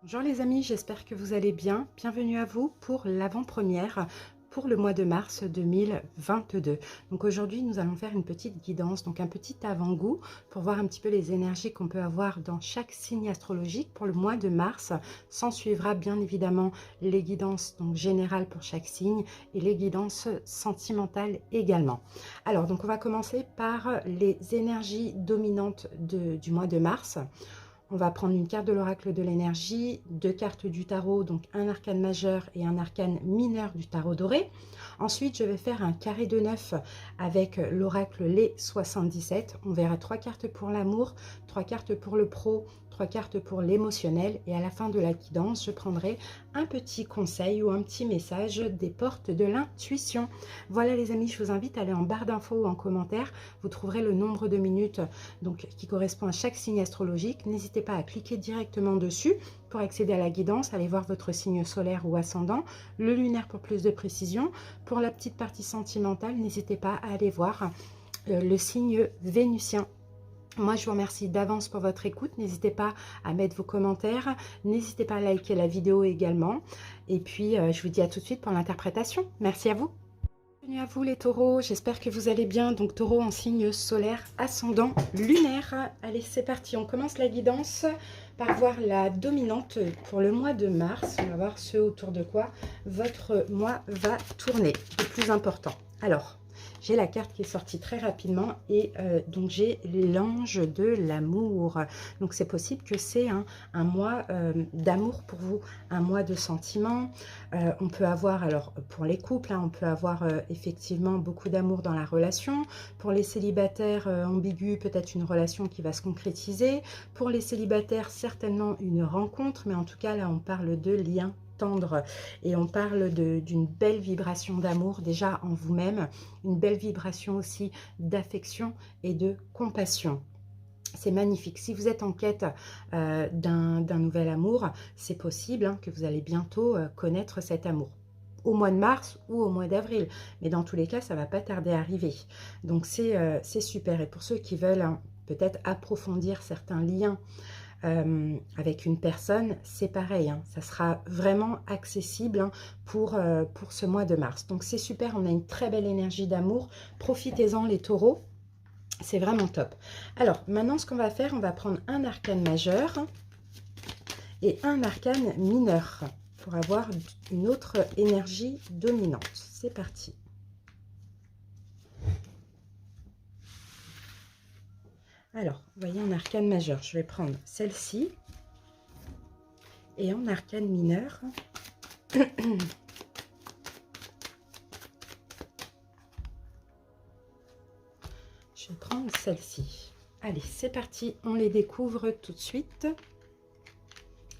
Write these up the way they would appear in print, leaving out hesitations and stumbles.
Bonjour les amis, j'espère que vous allez bien. Bienvenue à vous pour l'avant-première pour le mois de mars 2022. Donc aujourd'hui, nous allons faire une petite guidance, donc un petit avant-goût pour voir un petit peu les énergies qu'on peut avoir dans chaque signe astrologique pour le mois de mars. S'en suivra bien évidemment les guidances donc générales pour chaque signe et les guidances sentimentales également. Alors donc on va commencer par les énergies dominantes du mois de mars. On va prendre une carte de l'oracle de l'énergie, deux cartes du tarot, donc un arcane majeur et un arcane mineur du tarot doré. Ensuite, je vais faire un carré de 9 avec l'oracle les 77. On verra trois cartes pour l'amour, trois cartes pour le pro, trois cartes pour l'émotionnel. Et à la fin de la guidance, je prendrai un petit conseil ou un petit message des portes de l'intuition. Voilà les amis, je vous invite à aller en barre d'infos ou en commentaire. Vous trouverez le nombre de minutes donc, qui correspond à chaque signe astrologique. N'hésitez pas à cliquer directement dessus pour accéder à la guidance. Allez voir votre signe solaire ou ascendant, le lunaire pour plus de précision. Pour la petite partie sentimentale, n'hésitez pas à aller voir le signe vénusien. Moi, je vous remercie d'avance pour votre écoute. N'hésitez pas à mettre vos commentaires. N'hésitez pas à liker la vidéo également. Et puis, je vous dis à tout de suite pour l'interprétation. Merci à vous. Bienvenue à vous les taureaux, j'espère que vous allez bien. Donc taureau en signe solaire, ascendant, lunaire. Allez, c'est parti, on commence la guidance par voir la dominante pour le mois de mars. On va voir ce autour de quoi votre mois va tourner, le plus important. Alors, j'ai la carte qui est sortie très rapidement et donc j'ai l'ange de l'amour. Donc c'est possible que c'est un mois d'amour pour vous, un mois de sentiments. On peut avoir, alors pour les couples, on peut avoir effectivement beaucoup d'amour dans la relation. Pour les célibataires ambigus, peut-être une relation qui va se concrétiser. Pour les célibataires, certainement une rencontre, mais en tout cas là on parle de lien tendre et on parle d'une belle vibration d'amour déjà en vous-même, une belle vibration aussi d'affection et de compassion. C'est magnifique. Si vous êtes en quête d'un nouvel amour, c'est possible que vous allez bientôt connaître cet amour au mois de mars ou au mois d'avril. Mais dans tous les cas, ça ne va pas tarder à arriver. Donc, c'est super. Et pour ceux qui veulent peut-être approfondir certains liens avec une personne, c'est pareil. Ça sera vraiment accessible pour ce mois de mars. Donc, c'est super. On a une très belle énergie d'amour. Profitez-en les taureaux. C'est vraiment top. Alors, maintenant, ce qu'on va faire, on va prendre un arcane majeur et un arcane mineur pour avoir une autre énergie dominante. C'est parti. Alors, vous voyez, en arcane majeur, je vais prendre celle-ci. Et en arcane mineur, je vais prendre celle-ci. Allez, c'est parti, on les découvre tout de suite.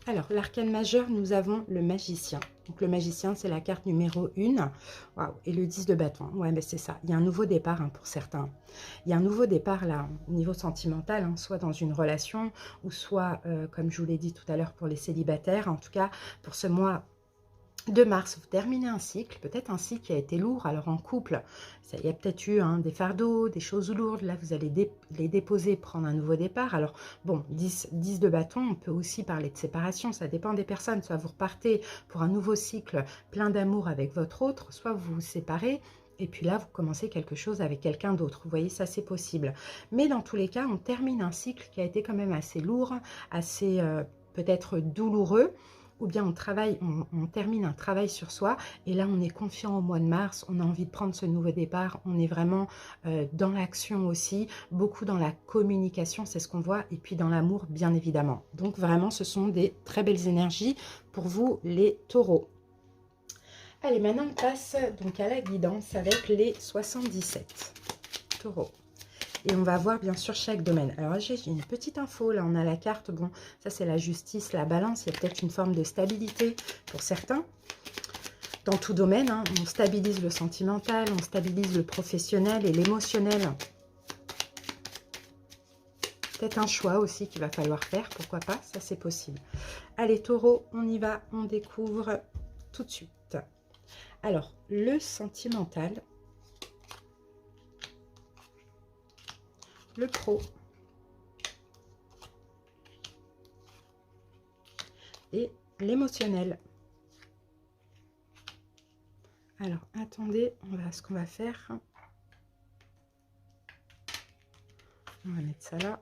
Alors, l'arcane majeur, nous avons le magicien. Donc, le magicien, c'est la carte numéro 1. Waouh, et le 10 de bâton. Ouais, mais c'est ça. Il y a un nouveau départ pour certains. Il y a un nouveau départ, là, au niveau sentimental, soit dans une relation, ou soit, comme je vous l'ai dit tout à l'heure, pour les célibataires. En tout cas, pour ce mois de mars, vous terminez un cycle, peut-être un cycle qui a été lourd. Alors en couple, il y a peut-être eu des fardeaux, des choses lourdes. Là, vous allez les déposer, prendre un nouveau départ. Alors bon, 10 de bâton, on peut aussi parler de séparation. Ça dépend des personnes. Soit vous repartez pour un nouveau cycle plein d'amour avec votre autre, soit vous vous séparez. Et puis là, vous commencez quelque chose avec quelqu'un d'autre. Vous voyez, ça, c'est possible. Mais dans tous les cas, on termine un cycle qui a été quand même assez lourd, assez peut-être douloureux. Ou bien on termine un travail sur soi et là on est confiant au mois de mars, on a envie de prendre ce nouveau départ, on est vraiment dans l'action aussi, beaucoup dans la communication, c'est ce qu'on voit, et puis dans l'amour bien évidemment. Donc vraiment ce sont des très belles énergies pour vous les taureaux. Allez, maintenant on passe donc à la guidance avec les 77 taureaux. Et on va voir bien sûr chaque domaine. Alors j'ai une petite info, là on a la carte, bon ça c'est la justice, la balance, il y a peut-être une forme de stabilité pour certains. Dans tout domaine, on stabilise le sentimental, on stabilise le professionnel et l'émotionnel. Peut-être un choix aussi qu'il va falloir faire, pourquoi pas, ça c'est possible. Allez taureau, on y va, on découvre tout de suite. Alors, le sentimental, le pro, et l'émotionnel. Alors, attendez, ce qu'on va faire. On va mettre ça là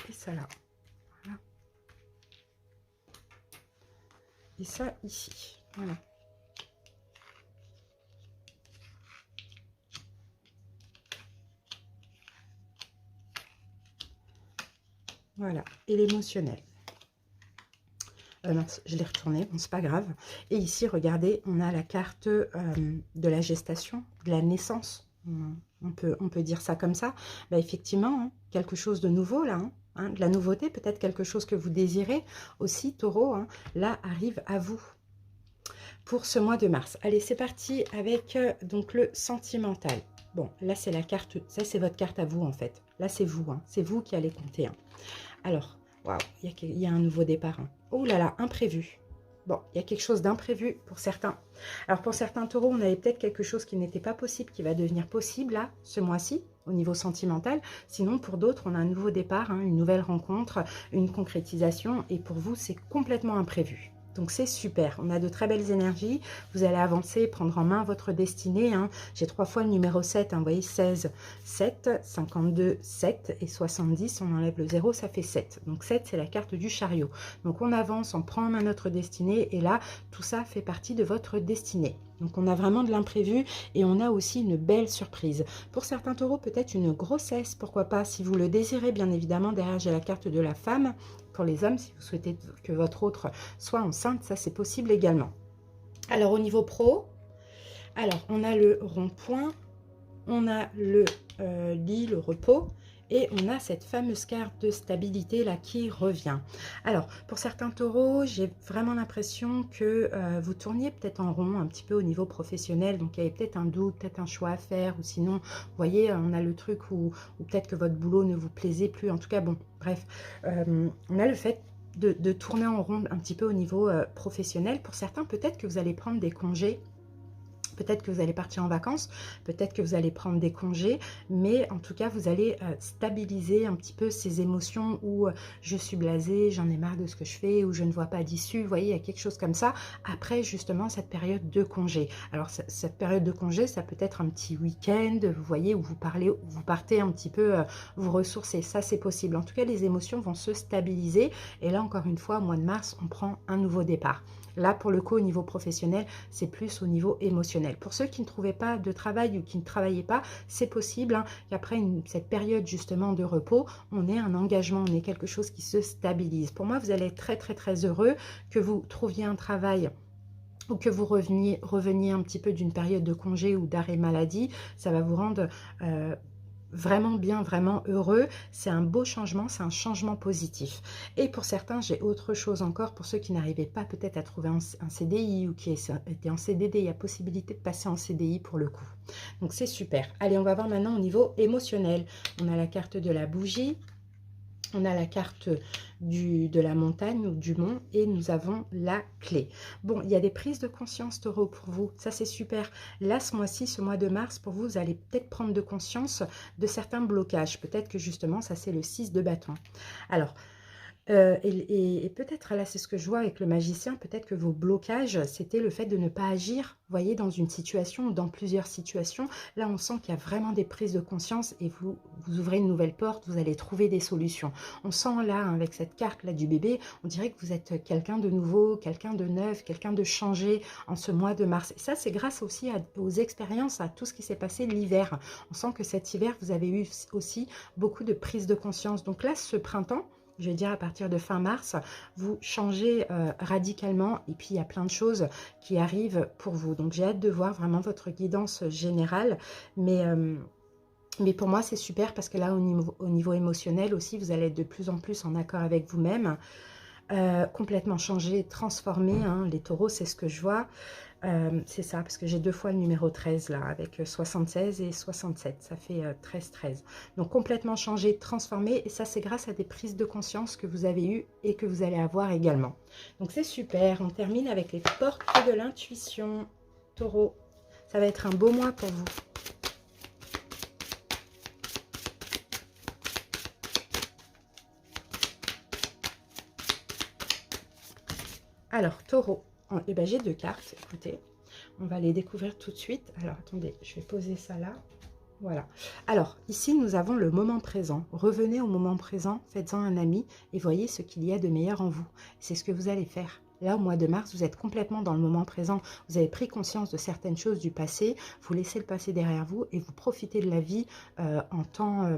et ça là. Voilà. Et ça ici. Voilà. Voilà. Et l'émotionnel. Mince, je l'ai retourné, bon, c'est pas grave. Et ici, regardez, on a la carte de la gestation, de la naissance. On peut dire ça comme ça. Bah, effectivement, hein, quelque chose de nouveau là, hein, de la nouveauté, peut-être quelque chose que vous désirez aussi, Taureau, hein, là arrive à vous pour ce mois de mars. Allez, c'est parti avec donc le sentimental. Bon, là c'est la carte, ça c'est votre carte à vous en fait. Là c'est vous, hein, c'est vous qui allez compter. Hein. Alors, waouh, il y a un nouveau départ. Hein. Oh là là, imprévu. Bon, il y a quelque chose d'imprévu pour certains. Alors, pour certains taureaux, on avait peut-être quelque chose qui n'était pas possible, qui va devenir possible, là, ce mois-ci, au niveau sentimental. Sinon, pour d'autres, on a un nouveau départ, hein, une nouvelle rencontre, une concrétisation. Et pour vous, c'est complètement imprévu. Donc, c'est super. On a de très belles énergies. Vous allez avancer, prendre en main votre destinée. Hein. J'ai 3 fois le numéro 7. Hein, vous voyez, 16, 7, 52, 7 et 70. On enlève le 0, ça fait 7. Donc, 7, c'est la carte du chariot. Donc, on avance, on prend en main notre destinée. Et là, tout ça fait partie de votre destinée. Donc, on a vraiment de l'imprévu et on a aussi une belle surprise. Pour certains taureaux, peut-être une grossesse, pourquoi pas, si vous le désirez, bien évidemment. Derrière, j'ai la carte de la femme. Pour les hommes, si vous souhaitez que votre autre soit enceinte, ça c'est possible également. Alors au niveau pro, alors on a le rond-point, on a le lit, le repos, et on a cette fameuse carte de stabilité là qui revient. Alors pour certains taureaux, j'ai vraiment l'impression que vous tourniez peut-être en rond un petit peu au niveau professionnel, donc il y avait peut-être un doute, peut-être un choix à faire, ou sinon, vous voyez, on a le truc où peut-être que votre boulot ne vous plaisait plus, en tout cas, bon, bref, on a le fait de tourner en rond un petit peu au niveau professionnel. Pour certains, peut-être que vous allez prendre des congés. Peut-être que vous allez partir en vacances, peut-être que vous allez prendre des congés, mais en tout cas, vous allez stabiliser un petit peu ces émotions où je suis blasée, j'en ai marre de ce que je fais, ou je ne vois pas d'issue. Vous voyez, il y a quelque chose comme ça après justement cette période de congé. Alors, cette période de congé, ça peut être un petit week-end, vous voyez, où vous partez un petit peu vous ressourcer. Ça, c'est possible. En tout cas, les émotions vont se stabiliser. Et là, encore une fois, au mois de mars, on prend un nouveau départ. Là, pour le coup, au niveau professionnel, c'est plus au niveau émotionnel. Pour ceux qui ne trouvaient pas de travail ou qui ne travaillaient pas, c'est possible hein, qu'après cette période justement de repos, on ait un engagement, on ait quelque chose qui se stabilise. Pour moi, vous allez être très, très, très heureux que vous trouviez un travail ou que vous reveniez un petit peu d'une période de congé ou d'arrêt maladie. Ça va vous rendre vraiment bien, vraiment heureux. C'est un beau changement, c'est un changement positif. Et pour certains, j'ai autre chose encore. Pour ceux qui n'arrivaient pas peut-être à trouver un CDI ou qui étaient en CDD, il y a possibilité de passer en CDI pour le coup. Donc c'est super. Allez, on va voir maintenant au niveau émotionnel. On a la carte de la bougie. On a la carte de la montagne ou du mont et nous avons la clé. Bon, il y a des prises de conscience, taureau, pour vous. Ça, c'est super. Là, ce mois-ci, ce mois de mars, pour vous, vous allez peut-être prendre de conscience de certains blocages. Peut-être que justement, ça, c'est le 6 de bâton. Alors, et peut-être, là, c'est ce que je vois avec le magicien, peut-être que vos blocages, c'était le fait de ne pas agir, vous voyez, dans une situation ou dans plusieurs situations. Là, on sent qu'il y a vraiment des prises de conscience et vous ouvrez une nouvelle porte, vous allez trouver des solutions. On sent là, hein, avec cette carte-là du bébé, on dirait que vous êtes quelqu'un de nouveau, quelqu'un de neuf, quelqu'un de changé en ce mois de mars. Et ça, c'est grâce aussi aux expériences, à tout ce qui s'est passé l'hiver. On sent que cet hiver, vous avez eu aussi beaucoup de prises de conscience. Donc là, ce printemps, je vais dire à partir de fin mars, vous changez radicalement et puis il y a plein de choses qui arrivent pour vous. Donc j'ai hâte de voir vraiment votre guidance générale, mais pour moi c'est super parce que là au niveau émotionnel aussi, vous allez être de plus en plus en accord avec vous-même, complètement changé, transformé, hein. Les taureaux, c'est ce que je vois. C'est ça, parce que j'ai 2 fois le numéro 13 là, avec 76 et 67, ça fait 13-13. Donc complètement changé, transformé, et ça c'est grâce à des prises de conscience que vous avez eues et que vous allez avoir également. Donc c'est super, on termine avec les portes de l'intuition, taureau. Ça va être un beau mois pour vous. Alors, taureau, eh ben, j'ai deux cartes, écoutez, on va les découvrir tout de suite. Alors, attendez, je vais poser ça là. Voilà. Alors, ici, nous avons le moment présent. Revenez au moment présent, faites-en un ami et voyez ce qu'il y a de meilleur en vous. C'est ce que vous allez faire. Là, au mois de mars, vous êtes complètement dans le moment présent. Vous avez pris conscience de certaines choses du passé. Vous laissez le passé derrière vous et vous profitez de la vie en temps...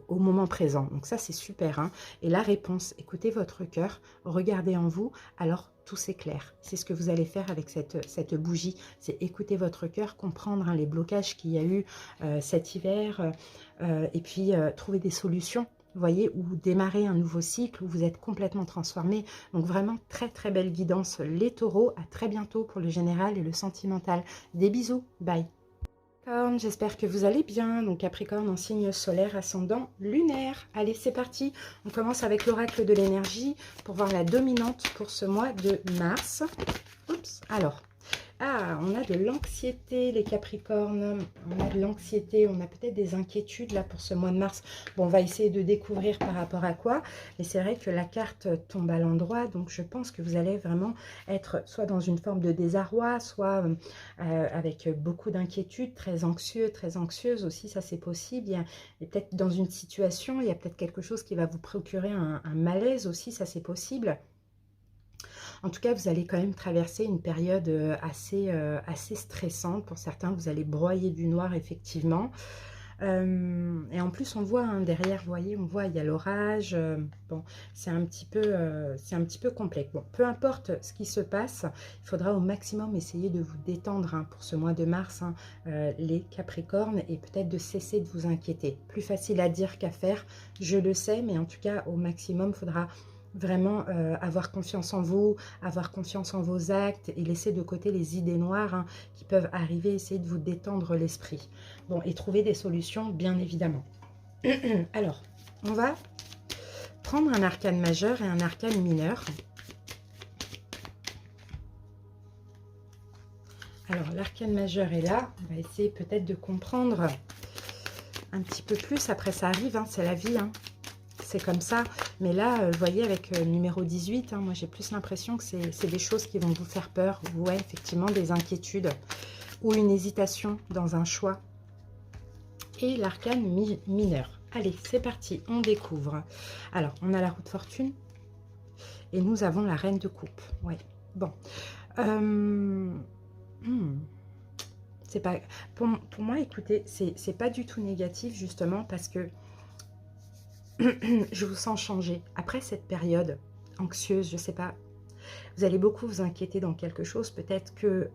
au moment présent. Donc ça, c'est super. Hein. Et la réponse, écoutez votre cœur, regardez en vous, alors tout s'éclaire. C'est ce que vous allez faire avec cette bougie. C'est écouter votre cœur, comprendre les blocages qu'il y a eu cet hiver et puis trouver des solutions. Vous voyez, ou démarrer un nouveau cycle où vous êtes complètement transformé. Donc vraiment, très très belle guidance. Les taureaux, à très bientôt pour le général et le sentimental. Des bisous, bye. Capricorne, j'espère que vous allez bien. Donc Capricorne en signe solaire, ascendant lunaire. Allez, c'est parti. On commence avec l'oracle de l'énergie pour voir la dominante pour ce mois de mars. Oups, alors... Ah, on a de l'anxiété, les Capricornes. On a de l'anxiété, on a peut-être des inquiétudes là pour ce mois de mars. Bon, on va essayer de découvrir par rapport à quoi. Mais c'est vrai que la carte tombe à l'endroit. Donc, je pense que vous allez vraiment être soit dans une forme de désarroi, soit avec beaucoup d'inquiétude, très anxieux, très anxieuse aussi. Ça, c'est possible. Il y a peut-être dans une situation, il y a peut-être quelque chose qui va vous procurer un malaise aussi. Ça, c'est possible. En tout cas, vous allez quand même traverser une période assez stressante. Pour certains, vous allez broyer du noir, effectivement. Et en plus, on voit hein, derrière, vous voyez, on voit, il y a l'orage. Bon, c'est un petit peu complexe. Bon, peu importe ce qui se passe, il faudra au maximum essayer de vous détendre hein, pour ce mois de mars, hein, les Capricornes, et peut-être de cesser de vous inquiéter. Plus facile à dire qu'à faire, je le sais, mais en tout cas, au maximum, il faudra vraiment avoir confiance en vous, avoir confiance en vos actes et laisser de côté les idées noires hein, qui peuvent arriver, essayer de vous détendre l'esprit. Bon, et trouver des solutions, bien évidemment. Alors, on va prendre un arcane majeur et un arcane mineur. Alors, l'arcane majeur est là. On va essayer peut-être de comprendre un petit peu plus. Après, ça arrive, hein, c'est la vie, hein. C'est comme ça. Mais là, vous voyez, avec le numéro 18, hein, moi, j'ai plus l'impression que c'est des choses qui vont vous faire peur. Ouais, effectivement, des inquiétudes ou une hésitation dans un choix. Et l'arcane mineur. Allez, c'est parti, on découvre. Alors, on a la roue de fortune et nous avons la reine de coupe. Ouais, bon. C'est pas... Pour moi, écoutez, c'est pas du tout négatif, justement, parce que je vous sens changer. Après cette période anxieuse, je sais pas, vous allez beaucoup vous inquiéter dans quelque chose. Peut-être que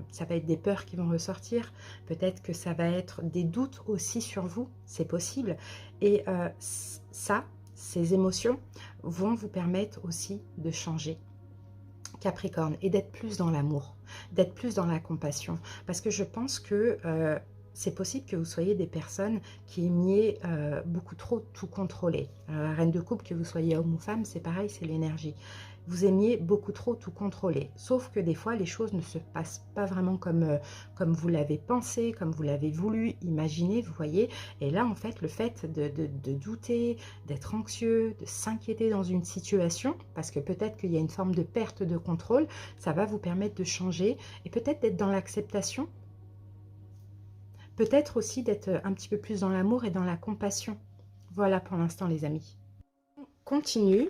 ça va être des peurs qui vont ressortir. Peut-être que ça va être des doutes aussi sur vous. C'est possible. Et ça, ces émotions vont vous permettre aussi de changer. Capricorne, et d'être plus dans l'amour, d'être plus dans la compassion. Parce que je pense que... c'est possible que vous soyez des personnes qui aimiez beaucoup trop tout contrôler. Reine de coupe, que vous soyez homme ou femme, c'est pareil, c'est l'énergie. Vous aimiez beaucoup trop tout contrôler. Sauf que des fois, les choses ne se passent pas vraiment comme vous l'avez pensé, comme vous l'avez voulu, imaginer, vous voyez. Et là, en fait, le fait de douter, d'être anxieux, de s'inquiéter dans une situation, parce que peut-être qu'il y a une forme de perte de contrôle, ça va vous permettre de changer et peut-être d'être dans l'acceptation. Peut-être aussi d'être un petit peu plus dans l'amour et dans la compassion. Voilà pour l'instant, les amis. On continue.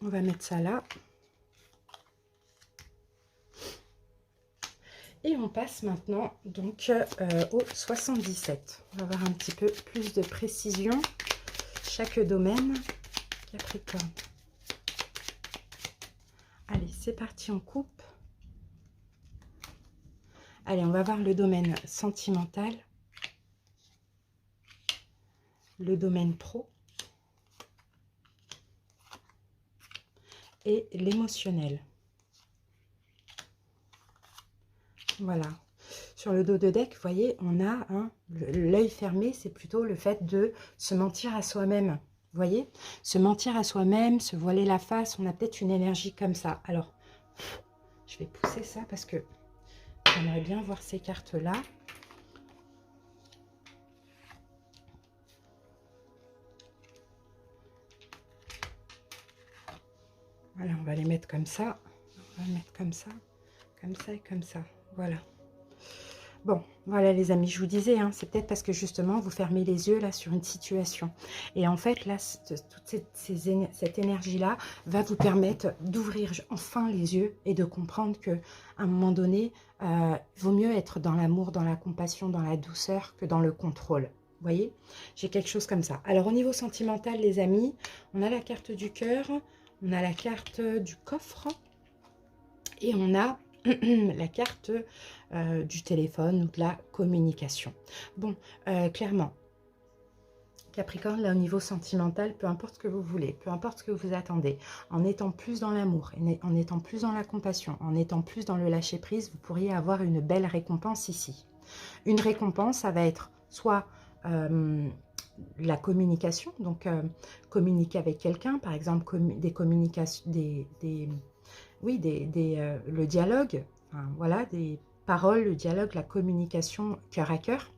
On va mettre ça là. Et on passe maintenant donc au 77. On va avoir un petit peu plus de précision. Chaque domaine. Capricorne. Allez, c'est parti, on coupe. Allez, on va voir le domaine sentimental. Le domaine pro. Et l'émotionnel. Voilà. Sur le dos de deck, vous voyez, on a l'œil fermé, c'est plutôt le fait de se mentir à soi-même. Vous voyez, se mentir à soi-même, se voiler la face, on a peut-être une énergie comme ça. Alors, je vais pousser ça parce que j'aimerais bien voir ces cartes-là. Voilà, on va les mettre comme ça. On va le mettre comme ça et comme ça. Voilà. Bon, voilà les amis, je vous disais, hein, c'est peut-être parce que justement, vous fermez les yeux là sur une situation. Et en fait, là, toute cette énergie-là va vous permettre d'ouvrir enfin les yeux et de comprendre qu'à un moment donné, il vaut mieux être dans l'amour, dans la compassion, dans la douceur que dans le contrôle. Vous voyez, j'ai quelque chose comme ça. Alors, au niveau sentimental, les amis, on a la carte du cœur, on a la carte du coffre et on a la carte du téléphone ou de la communication. Bon, clairement, Capricorne, là au niveau sentimental, peu importe ce que vous voulez, peu importe ce que vous attendez, en étant plus dans l'amour, en étant plus dans la compassion, en étant plus dans le lâcher-prise, vous pourriez avoir une belle récompense ici. Une récompense, ça va être soit la communication, donc communiquer avec quelqu'un, par exemple des communications, le dialogue, enfin, voilà, des paroles, le dialogue, la communication cœur à cœur.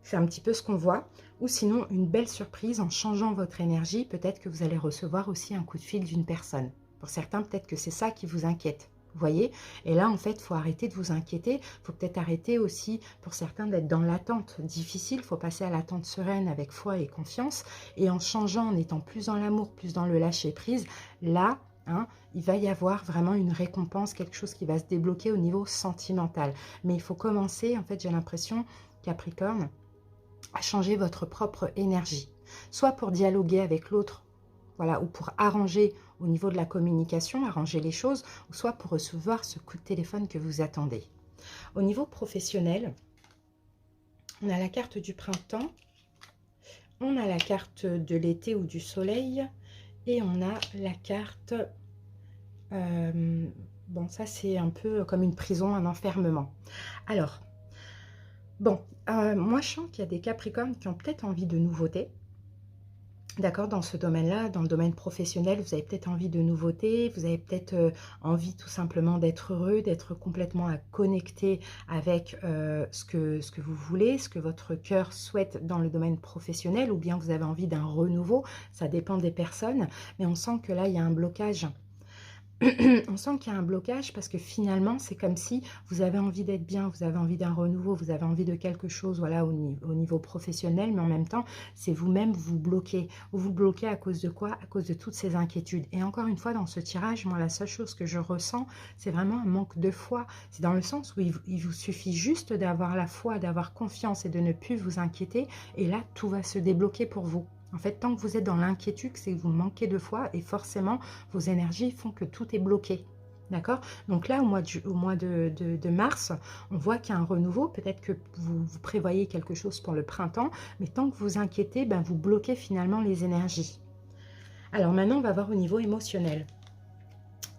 C'est un petit peu ce qu'on voit. Ou sinon, une belle surprise en changeant votre énergie. Peut-être que vous allez recevoir aussi un coup de fil d'une personne. Pour certains, peut-être que c'est ça qui vous inquiète. Vous voyez? Et là, en fait, il faut arrêter de vous inquiéter. Il faut peut-être arrêter aussi, pour certains, d'être dans l'attente difficile. Il faut passer à l'attente sereine avec foi et confiance. Et en changeant, en étant plus dans l'amour, plus dans le lâcher-prise, là, hein, il va y avoir vraiment une récompense, quelque chose qui va se débloquer au niveau sentimental. Mais il faut commencer, en fait, j'ai l'impression, Capricorne, à changer votre propre énergie. Soit pour dialoguer avec l'autre, voilà, ou pour arranger au niveau de la communication, arranger les choses, ou soit pour recevoir ce coup de téléphone que vous attendez. Au niveau professionnel, on a la carte du printemps, on a la carte de l'été ou du soleil, et on a la carte... bon, ça c'est un peu comme une prison, un enfermement. Alors, bon, moi je sens qu'il y a des Capricornes qui ont peut-être envie de nouveautés. D'accord, dans ce domaine-là, dans le domaine professionnel, vous avez peut-être envie de nouveautés, vous avez peut-être envie tout simplement d'être heureux, d'être complètement connecté avec ce que vous voulez, ce que votre cœur souhaite dans le domaine professionnel, ou bien vous avez envie d'un renouveau, ça dépend des personnes, mais on sent que là, il y a un blocage. On sent qu'il y a un blocage parce que finalement, c'est comme si vous avez envie d'être bien, vous avez envie d'un renouveau, vous avez envie de quelque chose, voilà, au niveau professionnel, mais en même temps, c'est vous-même vous bloquez. Vous vous bloquez à cause de quoi? À cause de toutes ces inquiétudes. Et encore une fois, dans ce tirage, moi, la seule chose que je ressens, c'est vraiment un manque de foi. C'est dans le sens où il vous suffit juste d'avoir la foi, d'avoir confiance et de ne plus vous inquiéter. Et là, tout va se débloquer pour vous. En fait, tant que vous êtes dans l'inquiétude, c'est que vous manquez de foi et forcément, vos énergies font que tout est bloqué. D'accord? Donc là, au mois de mars, on voit qu'il y a un renouveau. Peut-être que vous prévoyez quelque chose pour le printemps, mais tant que vous inquiétez, ben, vous bloquez finalement les énergies. Alors maintenant, on va voir au niveau émotionnel.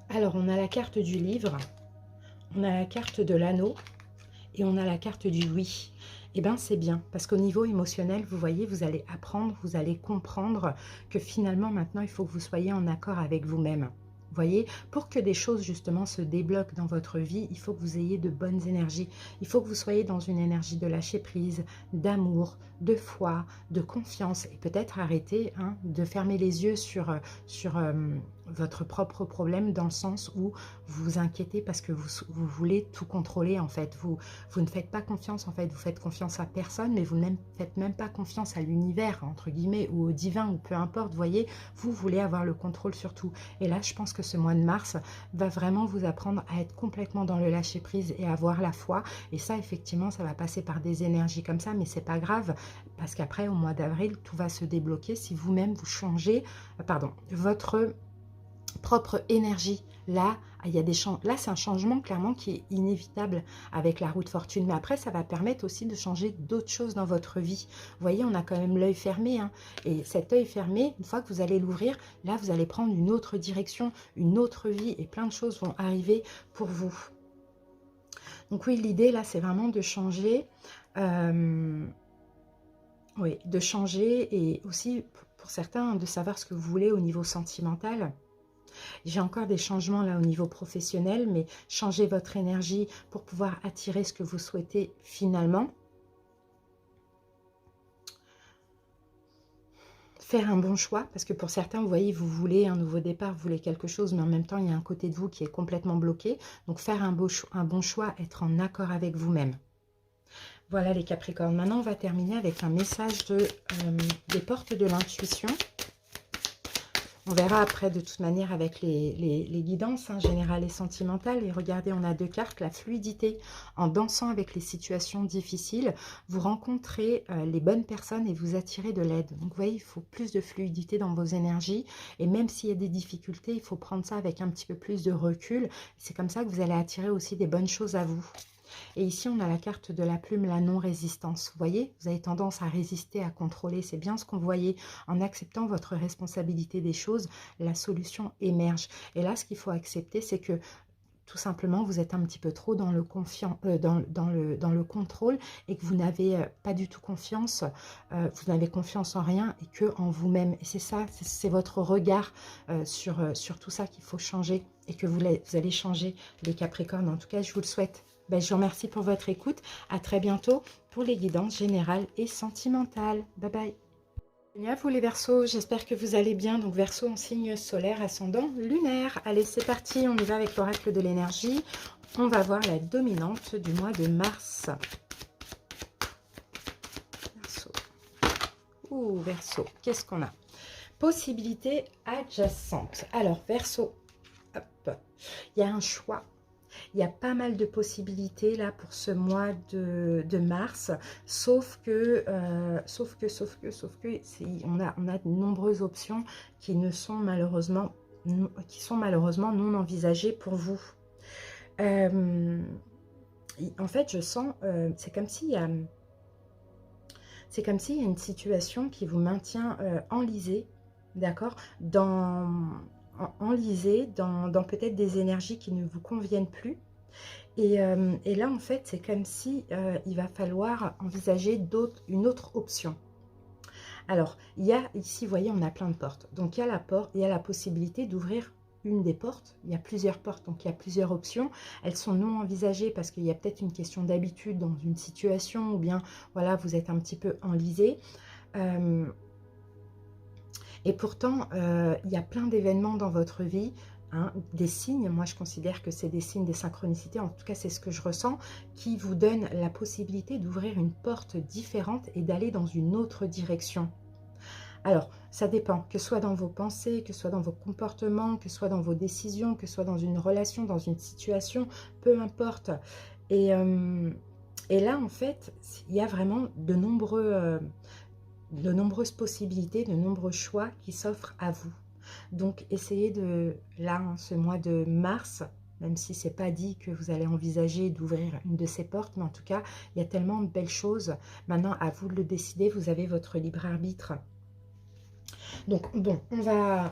Alors, on a la carte du livre, on a la carte de l'anneau et on a la carte du oui. Eh bien, c'est bien, parce qu'au niveau émotionnel, vous voyez, vous allez apprendre, vous allez comprendre que finalement, maintenant, il faut que vous soyez en accord avec vous-même. Vous voyez, pour que des choses, justement, se débloquent dans votre vie, il faut que vous ayez de bonnes énergies. Il faut que vous soyez dans une énergie de lâcher prise, d'amour, de foi, de confiance. Et peut-être arrêter de fermer les yeux sur votre propre problème, dans le sens où vous vous inquiétez parce que vous voulez tout contrôler, en fait. Vous ne faites pas confiance, en fait. Vous faites confiance à personne, mais vous ne faites même pas confiance à l'univers, entre guillemets, ou au divin, ou peu importe. Vous voyez, vous voulez avoir le contrôle sur tout. Et là, je pense que ce mois de mars va vraiment vous apprendre à être complètement dans le lâcher-prise et à avoir la foi. Et ça, effectivement, ça va passer par des énergies comme ça, mais c'est pas grave, parce qu'après, au mois d'avril, tout va se débloquer si vous-même vous changez, votre propre énergie. Là, là, c'est un changement clairement qui est inévitable avec la roue de fortune. Mais après, ça va permettre aussi de changer d'autres choses dans votre vie. Vous voyez, on a quand même l'œil fermé. Et cet œil fermé, une fois que vous allez l'ouvrir, là, vous allez prendre une autre direction, une autre vie. Et plein de choses vont arriver pour vous. Donc oui, l'idée, là, c'est vraiment de changer. Oui, de changer et aussi, pour certains, de savoir ce que vous voulez au niveau sentimental. J'ai encore des changements là au niveau professionnel, mais changez votre énergie pour pouvoir attirer ce que vous souhaitez finalement. faire un bon choix, parce que pour certains, vous voyez, vous voulez un nouveau départ, vous voulez quelque chose, mais en même temps, il y a un côté de vous qui est complètement bloqué. Donc, faire un bon choix, être en accord avec vous-même. Voilà les Capricornes. Maintenant, on va terminer avec un message des portes de l'intuition. On verra après de toute manière avec les guidances générales et sentimentales. Et regardez, on a 2 cartes, la fluidité. En dansant avec les situations difficiles, vous rencontrez les bonnes personnes et vous attirez de l'aide. Donc vous voyez, il faut plus de fluidité dans vos énergies. Et même s'il y a des difficultés, il faut prendre ça avec un petit peu plus de recul. C'est comme ça que vous allez attirer aussi des bonnes choses à vous. Et ici, on a la carte de la plume, la non-résistance. Vous voyez, vous avez tendance à résister, à contrôler. C'est bien ce qu'on voyait. En acceptant votre responsabilité des choses, la solution émerge. Et là, ce qu'il faut accepter, c'est que tout simplement, vous êtes un petit peu trop dans le dans le contrôle et que vous n'avez pas du tout confiance, vous n'avez confiance en rien et que en vous-même. Et c'est ça, c'est votre regard sur tout ça qu'il faut changer et que vous allez changer, les Capricornes. En tout cas, je vous le souhaite. Ben, je vous remercie pour votre écoute. À très bientôt pour les guidances générales et sentimentales. Bye bye. Bienvenue à vous les Verseaux, j'espère que vous allez bien. Donc Verseau en signe solaire, ascendant lunaire. Allez, c'est parti, on y va avec l'oracle de l'énergie. On va voir la dominante du mois de mars. Verseau. Ouh, Verseau, qu'est-ce qu'on a? Possibilités adjacentes. Alors, Verseau, hop, il y a un choix. Il y a pas mal de possibilités là pour ce mois de mars, sauf que on a de nombreuses options qui sont malheureusement non envisagées pour vous. En fait, je sens, c'est comme s'il y a une situation qui vous maintient enlisé, d'accord, enlisé dans peut-être des énergies qui ne vous conviennent plus. Et là, en fait, c'est comme si il va falloir envisager une autre option. Alors, il y a ici, vous voyez, on a plein de portes. Donc, il y a la possibilité d'ouvrir une des portes. Il y a plusieurs portes, donc il y a plusieurs options. Elles sont non envisagées parce qu'il y a peut-être une question d'habitude dans une situation ou bien, voilà, vous êtes un petit peu enlisé. Et pourtant, il y a plein d'événements dans votre vie, des signes, moi je considère que c'est des signes, des synchronicités, en tout cas c'est ce que je ressens, qui vous donnent la possibilité d'ouvrir une porte différente et d'aller dans une autre direction. Alors, ça dépend, que ce soit dans vos pensées, que ce soit dans vos comportements, que ce soit dans vos décisions, que ce soit dans une relation, dans une situation, peu importe. Et là, en fait, il y a vraiment de nombreuses possibilités, de nombreux choix qui s'offrent à vous. Donc, essayez là, ce mois de mars, même si ce n'est pas dit que vous allez envisager d'ouvrir une de ces portes, mais en tout cas, il y a tellement de belles choses. Maintenant, à vous de le décider, vous avez votre libre arbitre. Donc, bon,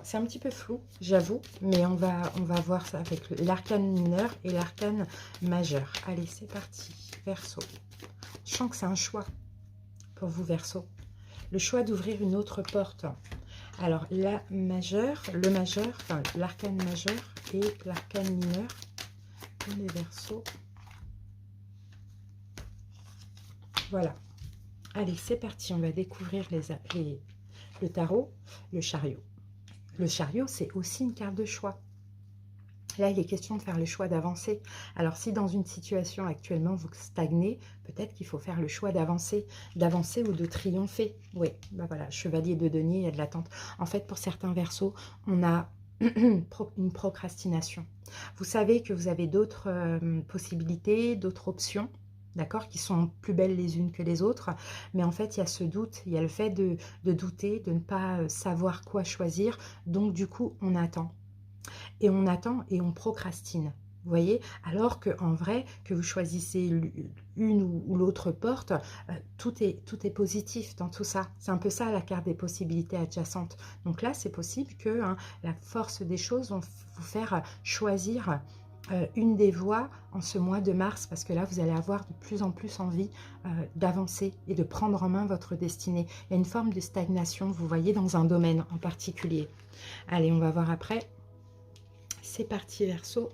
c'est un petit peu flou, j'avoue, mais on va voir ça avec l'arcane mineur et l'arcane majeur. Allez, c'est parti, Verseau. Je sens que c'est un choix pour vous, Verseau. Le choix d'ouvrir une autre porte. Alors, l'arcane majeur et l'arcane mineur pour les Verseaux. Voilà. Allez, c'est parti. On va découvrir le tarot, le chariot. Le chariot, c'est aussi une carte de choix. Là, il est question de faire le choix d'avancer. Alors, si dans une situation actuellement, vous stagnez, peut-être qu'il faut faire le choix d'avancer ou de triompher. Oui, ben voilà, chevalier de denier, il y a de l'attente. En fait, pour certains Verseaux, on a une procrastination. Vous savez que vous avez d'autres possibilités, d'autres options, d'accord, qui sont plus belles les unes que les autres. Mais en fait, il y a ce doute, il y a le fait de douter, de ne pas savoir quoi choisir. Donc, du coup, on attend. Et on attend et on procrastine. Vous voyez, alors qu'en vrai, que vous choisissez une ou l'autre porte, tout est positif dans tout ça. C'est un peu ça la carte des possibilités adjacentes. Donc là, c'est possible que la force des choses va vous faire choisir une des voies en ce mois de mars, parce que là, vous allez avoir de plus en plus envie d'avancer et de prendre en main votre destinée. Il y a une forme de stagnation, vous voyez, dans un domaine en particulier. Allez, on va voir après. C'est parti, Verseau.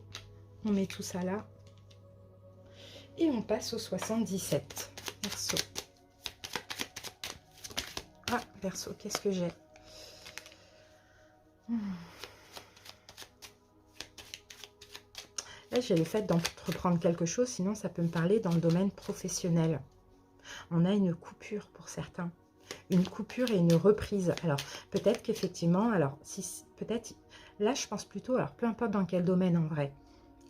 On met tout ça là. Et on passe au 77. Verseau. Ah, Verseau, qu'est-ce que j'ai? Là, j'ai le fait d'entreprendre quelque chose, sinon ça peut me parler dans le domaine professionnel. On a une coupure pour certains. Une coupure et une reprise. Alors, peut-être qu'effectivement, alors, si peut-être, là, je pense plutôt, alors, peu importe dans quel domaine en vrai,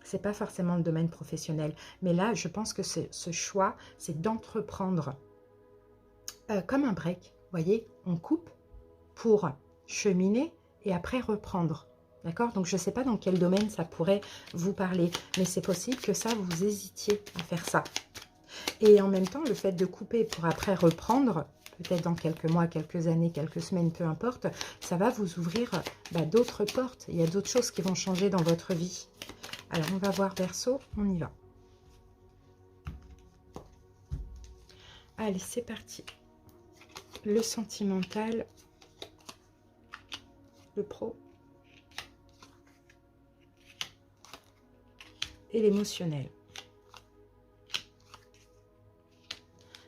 c'est pas forcément le domaine professionnel, mais là, je pense que ce choix, c'est d'entreprendre comme un break. Vous voyez, on coupe pour cheminer et après reprendre. D'accord? Donc, je ne sais pas dans quel domaine ça pourrait vous parler, mais c'est possible que ça, vous hésitiez à faire ça. Et en même temps, le fait de couper pour après reprendre, peut-être dans quelques mois, quelques années, quelques semaines, peu importe, ça va vous ouvrir d'autres portes. Il y a d'autres choses qui vont changer dans votre vie. Alors, on va voir Verseau, on y va. Allez, c'est parti. Le sentimental, le pro et l'émotionnel.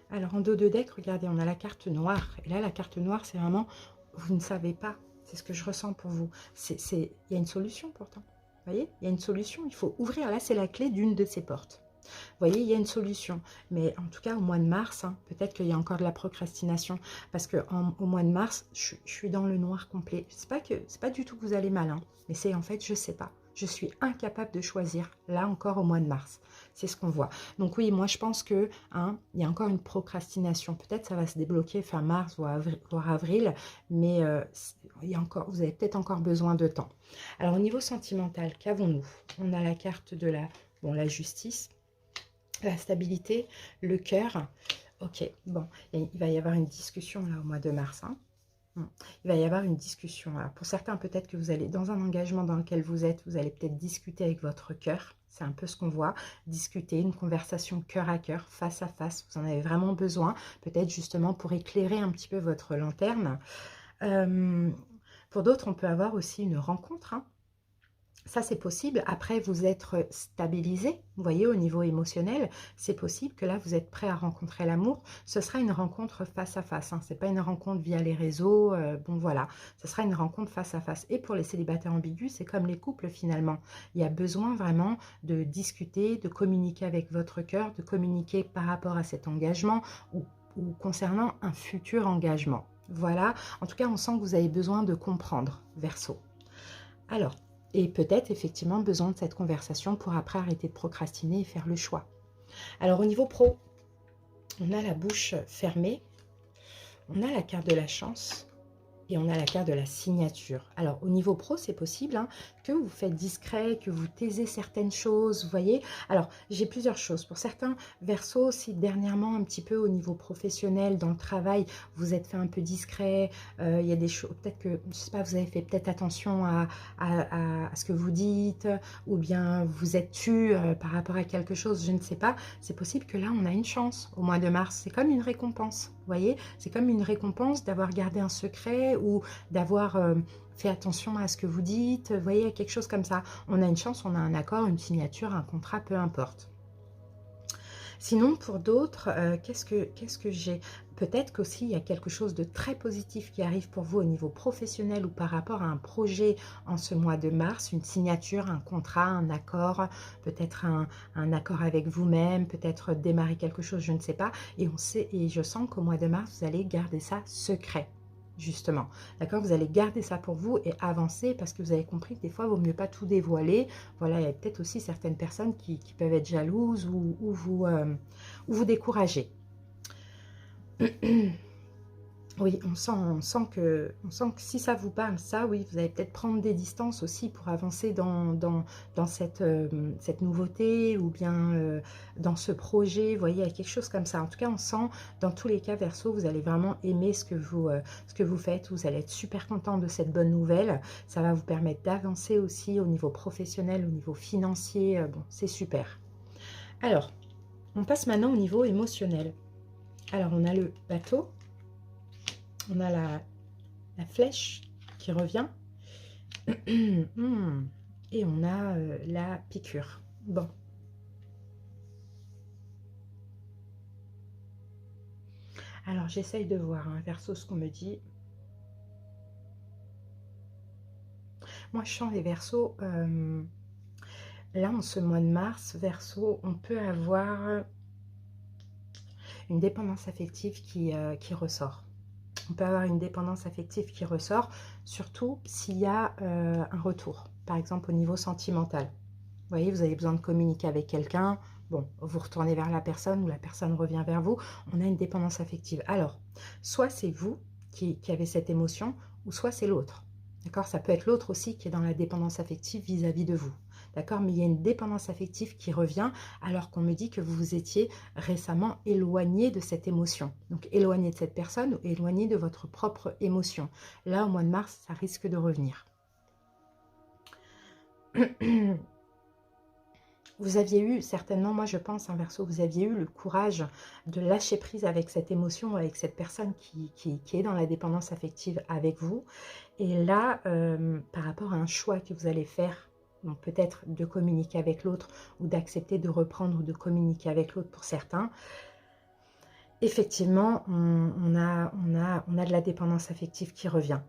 Alors, en dos de deck, regardez, on a la carte noire. Et là, la carte noire, c'est vraiment, vous ne savez pas. C'est ce que je ressens pour vous. Il y a une solution pourtant. Vous voyez, il y a une solution. Il faut ouvrir. Là, c'est la clé d'une de ces portes. Vous voyez, il y a une solution. Mais en tout cas, au mois de mars, hein, peut-être qu'il y a encore de la procrastination. Parce qu'au mois de mars, je suis dans le noir complet. C'est pas du tout que vous allez mal. Hein, mais c'est en fait, je ne sais pas. Je suis incapable de choisir, là encore au mois de mars. C'est ce qu'on voit. Donc oui, moi je pense que il y a encore une procrastination. Peut-être ça va se débloquer fin mars voire avril, mais il y a encore, vous avez peut-être encore besoin de temps. Alors au niveau sentimental, qu'avons-nous? On a la carte de la justice, la stabilité, le cœur. Ok, bon, il va y avoir une discussion là au mois de mars. Il va y avoir une discussion. Alors, pour certains, peut-être que vous allez, dans un engagement dans lequel vous êtes, vous allez peut-être discuter avec votre cœur. C'est un peu ce qu'on voit. Discuter, une conversation cœur à cœur, face à face. Vous en avez vraiment besoin. Peut-être justement pour éclairer un petit peu votre lanterne. Pour d'autres, on peut avoir aussi une rencontre. Ça, c'est possible. Après, vous être stabilisé, vous voyez, au niveau émotionnel, c'est possible que là, vous êtes prêt à rencontrer l'amour. Ce sera une rencontre face à face. Ce n'est pas une rencontre via les réseaux. Bon, voilà. Ce sera une rencontre face à face. Et pour les célibataires ambigus, c'est comme les couples, finalement. Il y a besoin vraiment de discuter, de communiquer avec votre cœur, de communiquer par rapport à cet engagement ou concernant un futur engagement. Voilà. En tout cas, on sent que vous avez besoin de comprendre, Verseau. Alors, et peut-être effectivement besoin de cette conversation pour après arrêter de procrastiner et faire le choix. Alors au niveau pro, on a la bouche fermée, on a la carte de la chance et on a la carte de la signature. Alors au niveau pro, c'est possible que vous faites discret, que vous taisez certaines choses, vous voyez. Alors j'ai plusieurs choses. Pour certains Verseaux, si dernièrement un petit peu au niveau professionnel, dans le travail, vous êtes fait un peu discret, il y a des choses, peut-être que, je sais pas, vous avez fait peut-être attention à ce que vous dites, ou bien vous êtes tu par rapport à quelque chose, je ne sais pas. C'est possible que là, on a une chance au mois de mars. C'est comme une récompense, vous voyez. C'est comme une récompense d'avoir gardé un secret ou d'avoir fait attention à ce que vous dites. Vous voyez, quelque chose comme ça. On a une chance, on a un accord, une signature, un contrat, peu importe. Sinon, pour d'autres, qu'est-ce que j'ai? Peut-être qu'aussi, il y a quelque chose de très positif qui arrive pour vous au niveau professionnel ou par rapport à un projet en ce mois de mars, une signature, un contrat, un accord, peut-être un accord avec vous-même, peut-être démarrer quelque chose, je ne sais pas. Et je sens qu'au mois de mars, vous allez garder ça secret. Justement, d'accord, vous allez garder ça pour vous et avancer parce que vous avez compris que des fois, il vaut mieux pas tout dévoiler. Voilà, il y a peut-être aussi certaines personnes qui peuvent être jalouses ou vous décourager. Oui, on sent que si ça vous parle, ça, oui, vous allez peut-être prendre des distances aussi pour avancer dans cette nouveauté ou bien dans ce projet. Vous voyez, il y a quelque chose comme ça. En tout cas, on sent, dans tous les cas, Verseau, vous allez vraiment aimer ce que vous faites. Vous allez être super content de cette bonne nouvelle. Ça va vous permettre d'avancer aussi au niveau professionnel, au niveau financier. Bon, c'est super. Alors, on passe maintenant au niveau émotionnel. Alors, on a le bateau. On a la flèche qui revient. Et on a la piqûre. Bon. Alors, j'essaye de voir, Verseau, ce qu'on me dit. Moi, je sens les Verseaux, là, en ce mois de mars, Verseau, on peut avoir une dépendance affective qui ressort. On peut avoir une dépendance affective qui ressort, surtout s'il y a un retour, par exemple au niveau sentimental. Vous voyez, vous avez besoin de communiquer avec quelqu'un, bon, vous retournez vers la personne ou la personne revient vers vous, on a une dépendance affective. Alors, soit c'est vous qui avez cette émotion, ou soit c'est l'autre. D'accord? Ça peut être l'autre aussi qui est dans la dépendance affective vis-à-vis de vous. D'accord? Mais il y a une dépendance affective qui revient alors qu'on me dit que vous vous étiez récemment éloigné de cette émotion. Donc, éloigné de cette personne ou éloigné de votre propre émotion. Là, au mois de mars, ça risque de revenir. Vous aviez eu, certainement, moi je pense, Verseau, vous aviez eu le courage de lâcher prise avec cette émotion, avec cette personne qui est dans la dépendance affective avec vous. Et là, par rapport à un choix que vous allez faire, donc peut-être de communiquer avec l'autre ou d'accepter de reprendre ou de communiquer avec l'autre pour certains, effectivement, on a de la dépendance affective qui revient.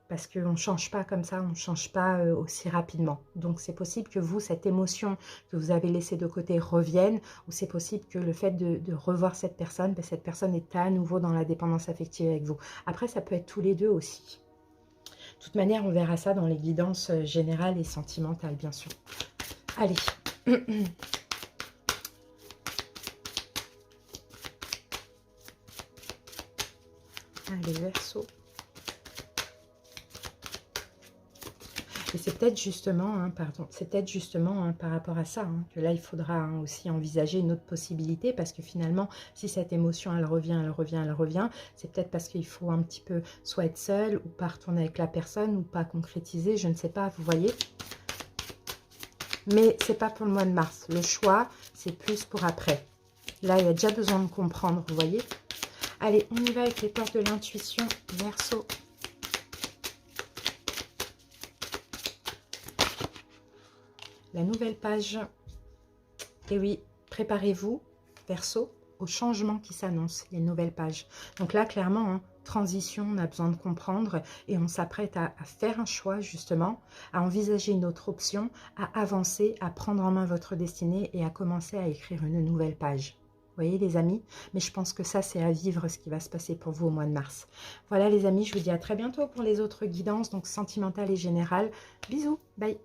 Parce qu'on ne change pas comme ça, on ne change pas aussi rapidement. Donc c'est possible que vous, cette émotion que vous avez laissée de côté revienne, ou c'est possible que le fait de revoir cette personne est à nouveau dans la dépendance affective avec vous. Après, ça peut être tous les deux aussi. De toute manière, on verra ça dans les guidances générales et sentimentales, bien sûr. Allez. Allez, Verseau. Et c'est peut-être justement, par rapport à ça, que là, il faudra aussi envisager une autre possibilité, parce que finalement, si cette émotion, elle revient, c'est peut-être parce qu'il faut un petit peu soit être seul, ou pas retourner avec la personne, ou pas concrétiser, je ne sais pas, vous voyez. Mais c'est pas pour le mois de mars. Le choix, c'est plus pour après. Là, il y a déjà besoin de comprendre, vous voyez. Allez, on y va avec les portes de l'intuition, Verseau. La nouvelle page. Et oui, préparez-vous, Verseau, au changement qui s'annonce, les nouvelles pages. Donc là, clairement, transition, on a besoin de comprendre et on s'apprête à faire un choix, justement, à envisager une autre option, à avancer, à prendre en main votre destinée et à commencer à écrire une nouvelle page. Vous voyez, les amis? Mais je pense que ça, c'est à vivre, ce qui va se passer pour vous au mois de mars. Voilà, les amis, je vous dis à très bientôt pour les autres guidances, donc sentimentales et générales. Bisous, bye!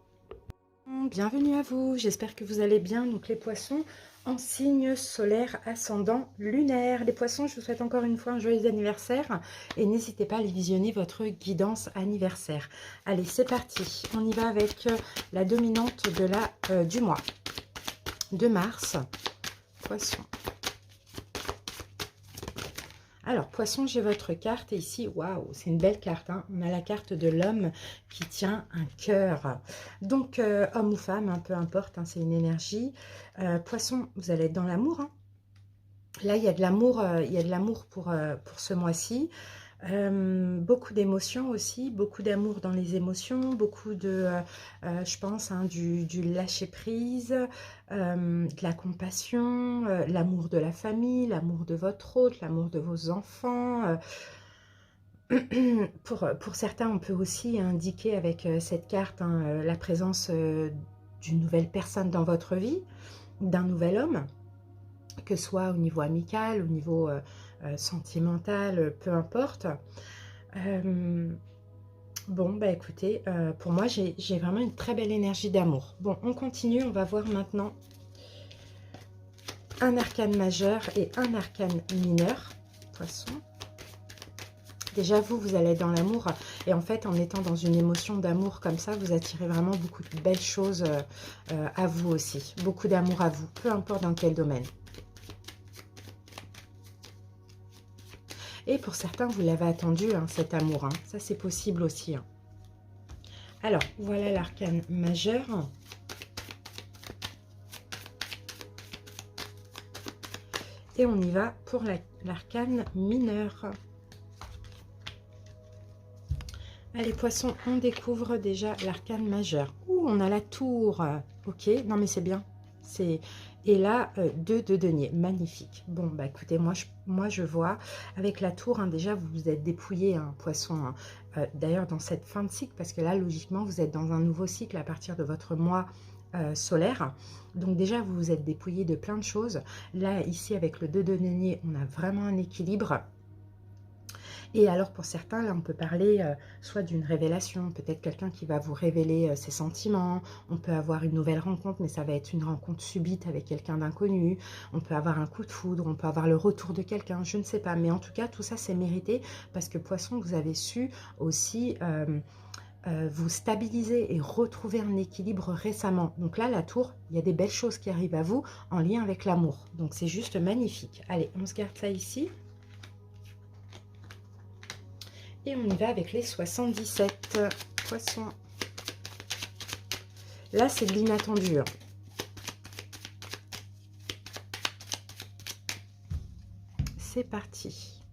Bienvenue à vous, j'espère que vous allez bien. Donc les poissons en signe solaire ascendant lunaire. Les poissons, je vous souhaite encore une fois un joyeux anniversaire et n'hésitez pas à aller visionner votre guidance anniversaire. Allez, c'est parti, on y va avec la dominante de du mois de mars. Poisson. Alors, Poisson, j'ai votre carte et ici, waouh, c'est une belle carte. On a la carte de l'homme qui tient un cœur. Donc, homme ou femme, peu importe, c'est une énergie. Poisson, vous allez être dans l'amour. Là, il y a de l'amour pour ce mois-ci. Beaucoup d'émotions aussi, beaucoup d'amour dans les émotions, beaucoup de, je pense, du lâcher-prise, de la compassion, l'amour de la famille, l'amour de votre hôte, l'amour de vos enfants. Pour certains, on peut aussi indiquer avec cette carte la présence d'une nouvelle personne dans votre vie, d'un nouvel homme, que ce soit au niveau amical, au niveau sentimental, peu importe. Bon, bah écoutez, pour moi, j'ai vraiment une très belle énergie d'amour. Bon, on continue, on va voir maintenant un arcane majeur et un arcane mineur. Poisson. Déjà, vous allez être dans l'amour. Et en fait, en étant dans une émotion d'amour comme ça, vous attirez vraiment beaucoup de belles choses à vous aussi. Beaucoup d'amour à vous, peu importe dans quel domaine. Et pour certains, vous l'avez attendu, cet amour. Ça, c'est possible aussi. Alors, voilà l'arcane majeur. Et on y va pour l'arcane mineur. Allez, poissons, on découvre déjà l'arcane majeur. Ouh, on a la tour. Ok, non mais c'est bien. Et là, 2 de denier, magnifique. Bon, bah écoutez, moi je vois avec la tour, hein, déjà vous vous êtes dépouillé, hein, poisson, hein, d'ailleurs dans cette fin de cycle, parce que là, logiquement, vous êtes dans un nouveau cycle à partir de votre mois solaire. Donc déjà, vous vous êtes dépouillé de plein de choses. Là, ici, avec le 2 de denier, on a vraiment un équilibre. Et alors pour certains, là on peut parler soit d'une révélation, peut-être quelqu'un qui va vous révéler ses sentiments, on peut avoir une nouvelle rencontre, mais ça va être une rencontre subite avec quelqu'un d'inconnu, on peut avoir un coup de foudre, on peut avoir le retour de quelqu'un, je ne sais pas, mais en tout cas tout ça c'est mérité parce que Poisson, vous avez su aussi vous stabiliser et retrouver un équilibre récemment. Donc là la tour, il y a des belles choses qui arrivent à vous en lien avec l'amour, donc c'est juste magnifique. Allez, on se garde ça ici. Et on y va avec les 77 poissons. Là, c'est de l'inattendu. C'est parti.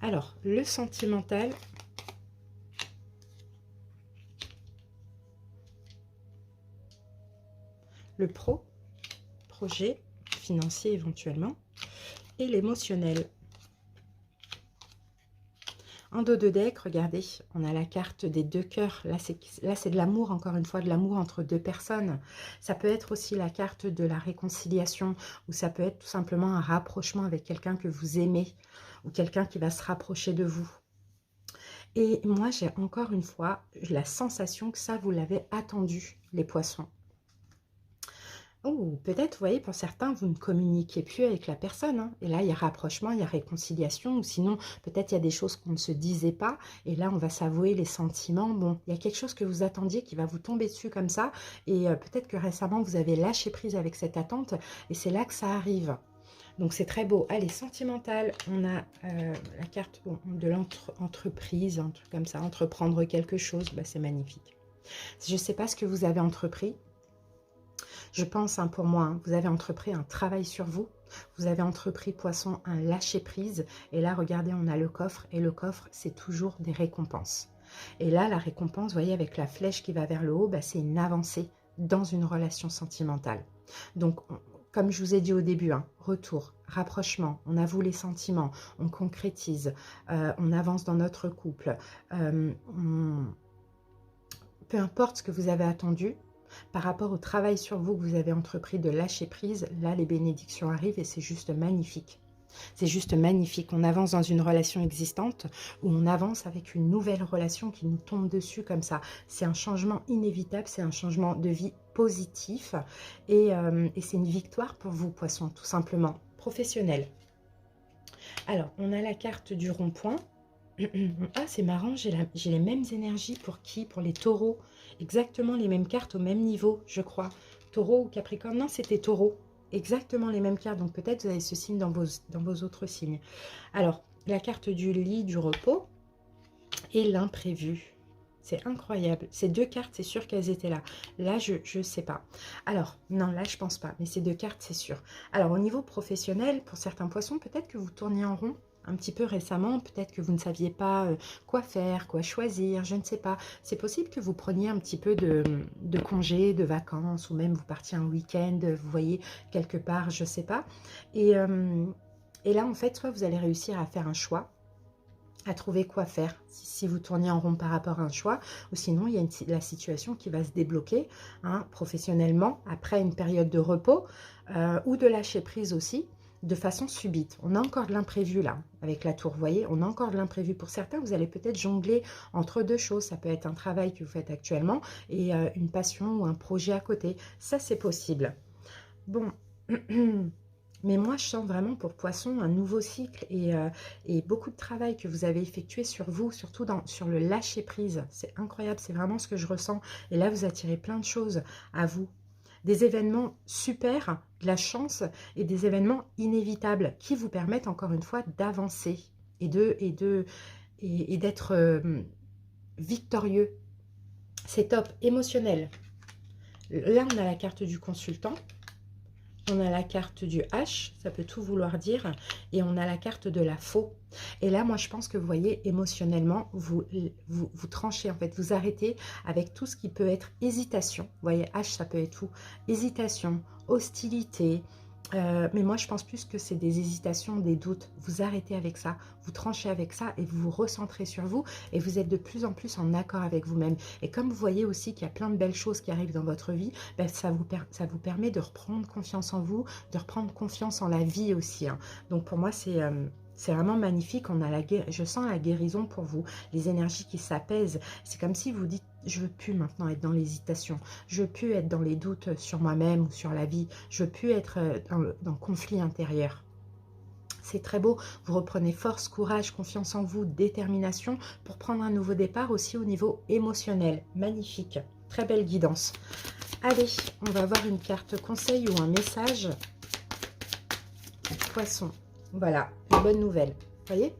Alors, le sentimental. Le projet financier éventuellement. Et l'émotionnel. En dos de deck, regardez, on a la carte des 2 cœurs. Là, c'est de l'amour, encore une fois, de l'amour entre 2 personnes. Ça peut être aussi la carte de la réconciliation, ou ça peut être tout simplement un rapprochement avec quelqu'un que vous aimez, ou quelqu'un qui va se rapprocher de vous. Et moi, j'ai encore une fois la sensation que ça, vous l'avez attendu, les poissons. Ou peut-être, vous voyez, pour certains, vous ne communiquez plus avec la personne, hein. Et là, il y a rapprochement, il y a réconciliation. Ou sinon, peut-être il y a des choses qu'on ne se disait pas. Et là, on va s'avouer les sentiments. Bon, il y a quelque chose que vous attendiez qui va vous tomber dessus comme ça. Et peut-être que récemment, vous avez lâché prise avec cette attente. Et c'est là que ça arrive. Donc, c'est très beau. Allez, sentimental, on a la carte de l'entreprise, un truc comme ça. Entreprendre quelque chose, bah, c'est magnifique. Je ne sais pas ce que vous avez entrepris. Je pense, hein, pour moi, hein, vous avez entrepris un travail sur vous. Vous avez entrepris, poisson, un lâcher-prise. Et là, regardez, on a le coffre. Et le coffre, c'est toujours des récompenses. Et là, la récompense, vous voyez, avec la flèche qui va vers le haut, bah, c'est une avancée dans une relation sentimentale. Donc, comme je vous ai dit au début, hein, retour, rapprochement, on avoue les sentiments, on concrétise, on avance dans notre couple. Peu importe ce que vous avez attendu, par rapport au travail sur vous que vous avez entrepris de lâcher prise, là les bénédictions arrivent et c'est juste magnifique. C'est juste magnifique. On avance dans une relation existante ou on avance avec une nouvelle relation qui nous tombe dessus comme ça. C'est un changement inévitable, c'est un changement de vie positif et c'est une victoire pour vous, poissons, tout simplement. Professionnel. Alors, on a la carte du rond-point. Ah, c'est marrant, j'ai les mêmes énergies pour qui? Pour les taureaux. Exactement les mêmes cartes au même niveau, je crois. Taureau ou Capricorne? Non, c'était taureau. Exactement les mêmes cartes. Donc peut-être vous avez ce signe dans vos autres signes. Alors, la carte du lit, du repos et l'imprévu. C'est incroyable. Ces 2 cartes, c'est sûr qu'elles étaient là. Là, je ne sais pas. Alors, non, là, je pense pas. Mais ces 2 cartes, c'est sûr. Alors, au niveau professionnel, pour certains poissons, peut-être que vous tourniez en rond un petit peu récemment, peut-être que vous ne saviez pas quoi faire, quoi choisir, je ne sais pas. C'est possible que vous preniez un petit peu de congés, de vacances, ou même vous partiez un week-end, vous voyez, quelque part, je ne sais pas. Et là, en fait, soit vous allez réussir à faire un choix, à trouver quoi faire, si vous tournez en rond par rapport à un choix, ou sinon, il y a la situation qui va se débloquer, hein, professionnellement, après une période de repos, ou de lâcher prise aussi, de façon subite. On a encore de l'imprévu là, avec la tour, vous voyez, on a encore de l'imprévu. Pour certains, vous allez peut-être jongler entre 2 choses. Ça peut être un travail que vous faites actuellement et une passion ou un projet à côté. Ça, c'est possible. Bon, mais moi, je sens vraiment pour Poisson un nouveau cycle et beaucoup de travail que vous avez effectué sur vous, surtout sur le lâcher-prise. C'est incroyable, c'est vraiment ce que je ressens. Et là, vous attirez plein de choses à vous. Des événements super, de la chance et des événements inévitables qui vous permettent encore une fois d'avancer et d'être victorieux. C'est top, émotionnel. Là, on a la carte du consultant. On a la carte du H, ça peut tout vouloir dire. Et on a la carte de la faux. Et là, moi, je pense que vous voyez, émotionnellement, vous tranchez, en fait, vous arrêtez avec tout ce qui peut être hésitation. Vous voyez, H, ça peut être tout. Hésitation, hostilité. Mais moi, je pense plus que c'est des hésitations, des doutes. Vous arrêtez avec ça, vous tranchez avec ça et vous vous recentrez sur vous et vous êtes de plus en plus en accord avec vous-même. Et comme vous voyez aussi qu'il y a plein de belles choses qui arrivent dans votre vie, ben, ça vous permet de reprendre confiance en vous, de reprendre confiance en la vie aussi. Hein. Donc pour moi, c'est vraiment magnifique. Je sens la guérison pour vous, les énergies qui s'apaisent. C'est comme si vous dites, je veux plus maintenant être dans l'hésitation. Je veux plus être dans les doutes sur moi-même ou sur la vie. Je veux plus être dans le conflit intérieur. C'est très beau. Vous reprenez force, courage, confiance en vous, détermination pour prendre un nouveau départ aussi au niveau émotionnel. Magnifique. Très belle guidance. Allez, on va voir une carte conseil ou un message. Poisson. Voilà, la bonne nouvelle. Vous voyez?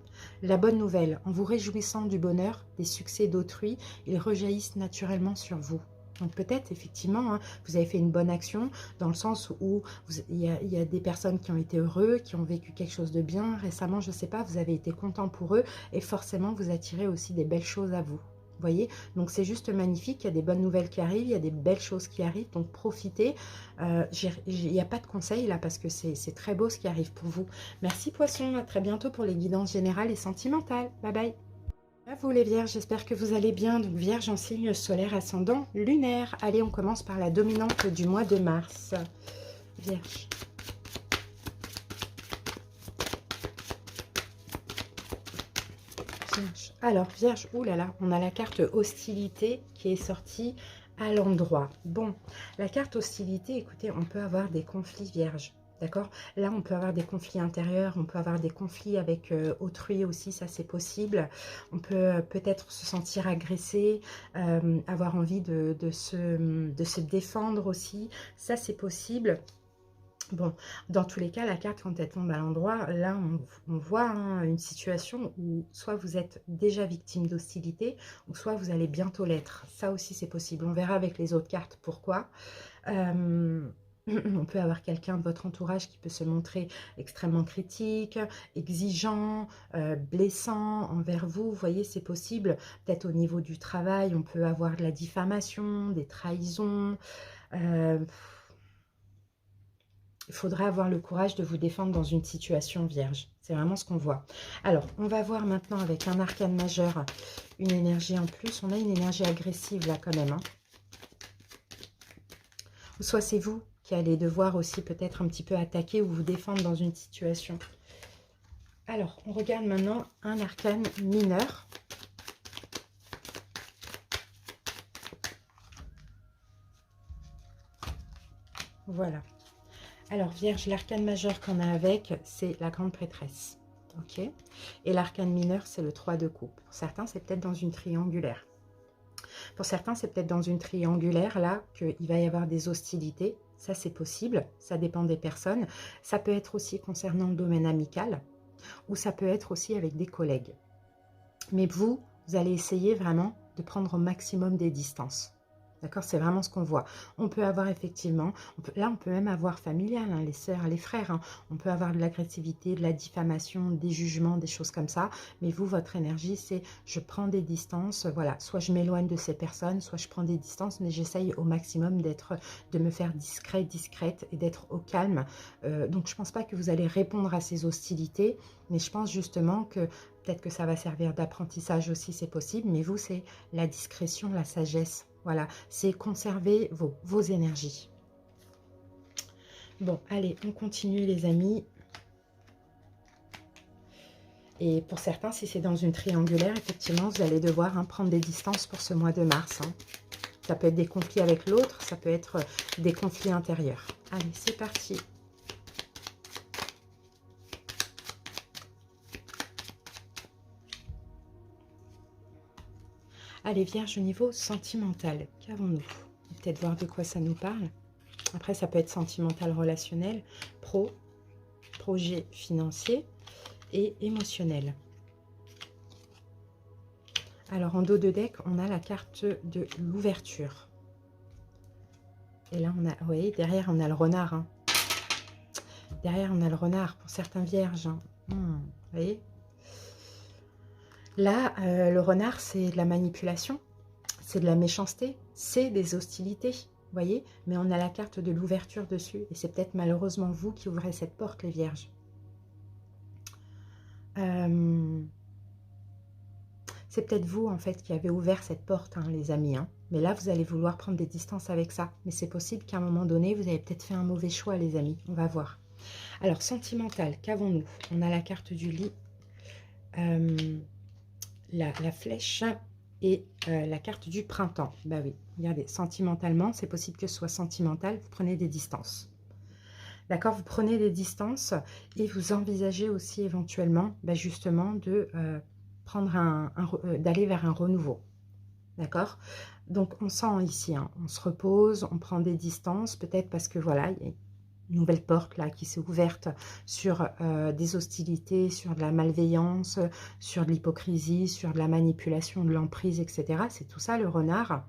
La bonne nouvelle, en vous réjouissant du bonheur, des succès d'autrui, ils rejaillissent naturellement sur vous. Donc peut-être, effectivement, hein, vous avez fait une bonne action dans le sens où il y a des personnes qui ont été heureux, qui ont vécu quelque chose de bien. Récemment, je ne sais pas, vous avez été content pour eux et forcément, vous attirez aussi des belles choses à vous. Vous voyez, donc c'est juste magnifique, il y a des bonnes nouvelles qui arrivent, il y a des belles choses qui arrivent, donc profitez. Il n'y a pas de conseil là parce que c'est très beau ce qui arrive pour vous. Merci Poisson, à très bientôt pour les guidances générales et sentimentales. Bye bye. À vous les Vierges, j'espère que vous allez bien. Donc Vierge en signe solaire ascendant lunaire. Allez, on commence par la dominante du mois de mars. Vierge. Vierge. Alors, Vierge, oulala, on a la carte hostilité qui est sortie à l'endroit. Bon, la carte hostilité, écoutez, on peut avoir des conflits Vierge. D'accord? Là, on peut avoir des conflits intérieurs, on peut avoir des conflits avec autrui aussi, ça c'est possible. On peut peut-être se sentir agressé, avoir envie de se défendre aussi, ça c'est possible. Bon, dans tous les cas, la carte, quand elle tombe à l'endroit, là, on voit hein, une situation où soit vous êtes déjà victime d'hostilité, ou soit vous allez bientôt l'être. Ça aussi, c'est possible. On verra avec les autres cartes pourquoi. On peut avoir quelqu'un de votre entourage qui peut se montrer extrêmement critique, exigeant, blessant envers vous. Vous voyez, c'est possible. Peut-être au niveau du travail, on peut avoir de la diffamation, des trahisons. Il faudra avoir le courage de vous défendre dans une situation vierge. C'est vraiment ce qu'on voit. Alors, on va voir maintenant avec un arcane majeur une énergie en plus. On a une énergie agressive là quand même. Hein. Ou soit c'est vous qui allez devoir aussi peut-être un petit peu attaquer ou vous défendre dans une situation. Alors, on regarde maintenant un arcane mineur. Voilà. Alors, Vierge, l'arcane majeur qu'on a avec, c'est la grande prêtresse. Ok. Et l'arcane mineur, c'est le 3 de coupe. Pour certains, c'est peut-être dans une triangulaire. Pour certains, c'est peut-être dans une triangulaire, là, qu'il va y avoir des hostilités. Ça, c'est possible. Ça dépend des personnes. Ça peut être aussi concernant le domaine amical. Ou ça peut être aussi avec des collègues. Mais vous allez essayer vraiment de prendre au maximum des distances. D'accord? C'est vraiment ce qu'on voit. On peut avoir effectivement, on peut même avoir familial, hein, les sœurs, les frères. Hein. On peut avoir de l'agressivité, de la diffamation, des jugements, des choses comme ça. Mais vous, votre énergie, c'est je prends des distances. Voilà, soit je m'éloigne de ces personnes, soit je prends des distances, mais j'essaye au maximum de me faire discrète et d'être au calme. Donc, je ne pense pas que vous allez répondre à ces hostilités, mais je pense justement que peut-être que ça va servir d'apprentissage aussi, c'est possible. Mais vous, c'est la discrétion, la sagesse. Voilà, c'est conserver vos énergies. Bon, allez, on continue les amis. Et pour certains, si c'est dans une triangulaire, effectivement, vous allez devoir prendre des distances pour ce mois de mars. Hein. Ça peut être des conflits avec l'autre, ça peut être des conflits intérieurs. Allez, c'est parti. Allez, Vierge, au niveau sentimental, qu'avons-nous? Peut-être voir de quoi ça nous parle. Après, ça peut être sentimental, relationnel, projet financier et émotionnel. Alors, en dos de deck, on a la carte de l'ouverture. Et là, on a, vous voyez, derrière, on a le renard. Hein. derrière, on a le renard pour certains vierges. Hein. Vous voyez? Là, le renard, c'est de la manipulation, c'est de la méchanceté, c'est des hostilités. Vous voyez? Mais on a la carte de l'ouverture dessus. Et c'est peut-être malheureusement vous qui ouvrez cette porte, les vierges. C'est peut-être vous, en fait, qui avez ouvert cette porte, hein, les amis. Hein. Mais là, vous allez vouloir prendre des distances avec ça. Mais c'est possible qu'à un moment donné, vous avez peut-être fait un mauvais choix, les amis. On va voir. Alors, sentimental, qu'avons-nous? On a la carte du lit, la flèche et la carte du printemps. Bah oui, regardez, sentimentalement, c'est possible que ce soit sentimental. Vous prenez des distances. D'accord, vous prenez des distances et vous envisagez aussi éventuellement, bah justement, de d'aller vers un renouveau. D'accord? Donc, on sent ici, hein, on se repose, on prend des distances, peut-être parce que, voilà, il y a une nouvelle porte là qui s'est ouverte sur des hostilités, sur de la malveillance, sur de l'hypocrisie, sur de la manipulation, de l'emprise, etc. C'est tout ça, le renard.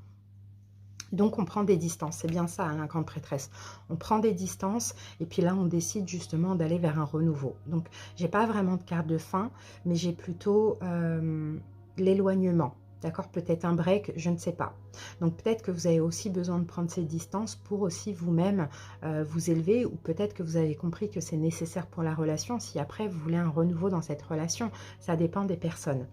Donc, on prend des distances. C'est bien ça, hein, la grande prêtresse. On prend des distances et puis là, on décide justement d'aller vers un renouveau. Donc, j'ai pas vraiment de carte de fin, mais j'ai plutôt l'éloignement. D'accord? Peut-être un break, je ne sais pas. Donc, peut-être que vous avez aussi besoin de prendre ces distances pour aussi vous-même vous élever, ou peut-être que vous avez compris que c'est nécessaire pour la relation si après, vous voulez un renouveau dans cette relation. Ça dépend des personnes.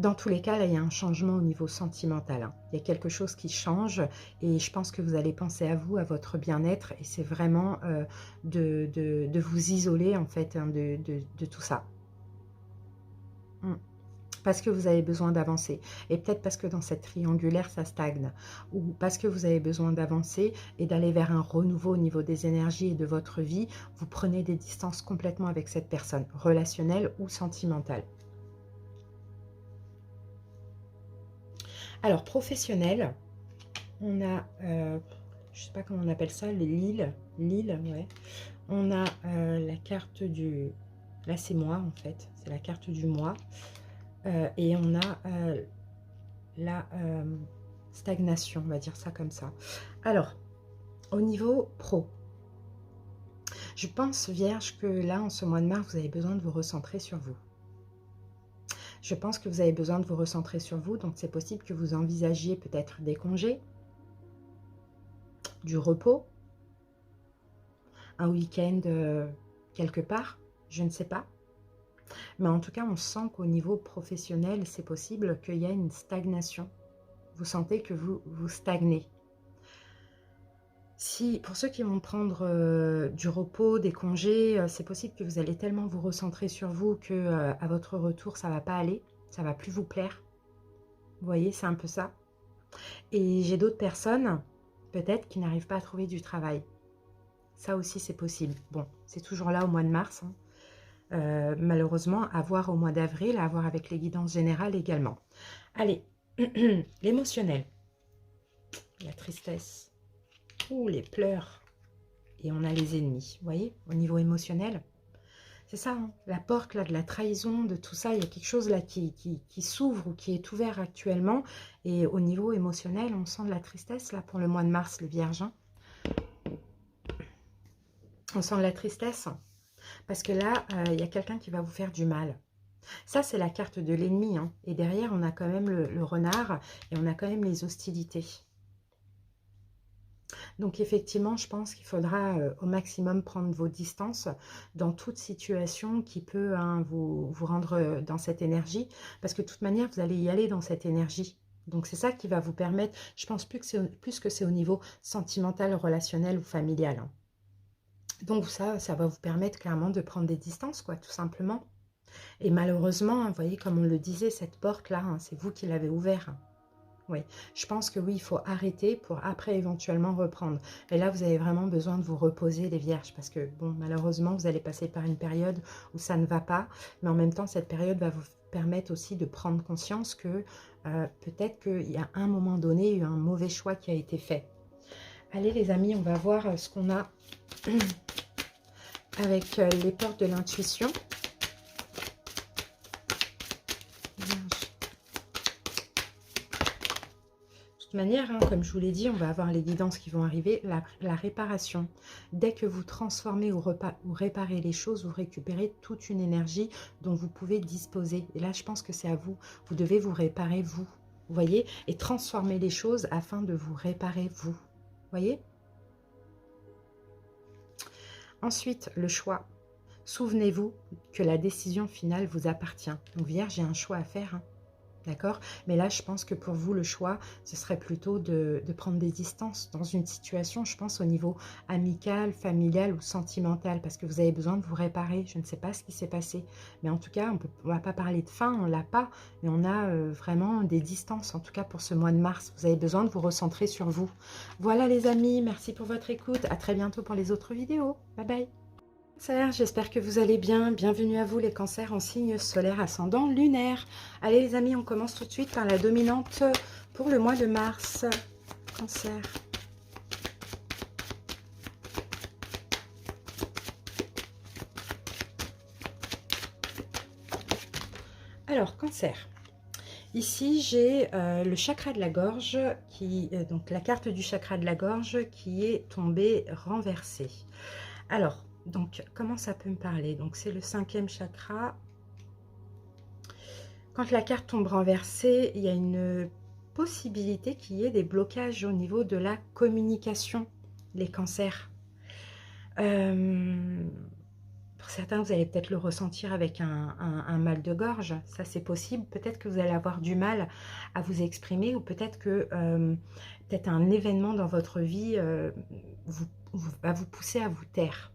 Dans tous les cas, là, il y a un changement au niveau sentimental. Hein. Il y a quelque chose qui change et je pense que vous allez penser à vous, à votre bien-être. Et c'est vraiment de vous isoler, en fait, hein, de tout ça. Parce que vous avez besoin d'avancer. Et peut-être parce que dans cette triangulaire, ça stagne. Ou parce que vous avez besoin d'avancer et d'aller vers un renouveau au niveau des énergies et de votre vie. Vous prenez des distances complètement avec cette personne, relationnelle ou sentimentale. Alors, professionnel, on a, je ne sais pas comment on appelle ça, l'île, ouais. On a la carte du, là c'est moi en fait, c'est la carte du mois. Et on a la stagnation, on va dire ça comme ça. Alors, au niveau pro, je pense, Vierge, que là, en ce mois de mars, vous avez besoin de vous recentrer sur vous. Je pense que vous avez besoin de vous recentrer sur vous, donc c'est possible que vous envisagiez peut-être des congés, du repos, un week-end quelque part, je ne sais pas. Mais en tout cas, on sent qu'au niveau professionnel, c'est possible qu'il y a une stagnation. Vous sentez que vous stagnez. Si, pour ceux qui vont prendre du repos, des congés, c'est possible que vous allez tellement vous recentrer sur vous que à votre retour, ça ne va pas aller, ça ne va plus vous plaire. Vous voyez, c'est un peu ça. Et j'ai d'autres personnes, peut-être, qui n'arrivent pas à trouver du travail. Ça aussi, c'est possible. Bon, c'est toujours là au mois de mars. Hein. Malheureusement, à voir au mois d'avril, à voir avec les guidances générales également. Allez, l'émotionnel, la tristesse. Ouh, les pleurs. Et on a les ennemis, vous voyez, au niveau émotionnel. C'est ça, hein, la porte là, de la trahison, de tout ça. Il y a quelque chose là qui s'ouvre ou qui est ouvert actuellement. Et au niveau émotionnel, on sent de la tristesse là pour le mois de mars, les vierges. Hein. On sent de la tristesse parce que là, il y a quelqu'un qui va vous faire du mal. Ça, c'est la carte de l'ennemi. Hein. Et derrière, on a quand même le renard et on a quand même les hostilités. Donc effectivement, je pense qu'il faudra au maximum prendre vos distances dans toute situation qui peut hein, vous rendre dans cette énergie. Parce que de toute manière, vous allez y aller dans cette énergie. Donc c'est ça qui va vous permettre, je pense plus que c'est au niveau sentimental, relationnel ou familial. Hein. Donc ça va vous permettre clairement de prendre des distances, quoi, tout simplement. Et malheureusement, vous voyez, comme on le disait, cette porte-là, hein, c'est vous qui l'avez ouverte. Oui, je pense que oui, il faut arrêter pour après éventuellement reprendre. Et là, vous avez vraiment besoin de vous reposer, les vierges, parce que, bon, malheureusement, vous allez passer par une période où ça ne va pas. Mais en même temps, cette période va vous permettre aussi de prendre conscience que peut-être qu'il y a un moment donné, il y a eu un mauvais choix qui a été fait. Allez, les amis, on va voir ce qu'on a avec les portes de l'intuition. De toute manière, hein, comme je vous l'ai dit, on va avoir les guidances qui vont arriver, la réparation. dès que vous transformez ou réparez les choses, vous récupérez toute une énergie dont vous pouvez disposer. Et là, je pense que c'est à vous. Vous devez vous réparer, vous. Vous voyez? Et transformer les choses afin de vous réparer, vous. Vous voyez? Ensuite, le choix. Souvenez-vous que la décision finale vous appartient. Donc, Vierge, j'ai un choix à faire, hein. D'accord? Mais là, je pense que pour vous, le choix, ce serait plutôt de prendre des distances dans une situation, je pense, au niveau amical, familial ou sentimental, parce que vous avez besoin de vous réparer. Je ne sais pas ce qui s'est passé. Mais en tout cas, on ne va pas parler de fin, on ne l'a pas. Mais on a vraiment des distances, en tout cas pour ce mois de mars. Vous avez besoin de vous recentrer sur vous. Voilà les amis, merci pour votre écoute. À très bientôt pour les autres vidéos. Bye bye! J'espère que vous allez bien. Bienvenue à vous les cancers en signe solaire ascendant lunaire. Allez les amis, on commence tout de suite par la dominante pour le mois de mars. Cancer. Alors, cancer. Ici, j'ai le chakra de la gorge, donc la carte du chakra de la gorge qui est tombée renversée. Alors, donc, comment ça peut me parler? Donc, c'est le 5e chakra. Quand la carte tombe renversée, il y a une possibilité qu'il y ait des blocages au niveau de la communication, les cancers. Pour certains, vous allez peut-être le ressentir avec un mal de gorge. Ça, c'est possible. Peut-être que vous allez avoir du mal à vous exprimer ou peut-être que peut-être un événement dans votre vie va vous pousser à vous taire.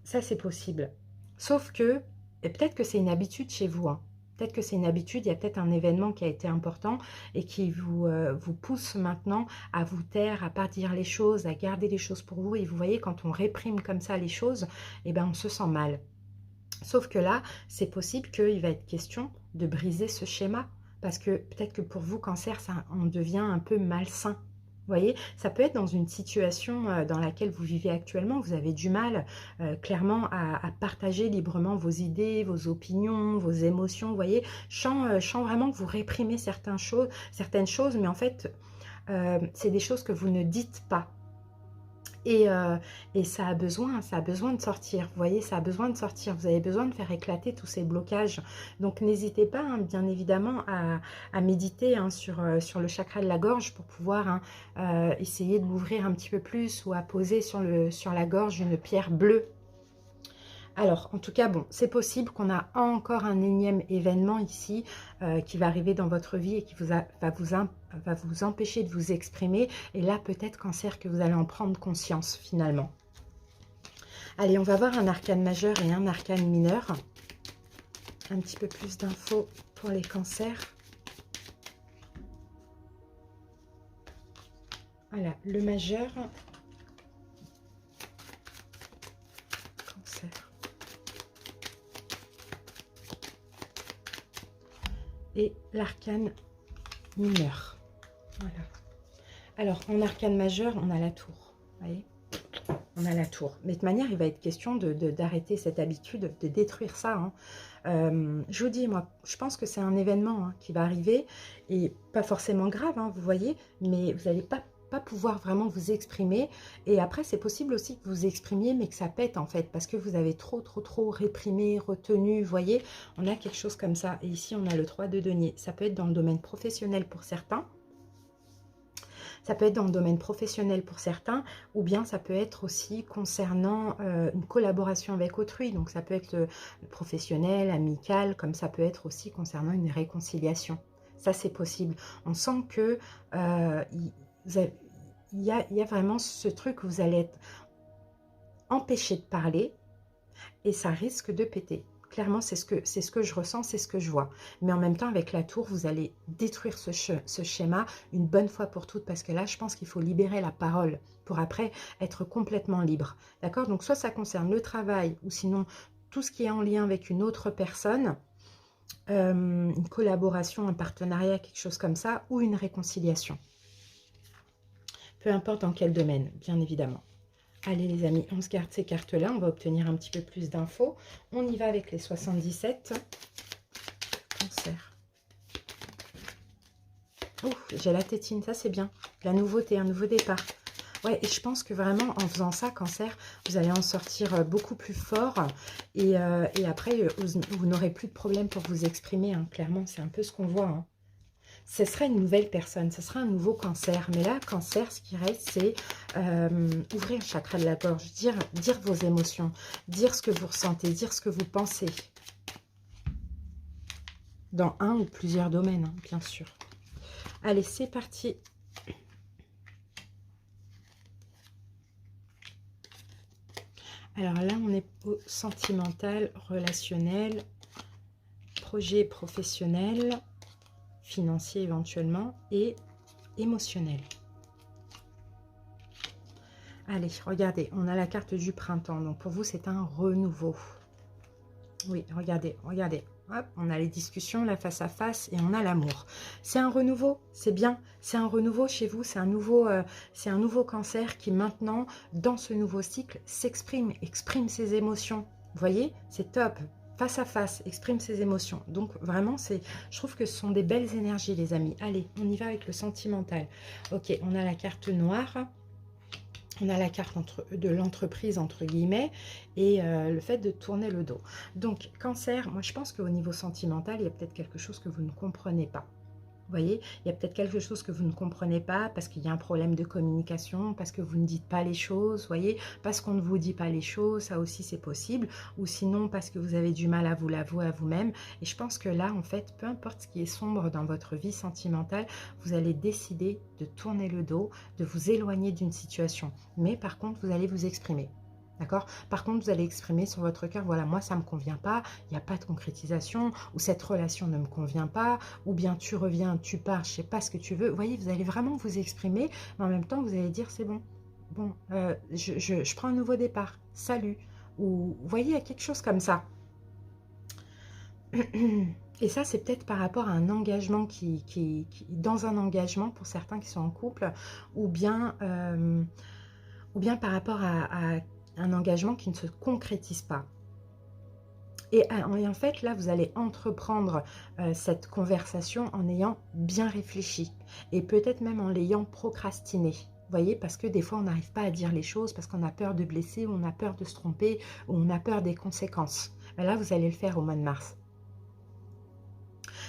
Ça, c'est possible. Sauf que, et peut-être que c'est une habitude chez vous. Hein. Peut-être que c'est une habitude, il y a peut-être un événement qui a été important et qui vous pousse maintenant à vous taire, à ne pas dire les choses, à garder les choses pour vous. Et vous voyez, quand on réprime comme ça les choses, eh ben, on se sent mal. Sauf que là, c'est possible qu'il va être question de briser ce schéma. Parce que peut-être que pour vous, cancer, ça, on devient un peu malsain. Vous voyez, ça peut être dans une situation dans laquelle vous vivez actuellement, vous avez du mal clairement à partager librement vos idées, vos opinions, vos émotions, vous voyez. Je sens vraiment que vous réprimez certaines choses, mais en fait, c'est des choses que vous ne dites pas. Et ça a besoin de sortir, vous voyez, ça a besoin de sortir, vous avez besoin de faire éclater tous ces blocages. Donc n'hésitez pas, hein, bien évidemment, à méditer hein, sur le chakra de la gorge pour pouvoir essayer de l'ouvrir un petit peu plus ou à poser sur la gorge une pierre bleue. Alors, en tout cas, bon, c'est possible qu'on a encore un énième événement ici qui va arriver dans votre vie et qui va vous empêcher de vous exprimer. Et là, peut-être, cancer, que vous allez en prendre conscience, finalement. Allez, on va voir un arcane majeur et un arcane mineur. Un petit peu plus d'infos pour les cancers. Voilà, le majeur. Cancer. Et l'arcane mineur. Voilà. Alors, en arcane majeur, on a la tour. Vous voyez, on a la tour. Mais de toute manière, il va être question d'arrêter cette habitude, de détruire ça. Hein. Je vous dis, moi, je pense que c'est un événement hein, qui va arriver. Et pas forcément grave, hein, vous voyez. Mais vous n'allez pas pouvoir vraiment vous exprimer. Et après, c'est possible aussi que vous exprimiez, mais que ça pète en fait, parce que vous avez trop réprimé, retenu, vous voyez, on a quelque chose comme ça. Et ici, on a le 3 de denier. Ça peut être dans le domaine professionnel pour certains. Ça peut être dans le domaine professionnel pour certains, ou bien ça peut être aussi concernant une collaboration avec autrui. Donc ça peut être le professionnel, amical, comme ça peut être aussi concernant une réconciliation. Ça, c'est possible. On sent que il y a vraiment ce truc où vous allez être empêché de parler et ça risque de péter. Clairement, c'est ce que je ressens, c'est ce que je vois. Mais en même temps, avec la tour, vous allez détruire ce schéma une bonne fois pour toutes. Parce que là, je pense qu'il faut libérer la parole pour après être complètement libre. D'accord? Donc, soit ça concerne le travail ou sinon tout ce qui est en lien avec une autre personne, une collaboration, un partenariat, quelque chose comme ça, ou une réconciliation. Peu importe dans quel domaine, bien évidemment. Allez les amis, on se garde ces cartes-là, on va obtenir un petit peu plus d'infos. On y va avec les 77. Cancer. Oh, j'ai la tétine, ça c'est bien. La nouveauté, un nouveau départ. Ouais, et je pense que vraiment, en faisant ça, Cancer, vous allez en sortir beaucoup plus fort. Et après, vous n'aurez plus de problème pour vous exprimer, hein. Clairement, c'est un peu ce qu'on voit, hein. Ce serait une nouvelle personne, ce serait un nouveau Cancer. Mais là, Cancer, ce qui reste, c'est ouvrir le chakra de la gorge, dire vos émotions, dire ce que vous ressentez, dire ce que vous pensez. Dans un ou plusieurs domaines, hein, bien sûr. Allez, c'est parti. Alors là, on est au sentimental, relationnel, projet professionnel, financier éventuellement, et émotionnel. Allez, regardez, on a la carte du printemps. Donc pour vous, c'est un renouveau. Oui, regardez, regardez. Hop, on a les discussions, la face à face, et on a l'amour. C'est un renouveau, c'est bien. C'est un renouveau chez vous, c'est un nouveau Cancer qui maintenant, dans ce nouveau cycle, exprime ses émotions. Vous voyez, c'est top. Face à face, exprime ses émotions. Donc vraiment, je trouve que ce sont des belles énergies, les amis. Allez, on y va avec le sentimental. Ok, on a la carte noire. On a la carte de l'entreprise, entre guillemets, et le fait de tourner le dos. Donc, Cancer, moi je pense qu'au niveau sentimental, il y a peut-être quelque chose que vous ne comprenez pas. Vous voyez, il y a peut-être quelque chose que vous ne comprenez pas parce qu'il y a un problème de communication, parce que vous ne dites pas les choses, vous voyez, parce qu'on ne vous dit pas les choses, ça aussi c'est possible, ou sinon parce que vous avez du mal à vous l'avouer à vous-même. Et je pense que là, en fait, peu importe ce qui est sombre dans votre vie sentimentale, vous allez décider de tourner le dos, de vous éloigner d'une situation. Mais par contre, vous allez vous exprimer. D'accord? Par contre, vous allez exprimer sur votre cœur, voilà, moi, ça ne me convient pas, il n'y a pas de concrétisation, ou cette relation ne me convient pas, ou bien tu reviens, tu pars, je ne sais pas ce que tu veux. Vous voyez, vous allez vraiment vous exprimer, mais en même temps, vous allez dire, c'est bon, bon, je prends un nouveau départ, salut. Ou, vous voyez, il y a quelque chose comme ça. Et ça, c'est peut-être par rapport à un engagement dans un engagement, pour certains qui sont en couple, ou bien par rapport à un engagement qui ne se concrétise pas. Et en fait, là, vous allez entreprendre cette conversation en ayant bien réfléchi. Et peut-être même en l'ayant procrastiné. Vous voyez, parce que des fois, on n'arrive pas à dire les choses parce qu'on a peur de blesser, ou on a peur de se tromper, ou on a peur des conséquences. Mais là, vous allez le faire au mois de mars.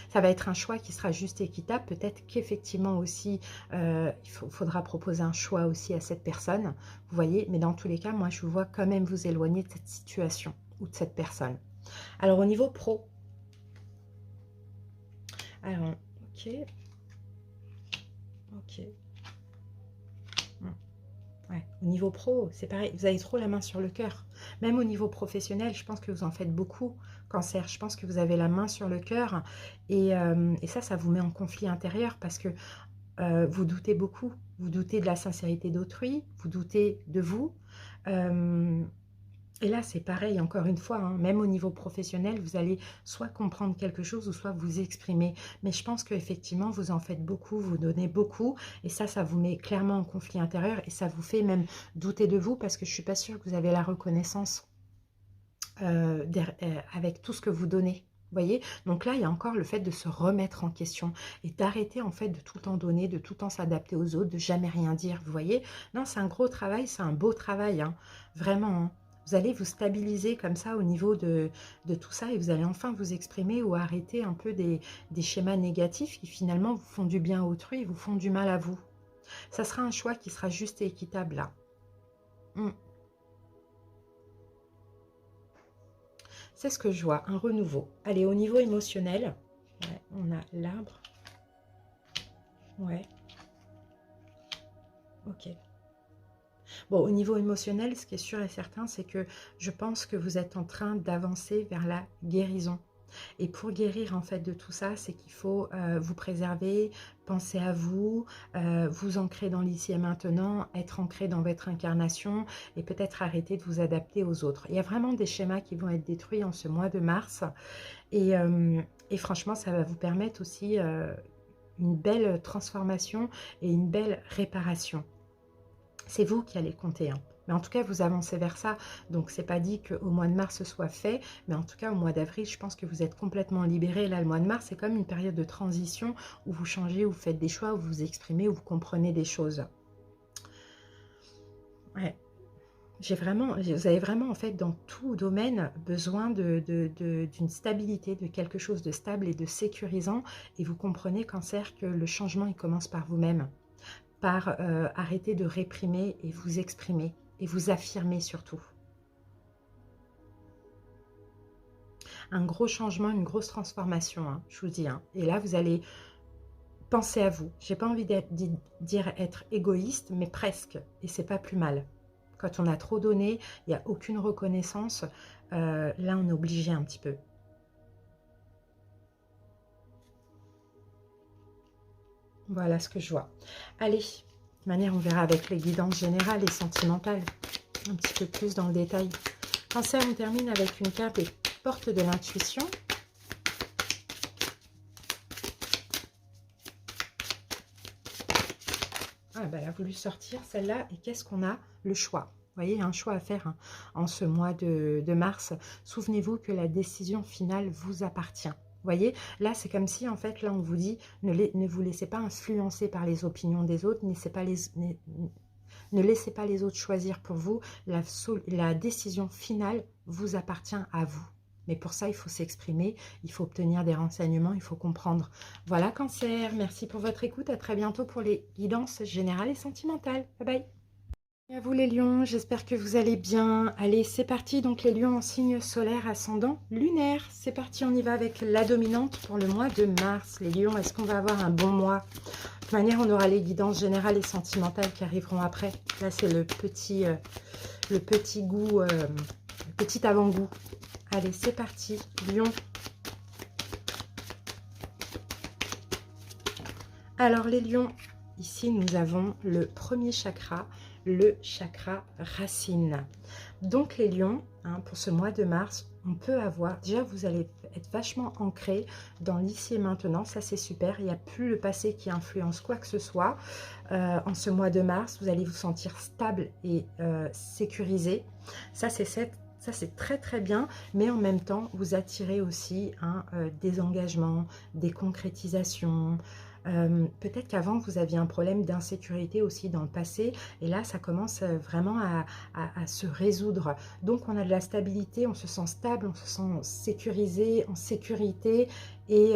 Ça va être un choix qui sera juste équitable. Peut-être qu'effectivement aussi, il faudra proposer un choix aussi à cette personne. Vous voyez, mais dans tous les cas, moi, je vous vois quand même vous éloigner de cette situation ou de cette personne. Alors, au niveau pro. Alors, ok. Ok. Ouais. Au niveau pro, c'est pareil. Vous avez trop la main sur le cœur. Même au niveau professionnel, je pense que vous en faites beaucoup, Cancer. Je pense que vous avez la main sur le cœur. Et ça vous met en conflit intérieur parce que vous doutez beaucoup. Vous doutez de la sincérité d'autrui. Vous doutez de vous. Et là, c'est pareil, encore une fois, hein, même au niveau professionnel, vous allez soit comprendre quelque chose ou soit vous exprimer. Mais je pense qu'effectivement, vous en faites beaucoup, vous donnez beaucoup. Et ça vous met clairement en conflit intérieur et ça vous fait même douter de vous parce que je ne suis pas sûre que vous avez la reconnaissance avec tout ce que vous donnez. Vous voyez, donc là, il y a encore le fait de se remettre en question et d'arrêter en fait de tout le temps donner, de tout le temps s'adapter aux autres, de jamais rien dire. Vous voyez, non, c'est un gros travail, c'est un beau travail, hein, vraiment. Hein. Vous allez vous stabiliser comme ça au niveau de tout ça et vous allez enfin vous exprimer ou arrêter un peu des schémas négatifs qui finalement vous font du bien à autrui et vous font du mal à vous. Ça sera un choix qui sera juste et équitable là. C'est ce que je vois, un renouveau. Allez, au niveau émotionnel, ouais, on a l'arbre. Ouais. Ok. Bon, au niveau émotionnel, ce qui est sûr et certain, c'est que je pense que vous êtes en train d'avancer vers la guérison. Et pour guérir en fait de tout ça, c'est qu'il faut vous préserver, penser à vous, vous ancrer dans l'ici et maintenant, être ancré dans votre incarnation et peut-être arrêter de vous adapter aux autres. Il y a vraiment des schémas qui vont être détruits en ce mois de mars et franchement, ça va vous permettre aussi une belle transformation et une belle réparation. C'est vous qui allez compter, hein. Mais en tout cas, vous avancez vers ça. Donc, c'est pas dit qu'au mois de mars, ce soit fait. Mais en tout cas, au mois d'avril, je pense que vous êtes complètement libéré. Là, le mois de mars, c'est comme une période de transition où vous changez, où vous faites des choix, où vous vous exprimez, où vous comprenez des choses. Ouais. Vous avez vraiment, en fait, dans tout domaine, besoin d'une stabilité, de quelque chose de stable et de sécurisant. Et vous comprenez, Cancer, que le changement, il commence par vous-même, par arrêter de réprimer et vous exprimer, et vous affirmer surtout. Un gros changement, une grosse transformation, hein, je vous dis. Hein. Et là, vous allez penser à vous. J'ai pas envie de dire être égoïste, mais presque. Et c'est pas plus mal. Quand on a trop donné, il n'y a aucune reconnaissance. Là, on est obligé un petit peu. Voilà ce que je vois. Allez, de toute manière, on verra avec les guidances générales et sentimentales. Un petit peu plus dans le détail. Cancer, on termine avec une carte des portes de l'intuition. Ah, bah, elle a voulu sortir celle-là. Et qu'est-ce qu'on a? Le choix. Vous voyez, il y a un choix à faire hein, en ce mois de mars. Souvenez-vous que la décision finale vous appartient. Vous voyez, là, c'est comme si, en fait, là, on vous dit, ne vous laissez pas influencer par les opinions des autres, ne laissez pas les autres choisir pour vous. La décision finale vous appartient à vous. Mais pour ça, il faut s'exprimer, il faut obtenir des renseignements, il faut comprendre. Voilà, Cancer, merci pour votre écoute. À très bientôt pour les guidances générales et sentimentales. Bye bye. Et à vous les lions, j'espère que vous allez bien. Allez, c'est parti. Donc les lions en signe solaire, ascendant, lunaire. C'est parti, on y va avec la dominante pour le mois de mars. Les lions, est-ce qu'on va avoir un bon mois? De toute manière, on aura les guidances générales et sentimentales qui arriveront après. Là, c'est le petit goût, le petit avant-goût. Allez, c'est parti. Lion. Alors, les lions, ici, nous avons le premier chakra, le chakra racine. Donc, les lions, hein, pour ce mois de mars, on peut avoir... Déjà, vous allez être vachement ancré dans l'ici et maintenant. Ça, c'est super. Il n'y a plus le passé qui influence quoi que ce soit. En ce mois de mars, vous allez vous sentir stable et sécurisé. Ça, c'est très très bien, mais en même temps, vous attirez aussi des engagements, des concrétisations. Peut-être qu'avant, vous aviez un problème d'insécurité aussi dans le passé, et là, ça commence vraiment à se résoudre. Donc, on a de la stabilité, on se sent stable, on se sent sécurisé, en sécurité, et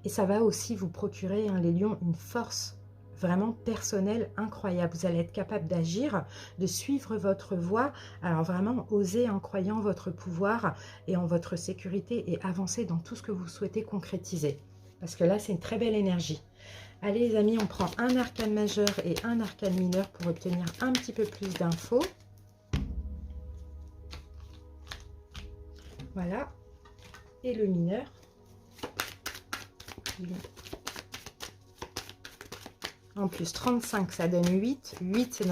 ça va aussi vous procurer, hein, les lions, une force vraiment personnelle incroyable. Vous allez être capable d'agir, de suivre votre voie. Alors vraiment, osez en croyant votre pouvoir et en votre sécurité et avancer dans tout ce que vous souhaitez concrétiser. Parce que là, c'est une très belle énergie. Allez les amis, on prend un arcane majeur et un arcane mineur pour obtenir un petit peu plus d'infos. Voilà. Et le mineur. En plus, 35, ça donne 8. 8, c'est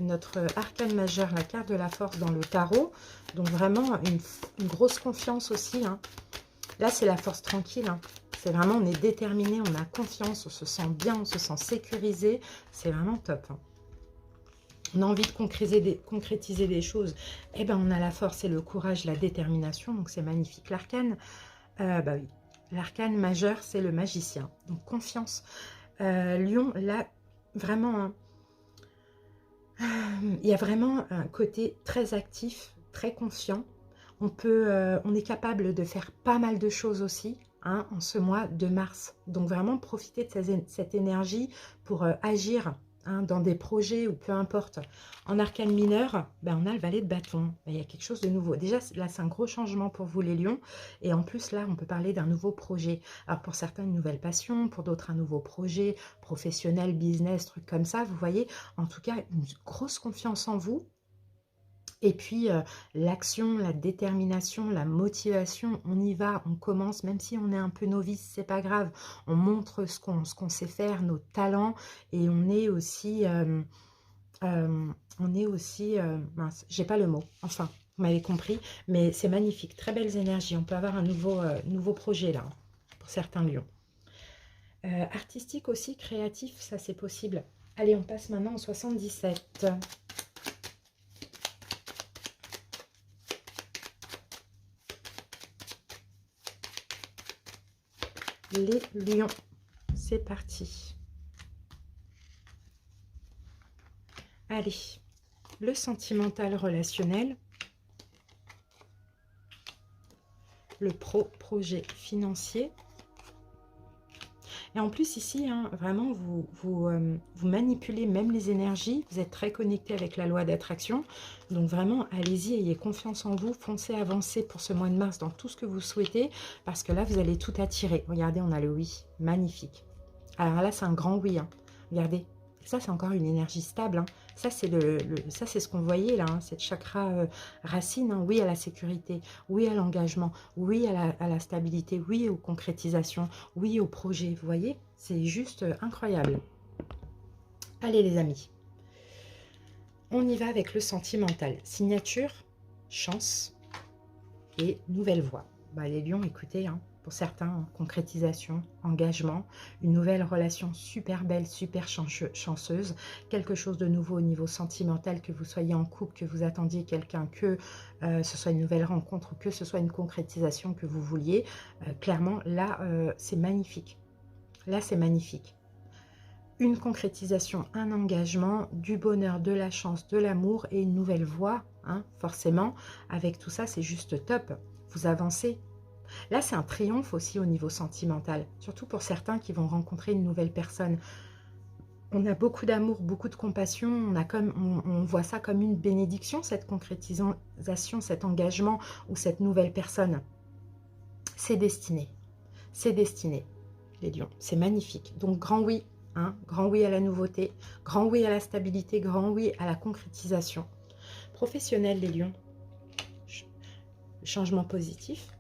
notre arcane majeur, la carte de la force dans le tarot. Donc vraiment, une grosse confiance aussi. Hein. Là, c'est la force tranquille. Hein. C'est vraiment, on est déterminé, on a confiance, on se sent bien, on se sent sécurisé. C'est vraiment top. Hein. On a envie de concrétiser des choses. Eh ben, on a la force et le courage, la détermination. Donc, c'est magnifique. L'arcane, bah oui, l'arcane majeur, c'est le magicien. Donc, confiance. Lion, là, vraiment, il y a vraiment un côté très actif, très confiant. On est capable de faire pas mal de choses aussi hein, en ce mois de mars. Donc vraiment, profitez de cette énergie pour agir hein, dans des projets ou peu importe. En arcane mineur, ben, on a le valet de bâton. Ben, il y a quelque chose de nouveau. Déjà, là, c'est un gros changement pour vous les lions. Et en plus, là, on peut parler d'un nouveau projet. Alors, pour certains, une nouvelle passion. Pour d'autres, un nouveau projet professionnel, business, trucs comme ça. Vous voyez, en tout cas, une grosse confiance en vous. Et puis, l'action, la détermination, la motivation, on y va, on commence, même si on est un peu novice, c'est pas grave. On montre ce qu'on sait faire, nos talents, et mince, j'ai pas le mot, enfin, vous m'avez compris, mais c'est magnifique, très belles énergies. On peut avoir un nouveau projet là, pour certains lions. Artistique aussi, créatif, ça c'est possible. Allez, on passe maintenant au 77. Les lions, c'est parti. Allez, le sentimental relationnel, le projet financier. Et en plus ici, hein, vraiment, vous manipulez même les énergies. Vous êtes très connecté avec la loi d'attraction. Donc vraiment, allez-y, ayez confiance en vous. Foncez, avancez pour ce mois de mars dans tout ce que vous souhaitez. Parce que là, vous allez tout attirer. Regardez, on a le oui. Magnifique. Alors là, c'est un grand oui. Hein. Regardez. Ça, c'est encore une énergie stable. Hein. Ça, c'est ça, c'est ce qu'on voyait là, hein, cette chakra racine. Hein. Oui à la sécurité, oui à l'engagement, oui à la stabilité, oui aux concrétisations, oui au projet. Vous voyez, c'est juste incroyable. Allez les amis, on y va avec le sentimental. Signature, chance et nouvelle voie. Bah, les lions, écoutez, hein, pour certains, hein, concrétisation, engagement, une nouvelle relation super belle, super chanceuse, quelque chose de nouveau au niveau sentimental, que vous soyez en couple, que vous attendiez quelqu'un, que ce soit une nouvelle rencontre ou que ce soit une concrétisation que vous vouliez, clairement, là, c'est magnifique. Là, c'est magnifique. Une concrétisation, un engagement, du bonheur, de la chance, de l'amour et une nouvelle voie, hein, forcément. Avec tout ça, c'est juste top. Vous avancez. Là, c'est un triomphe aussi au niveau sentimental, surtout pour certains qui vont rencontrer une nouvelle personne. On a beaucoup d'amour, beaucoup de compassion, on voit ça comme une bénédiction, cette concrétisation, cet engagement ou cette nouvelle personne. C'est destiné, les lions, c'est magnifique. Donc, grand oui, hein, grand oui à la nouveauté, grand oui à la stabilité, grand oui à la concrétisation. Professionnel, les lions, changement positif.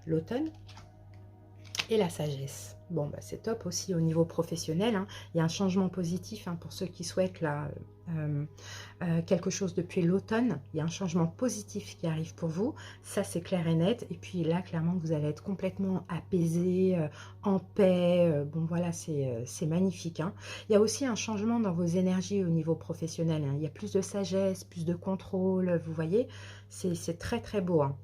L'automne et la sagesse. Bon, bah, c'est top aussi au niveau professionnel. Hein. Il y a un changement positif hein, pour ceux qui souhaitent là, quelque chose depuis l'automne. Il y a un changement positif qui arrive pour vous. Ça, c'est clair et net. Et puis là, clairement, vous allez être complètement apaisé, en paix. Bon, voilà, c'est magnifique. Hein. Il y a aussi un changement dans vos énergies au niveau professionnel. Hein. Il y a plus de sagesse, plus de contrôle. Vous voyez, c'est très, très beau. Hein.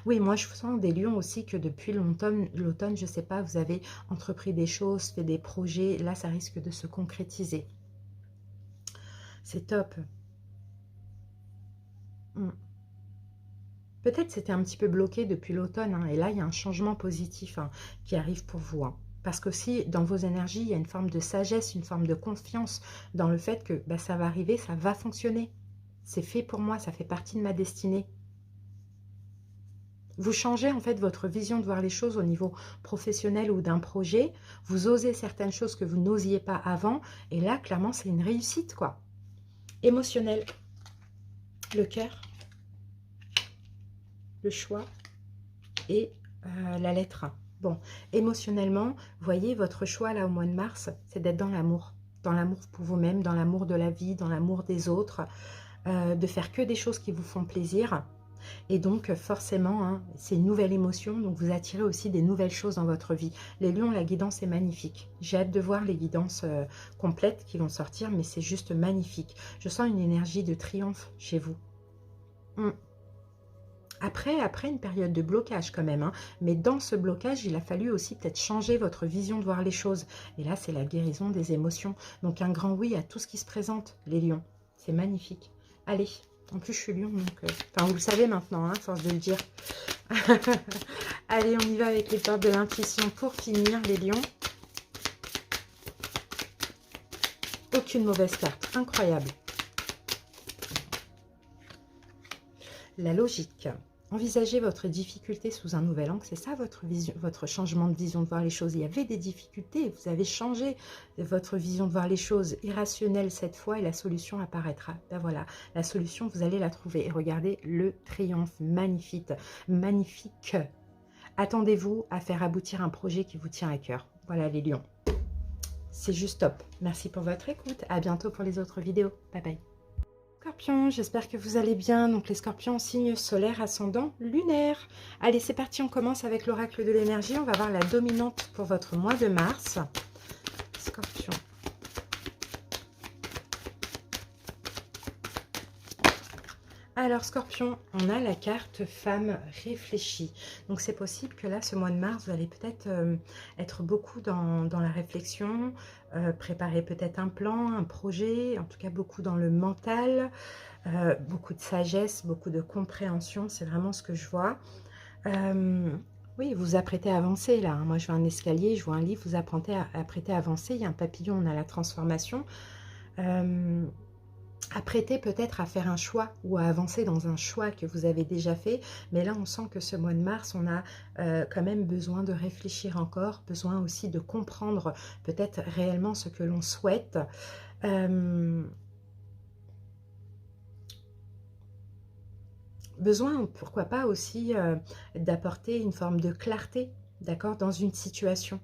Oui, moi je sens des lions aussi que depuis l'automne, je ne sais pas, vous avez entrepris des choses, fait des projets. Là, ça risque de se concrétiser. C'est top. Peut-être c'était un petit peu bloqué depuis l'automne. Hein, et là, il y a un changement positif hein, qui arrive pour vous. Hein. Parce que si dans vos énergies, il y a une forme de sagesse, une forme de confiance dans le fait que bah, ça va arriver, ça va fonctionner. C'est fait pour moi, ça fait partie de ma destinée. Vous changez en fait votre vision de voir les choses au niveau professionnel ou d'un projet. Vous osez certaines choses que vous n'osiez pas avant. Et là, clairement, c'est une réussite, quoi. Émotionnel. Le cœur. Le choix. Et la lettre A. Bon, émotionnellement, vous voyez, votre choix là au mois de mars, c'est d'être dans l'amour. Dans l'amour pour vous-même, dans l'amour de la vie, dans l'amour des autres. De faire que des choses qui vous font plaisir. Et donc, forcément, hein, c'est une nouvelle émotion. Donc, vous attirez aussi des nouvelles choses dans votre vie. Les lions, la guidance est magnifique. J'ai hâte de voir les guidances complètes qui vont sortir, mais c'est juste magnifique. Je sens une énergie de triomphe chez vous. Après une période de blocage quand même. Hein, mais dans ce blocage, il a fallu aussi peut-être changer votre vision de voir les choses. Et là, c'est la guérison des émotions. Donc, un grand oui à tout ce qui se présente, les lions. C'est magnifique. Allez. En plus, je suis lion, donc... Enfin, vous le savez maintenant, hein, force de le dire. Allez, on y va avec les portes de l'intuition pour finir, les lions. Aucune mauvaise carte. Incroyable. La logique. Envisagez votre difficulté sous un nouvel angle. C'est ça votre changement de vision de voir les choses. Il y avait des difficultés. Vous avez changé votre vision de voir les choses. Irrationnelle cette fois et la solution apparaîtra. Ben voilà, la solution, vous allez la trouver. Et regardez le triomphe magnifique. Magnifique. Attendez-vous à faire aboutir un projet qui vous tient à cœur. Voilà les lions. C'est juste top. Merci pour votre écoute. À bientôt pour les autres vidéos. Bye bye. Scorpion, j'espère que vous allez bien. Donc les scorpions, signe solaire, ascendant, lunaire. Allez, c'est parti, on commence avec l'oracle de l'énergie. On va voir la dominante pour votre mois de mars. Scorpion. Alors Scorpion, on a la carte femme réfléchie. Donc c'est possible que là, ce mois de mars, vous allez peut-être être beaucoup dans la réflexion, préparer peut-être un plan, un projet, en tout cas beaucoup dans le mental, beaucoup de sagesse, beaucoup de compréhension, c'est vraiment ce que je vois. Oui, vous vous apprêtez à avancer là, hein. Moi je vois un escalier, je vois un livre, vous apprêtez à avancer, il y a un papillon, on a la transformation. Apprêtez peut-être à faire un choix ou à avancer dans un choix que vous avez déjà fait. Mais là, on sent que ce mois de mars, on a quand même besoin de réfléchir encore, besoin aussi de comprendre peut-être réellement ce que l'on souhaite. Besoin, pourquoi pas aussi, d'apporter une forme de clarté, d'accord, dans une situation.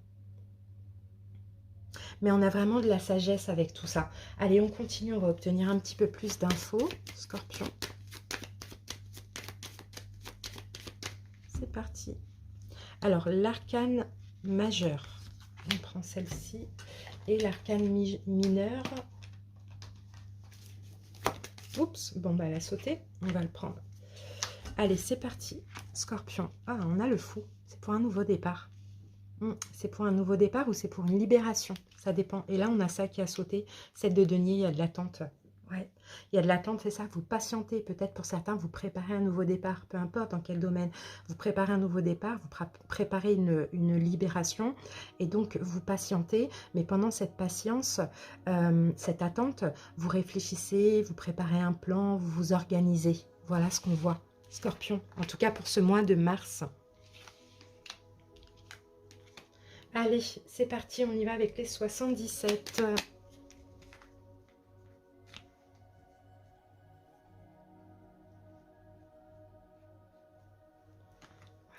Mais on a vraiment de la sagesse avec tout ça. Allez, on continue, on va obtenir un petit peu plus d'infos, Scorpion. C'est parti. Alors, l'arcane majeur, on prend celle-ci, et l'arcane mineur. Oups, bon, bah, elle a sauté, on va le prendre. Allez, c'est parti, Scorpion. Ah, on a le fou, c'est pour un nouveau départ. C'est pour un nouveau départ ou c'est pour une libération, ça dépend. Et là, on a ça qui a sauté, 7 de denier, il y a de l'attente. Ouais, il y a de l'attente, c'est ça, vous patientez. Peut-être pour certains, vous préparez un nouveau départ, peu importe dans quel domaine. Vous préparez un nouveau départ, vous préparez une libération et donc vous patientez. Mais pendant cette patience, cette attente, vous réfléchissez, vous préparez un plan, vous vous organisez. Voilà ce qu'on voit, Scorpion, en tout cas pour ce mois de mars. Allez, c'est parti, on y va avec les 77.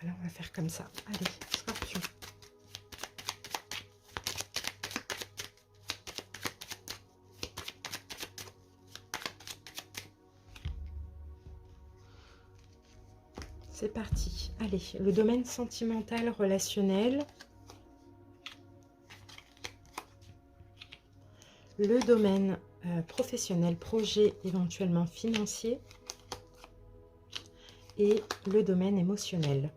Voilà, on va faire comme ça. Allez, Scorpion. C'est parti. Allez, le domaine sentimental, relationnel. Le domaine professionnel, projet éventuellement financier. Et le domaine émotionnel.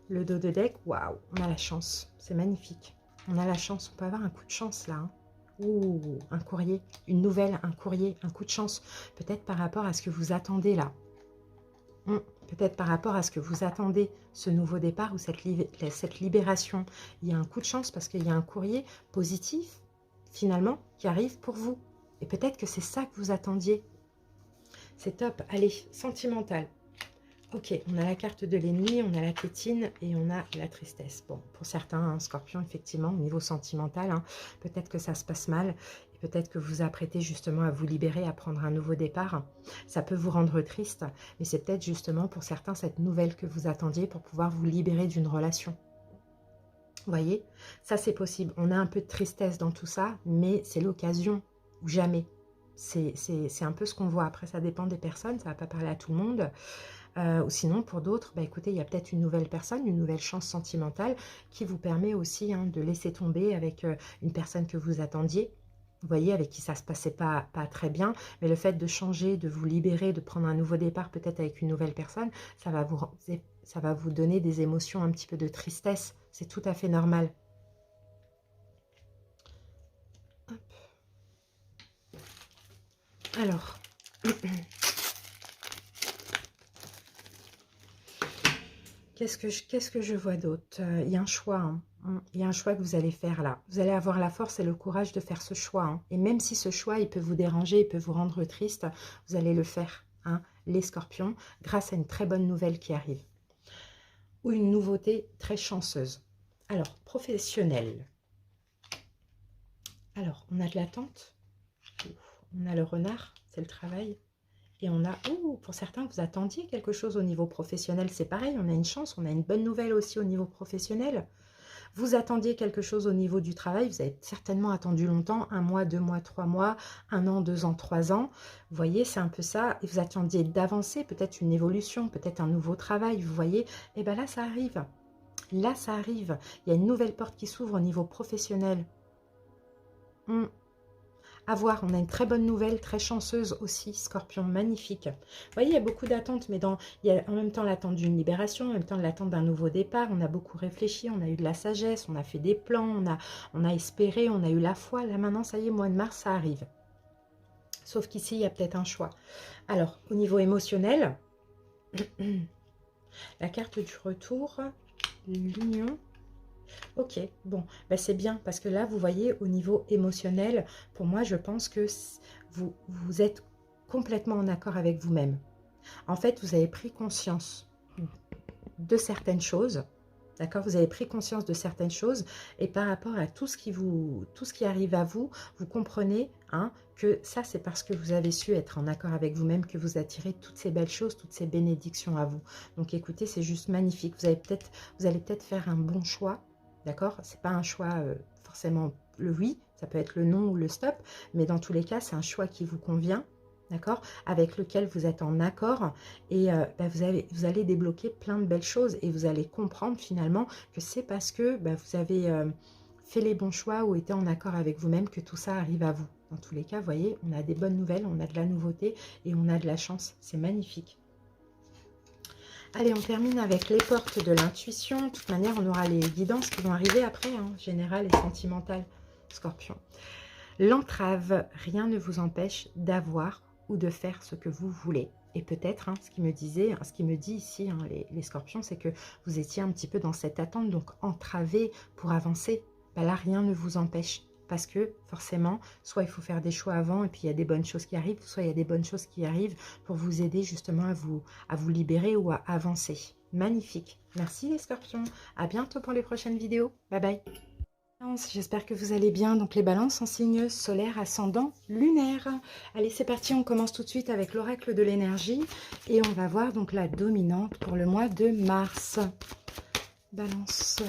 Le dos de deck, waouh, on a la chance. C'est magnifique. On a la chance, on peut avoir un coup de chance là. Hein. Ouh, un courrier, une nouvelle, un courrier, un coup de chance. Peut-être par rapport à ce que vous attendez là. Peut-être par rapport à ce que vous attendez, ce nouveau départ ou cette libération. Il y a un coup de chance parce qu'il y a un courrier positif, finalement, qui arrive pour vous. Et peut-être que c'est ça que vous attendiez. C'est top. Allez, sentimental. Ok, on a la carte de l'ennemi, on a la tétine et on a la tristesse. Bon, pour certains, hein, Scorpion, effectivement, au niveau sentimental, hein, peut-être que ça se passe mal. Peut-être que vous apprêtez justement à vous libérer, à prendre un nouveau départ. Ça peut vous rendre triste, mais c'est peut-être justement pour certains cette nouvelle que vous attendiez pour pouvoir vous libérer d'une relation. Vous voyez, ça c'est possible. On a un peu de tristesse dans tout ça, mais c'est l'occasion ou jamais. C'est un peu ce qu'on voit. Après, ça dépend des personnes, ça ne va pas parler à tout le monde. Ou sinon, pour d'autres, bah, écoutez, il y a peut-être une nouvelle personne, une nouvelle chance sentimentale qui vous permet aussi hein, de laisser tomber avec une personne que vous attendiez. Vous voyez, avec qui ça ne se passait pas très bien. Mais le fait de changer, de vous libérer, de prendre un nouveau départ peut-être avec une nouvelle personne, ça va vous donner des émotions un petit peu de tristesse. C'est tout à fait normal. Hop. Alors... Qu'est-ce que je vois d'autre? Il y a un choix, hein. Il y a un choix que vous allez faire là. Vous allez avoir la force et le courage de faire ce choix. Hein. Et même si ce choix, il peut vous déranger, il peut vous rendre triste, vous allez le faire, hein, les scorpions, grâce à une très bonne nouvelle qui arrive. Ou une nouveauté très chanceuse. Alors, professionnel. Alors, on a de l'attente. On a le renard, c'est le travail. Et on a, pour certains, vous attendiez quelque chose au niveau professionnel. C'est pareil, on a une chance, on a une bonne nouvelle aussi au niveau professionnel. Vous attendiez quelque chose au niveau du travail, vous avez certainement attendu longtemps, 1 mois, 2 mois, 3 mois, 1 an, 2 ans, 3 ans. Vous voyez, c'est un peu ça. Et vous attendiez d'avancer, peut-être une évolution, peut-être un nouveau travail, vous voyez. Et bien là, ça arrive. Là, ça arrive. Il y a une nouvelle porte qui s'ouvre au niveau professionnel. À voir, on a une très bonne nouvelle, très chanceuse aussi, Scorpion, magnifique. Vous voyez, il y a beaucoup d'attentes, mais il y a en même temps l'attente d'une libération, en même temps l'attente d'un nouveau départ. On a beaucoup réfléchi, on a eu de la sagesse, on a fait des plans, on a espéré, on a eu la foi. Là maintenant, ça y est, mois de mars, ça arrive. Sauf qu'ici, il y a peut-être un choix. Alors, au niveau émotionnel, la carte du retour, l'union. Ok, bon, ben c'est bien parce que là, vous voyez, au niveau émotionnel, pour moi, je pense que vous êtes complètement en accord avec vous-même. En fait, vous avez pris conscience de certaines choses, d'accord? Vous avez pris conscience de certaines choses et par rapport à tout ce qui arrive à vous, vous comprenez hein, que ça, c'est parce que vous avez su être en accord avec vous-même que vous attirez toutes ces belles choses, toutes ces bénédictions à vous. Donc, écoutez, c'est juste magnifique. Vous allez peut-être faire un bon choix. D'accord? C'est pas un choix forcément le oui, ça peut être le non ou le stop, mais dans tous les cas, c'est un choix qui vous convient, d'accord? Avec lequel vous êtes en accord et vous allez débloquer plein de belles choses et vous allez comprendre finalement que c'est parce que vous avez fait les bons choix ou été en accord avec vous-même que tout ça arrive à vous. Dans tous les cas, vous voyez, on a des bonnes nouvelles, on a de la nouveauté et on a de la chance. C'est magnifique. Allez, on termine avec les portes de l'intuition. De toute manière, on aura les guidances qui vont arriver après, hein, générales et sentimentales, Scorpion. L'entrave, rien ne vous empêche d'avoir ou de faire ce que vous voulez. Et peut-être, hein, ce qui me dit ici, hein, les scorpions, c'est que vous étiez un petit peu dans cette attente, donc entravé pour avancer. Là, rien ne vous empêche. Parce que forcément, soit il faut faire des choix avant et puis il y a des bonnes choses qui arrivent, soit il y a des bonnes choses qui arrivent pour vous aider justement à vous libérer ou à avancer. Magnifique. Merci les scorpions. À bientôt pour les prochaines vidéos. Bye bye. J'espère que vous allez bien. Donc les balances en signe solaire, ascendant, lunaire. Allez, c'est parti. On commence tout de suite avec l'oracle de l'énergie et on va voir donc la dominante pour le mois de mars. Balance.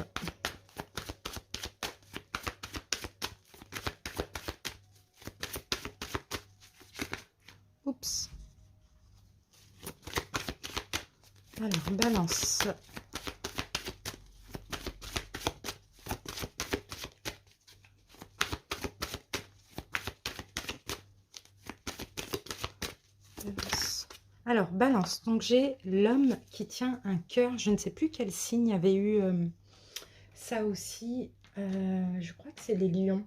Oups. Alors, balance. Alors, balance. Donc, j'ai l'homme qui tient un cœur. Je ne sais plus quel signe avait eu ça aussi. Je crois que c'est les lions.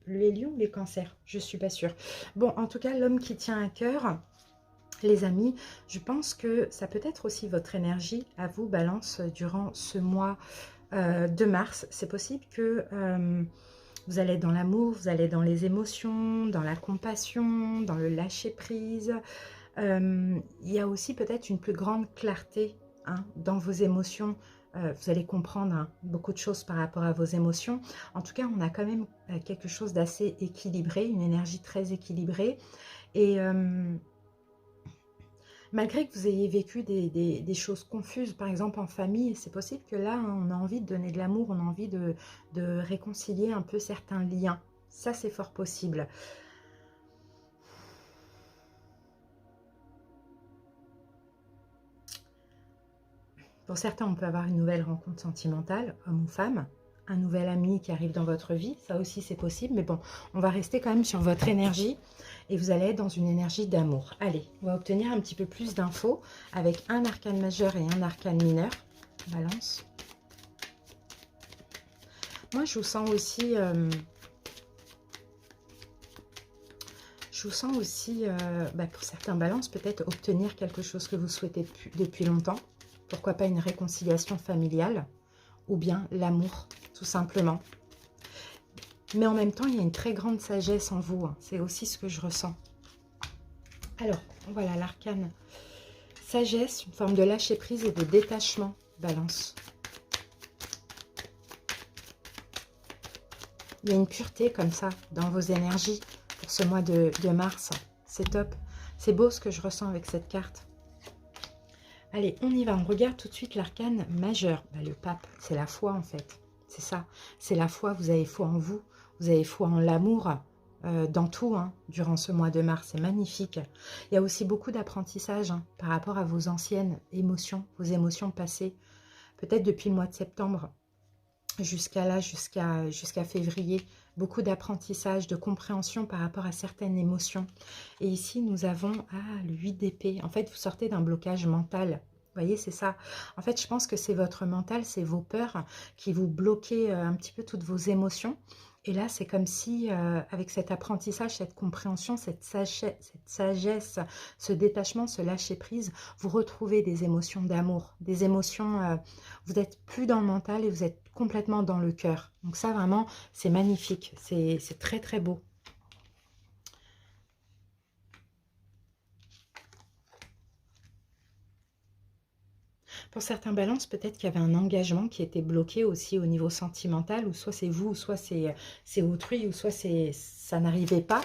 Les lions ou les cancers. Je ne suis pas sûre. Bon, en tout cas, l'homme qui tient un cœur. Les amis, je pense que ça peut être aussi votre énergie à vous, balance, durant ce mois de mars. C'est possible que vous allez dans l'amour, vous allez dans les émotions, dans la compassion, dans le lâcher-prise. Il y a aussi peut-être une plus grande clarté hein, dans vos émotions. Vous allez comprendre hein, beaucoup de choses par rapport à vos émotions. En tout cas, on a quand même quelque chose d'assez équilibré, une énergie très équilibrée. Et malgré que vous ayez vécu des choses confuses, par exemple en famille, c'est possible que là, on a envie de donner de l'amour, on a envie de réconcilier un peu certains liens. Ça, c'est fort possible. Pour certains, on peut avoir une nouvelle rencontre sentimentale, homme ou femme, un nouvel ami qui arrive dans votre vie, ça aussi c'est possible, mais bon, on va rester quand même sur votre énergie et vous allez être dans une énergie d'amour. Allez, on va obtenir un petit peu plus d'infos avec un arcane majeur et un arcane mineur. Balance. Moi, je vous sens aussi... pour certains balances, peut-être obtenir quelque chose que vous souhaitez depuis longtemps. Pourquoi pas une réconciliation familiale ou bien l'amour, tout simplement. Mais en même temps, il y a une très grande sagesse en vous. Hein. C'est aussi ce que je ressens. Alors, voilà l'arcane. Sagesse, une forme de lâcher-prise et de détachement. Balance. Il y a une pureté comme ça dans vos énergies pour ce mois de mars. C'est top. C'est beau ce que je ressens avec cette carte. Allez, on y va. On regarde tout de suite l'arcane majeur. Le pape, c'est la foi en fait. C'est ça. C'est la foi. Vous avez foi en vous. Vous avez foi en l'amour. Dans tout, hein, durant ce mois de mars. C'est magnifique. Il y a aussi beaucoup d'apprentissage hein, par rapport à vos anciennes émotions, vos émotions passées. Peut-être depuis le mois de septembre jusqu'à là, jusqu'à février beaucoup d'apprentissage, de compréhension par rapport à certaines émotions. Et ici, nous avons le 8 d'épée. En fait, vous sortez d'un blocage mental. Vous voyez, c'est ça. En fait, je pense que c'est votre mental, c'est vos peurs qui vous bloquez un petit peu toutes vos émotions. Et là, c'est comme si, avec cet apprentissage, cette compréhension, cette sagesse, ce détachement, ce lâcher-prise, vous retrouvez des émotions d'amour, des émotions, vous n'êtes plus dans le mental et vous êtes complètement dans le cœur. Donc ça, vraiment, c'est magnifique, c'est très très beau. Pour certains balances, peut-être qu'il y avait un engagement qui était bloqué aussi au niveau sentimental, ou soit c'est vous, ou soit c'est autrui, ou soit ça n'arrivait pas.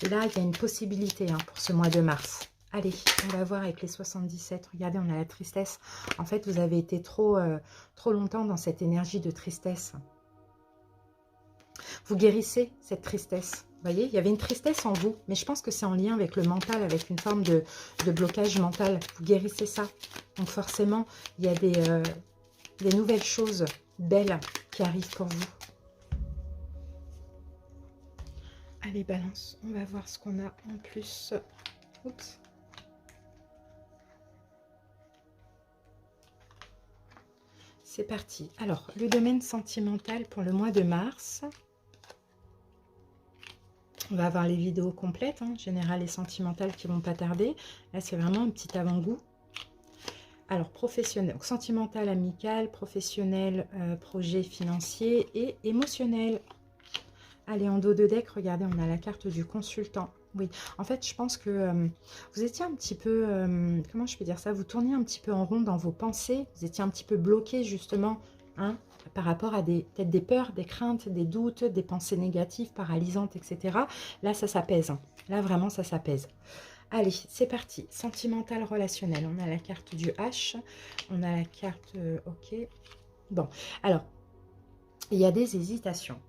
Là, il y a une possibilité pour ce mois de mars. Allez, on va voir avec les 77. Regardez, on a la tristesse. En fait, vous avez été trop longtemps dans cette énergie de tristesse. Vous guérissez cette tristesse. Vous voyez, il y avait une tristesse en vous, mais je pense que c'est en lien avec le mental, avec une forme de blocage mental. Vous guérissez ça. Donc forcément, il y a des nouvelles choses belles qui arrivent pour vous. Allez, balance, on va voir ce qu'on a en plus. Oups. C'est parti. Alors, le domaine sentimental pour le mois de mars. On va avoir les vidéos complètes, générales et sentimentales qui vont pas tarder. Là, c'est vraiment un petit avant-goût. Alors, professionnel, donc, sentimental, amical, professionnel, projet financier et émotionnel. Allez, en dos de deck, regardez, on a la carte du consultant. Oui, en fait, je pense que vous étiez un petit peu, comment je peux dire ça, vous tourniez un petit peu en rond dans vos pensées, vous étiez un petit peu bloqué justement, par rapport à peut-être des peurs, des craintes, des doutes, des pensées négatives, paralysantes, etc. Là, ça s'apaise. Là, vraiment, ça s'apaise. Allez, c'est parti. Sentimental, relationnel. On a la carte du H. On a la carte... ok. Bon, alors, il y a des hésitations.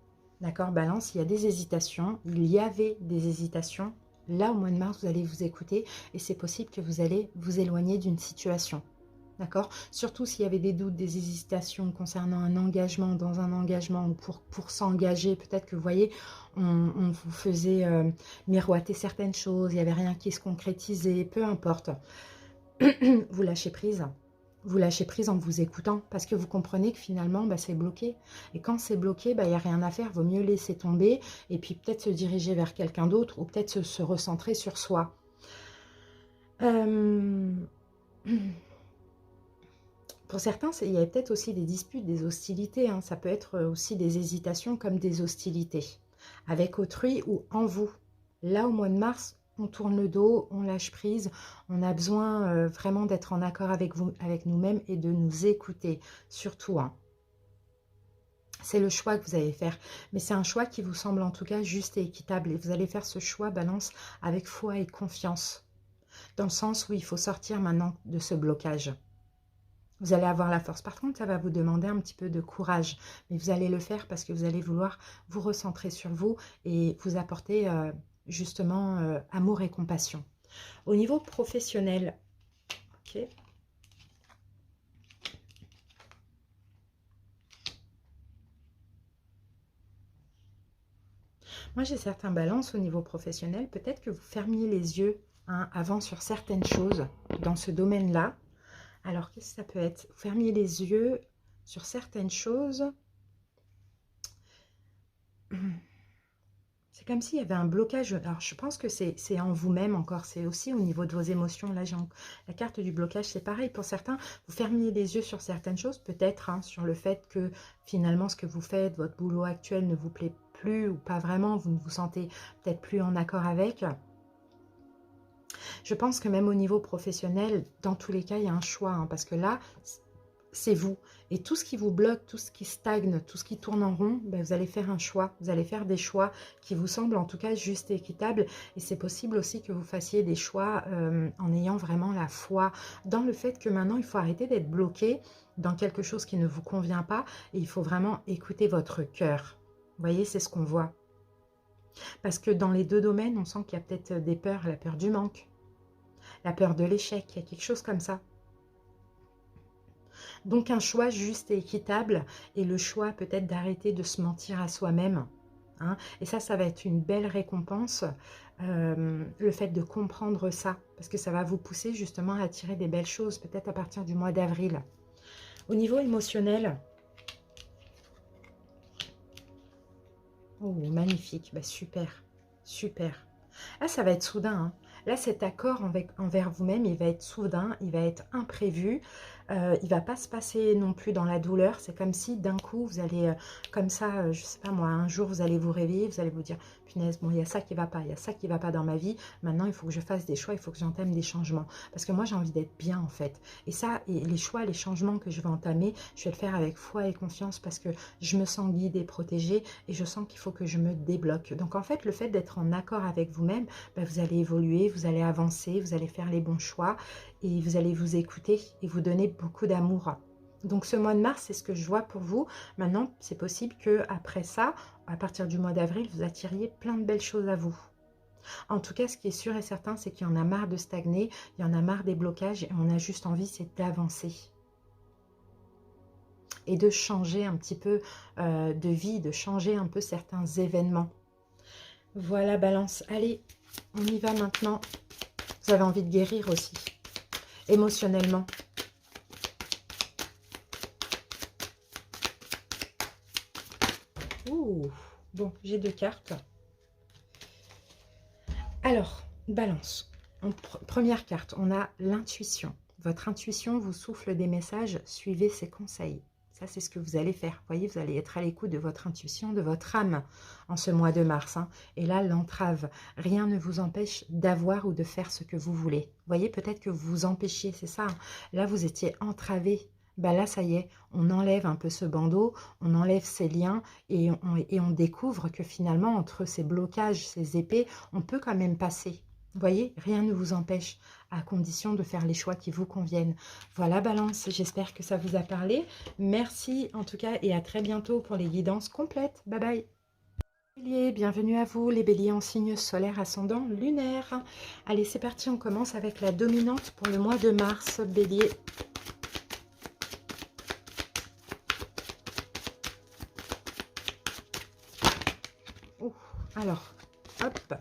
D'accord, balance, il y a des hésitations. Il y avait des hésitations. Là, au mois de mars, vous allez vous écouter et c'est possible que vous allez vous éloigner d'une situation. D'accord? Surtout s'il y avait des doutes, des hésitations concernant un engagement, dans un engagement ou pour s'engager. Peut-être que vous voyez, on vous faisait miroiter certaines choses, il n'y avait rien qui se concrétisait, peu importe. Vous lâchez prise. Vous lâchez prise en vous écoutant parce que vous comprenez que finalement, c'est bloqué. Et quand c'est bloqué, il n'y a rien à faire. Vaut mieux laisser tomber et puis peut-être se diriger vers quelqu'un d'autre ou peut-être se recentrer sur soi. Pour certains, il y a peut-être aussi des disputes, des hostilités. Ça peut être aussi des hésitations comme des hostilités. Avec autrui ou en vous. Là, au mois de mars, on tourne le dos, on lâche prise. On a besoin vraiment d'être en accord avec vous, avec nous-mêmes et de nous écouter. Surtout, c'est le choix que vous allez faire. Mais c'est un choix qui vous semble en tout cas juste et équitable. Et vous allez faire ce choix, balance, avec foi et confiance. Dans le sens où il faut sortir maintenant de ce blocage. Vous allez avoir la force. Par contre, ça va vous demander un petit peu de courage. Mais vous allez le faire parce que vous allez vouloir vous recentrer sur vous et vous apporter justement amour et compassion. Au niveau professionnel, ok. Moi, j'ai certains balances au niveau professionnel. Peut-être que vous fermiez les yeux avant sur certaines choses dans ce domaine-là. Alors, qu'est-ce que ça peut être? Vous fermiez les yeux sur certaines choses. C'est comme s'il y avait un blocage. Alors, je pense que c'est en vous-même encore. C'est aussi au niveau de vos émotions. Là, j'ai la carte du blocage. C'est pareil pour certains. Vous fermiez les yeux sur certaines choses. Peut-être sur le fait que finalement, ce que vous faites, votre boulot actuel ne vous plaît plus ou pas vraiment. Vous ne vous sentez peut-être plus en accord avec. Je pense que même au niveau professionnel, dans tous les cas, il y a un choix. Parce que là, c'est vous. Et tout ce qui vous bloque, tout ce qui stagne, tout ce qui tourne en rond, vous allez faire un choix. Vous allez faire des choix qui vous semblent en tout cas justes et équitables. Et c'est possible aussi que vous fassiez des choix en ayant vraiment la foi dans le fait que maintenant, il faut arrêter d'être bloqué dans quelque chose qui ne vous convient pas. Et il faut vraiment écouter votre cœur. Vous voyez, c'est ce qu'on voit. Parce que dans les deux domaines, on sent qu'il y a peut-être des peurs, la peur du manque, la peur de l'échec, il y a quelque chose comme ça. Donc un choix juste et équitable et le choix peut-être d'arrêter de se mentir à soi-même. hein. Et ça va être une belle récompense, le fait de comprendre ça, parce que ça va vous pousser justement à attirer des belles choses, peut-être à partir du mois d'avril. Au niveau émotionnel, oh, magnifique, bah, super, super. Ah, ça va être soudain, hein. Là, cet accord envers vous-même, il va être soudain, il va être imprévu. Il va pas se passer non plus dans la douleur. C'est comme si d'un coup, vous allez, comme ça, je sais pas moi, un jour, vous allez vous réveiller, vous allez vous dire, punaise, bon, il y a ça qui va pas, il y a ça qui va pas dans ma vie. Maintenant, il faut que je fasse des choix, il faut que j'entame des changements. Parce que moi, j'ai envie d'être bien, en fait. Et ça, et les choix, les changements que je vais entamer, je vais le faire avec foi et confiance parce que je me sens guidée, protégée et je sens qu'il faut que je me débloque. Donc, en fait, le fait d'être en accord avec vous-même, ben, vous allez évoluer, vous allez avancer, vous allez faire les bons choix et vous allez vous écouter et vous donner beaucoup d'amour. Donc ce mois de mars, c'est ce que je vois pour vous. Maintenant, c'est possible que après ça, à partir du mois d'avril, vous attiriez plein de belles choses à vous. En tout cas, ce qui est sûr et certain, c'est qu'il y en a marre de stagner, il y en a marre des blocages et on a juste envie, c'est d'avancer. Et de changer un petit peu de vie, de changer un peu certains événements. Voilà, Balance. Allez, on y va maintenant. Vous avez envie de guérir aussi, émotionnellement. Ouh, bon, j'ai 2 cartes. Alors, Balance. Première carte, on a l'intuition. Votre intuition vous souffle des messages, suivez ses conseils. Ça, c'est ce que vous allez faire. Vous voyez, vous allez être à l'écoute de votre intuition, de votre âme en ce mois de mars, hein. Et là, l'entrave. Rien ne vous empêche d'avoir ou de faire ce que vous voulez. Vous voyez, peut-être que vous vous empêchiez, c'est ça, hein. Là, vous étiez entravé. Bah là, ça y est, on enlève un peu ce bandeau, on enlève ces liens et on découvre que finalement, entre ces blocages, ces épées, on peut quand même passer. Vous voyez, rien ne vous empêche, à condition de faire les choix qui vous conviennent. Voilà, Balance, j'espère que ça vous a parlé. Merci en tout cas et à très bientôt pour les guidances complètes. Bye bye. Bélier, bienvenue à vous, les béliers en signe solaire ascendant lunaire. Allez, c'est parti, on commence avec la dominante pour le mois de mars, Bélier. Ouh, alors, hop.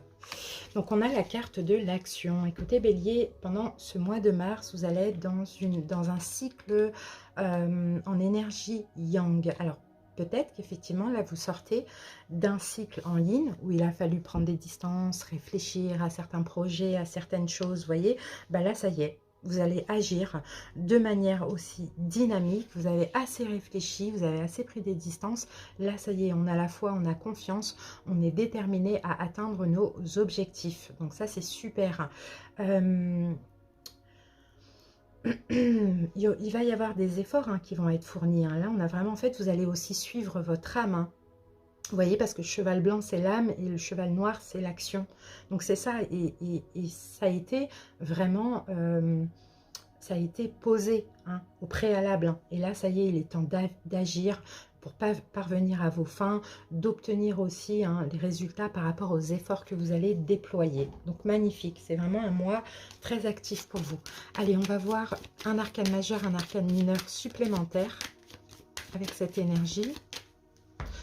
Donc, on a la carte de l'action. Écoutez, Bélier, pendant ce mois de mars, vous allez être dans un cycle en énergie yang. Alors, peut-être qu'effectivement, là, vous sortez d'un cycle en yin où il a fallu prendre des distances, réfléchir à certains projets, à certaines choses, vous voyez. Ben là, ça y est. Vous allez agir de manière aussi dynamique, vous avez assez réfléchi, vous avez assez pris des distances. Là, ça y est, on a la foi, on a confiance, on est déterminé à atteindre nos objectifs. Donc ça, c'est super. Il va y avoir des efforts qui vont être fournis, hein. Là, on a vraiment, en fait, vous allez aussi suivre votre âme, hein. Vous voyez, parce que le cheval blanc, c'est l'âme et le cheval noir, c'est l'action. Donc, c'est ça. Et ça a été vraiment... ça a été posé, hein, au préalable, hein. Et là, ça y est, il est temps d'agir pour parvenir à vos fins, d'obtenir aussi, hein, les résultats par rapport aux efforts que vous allez déployer. Donc, magnifique. C'est vraiment un mois très actif pour vous. Allez, on va voir un arcane majeur, un arcane mineur supplémentaire avec cette énergie.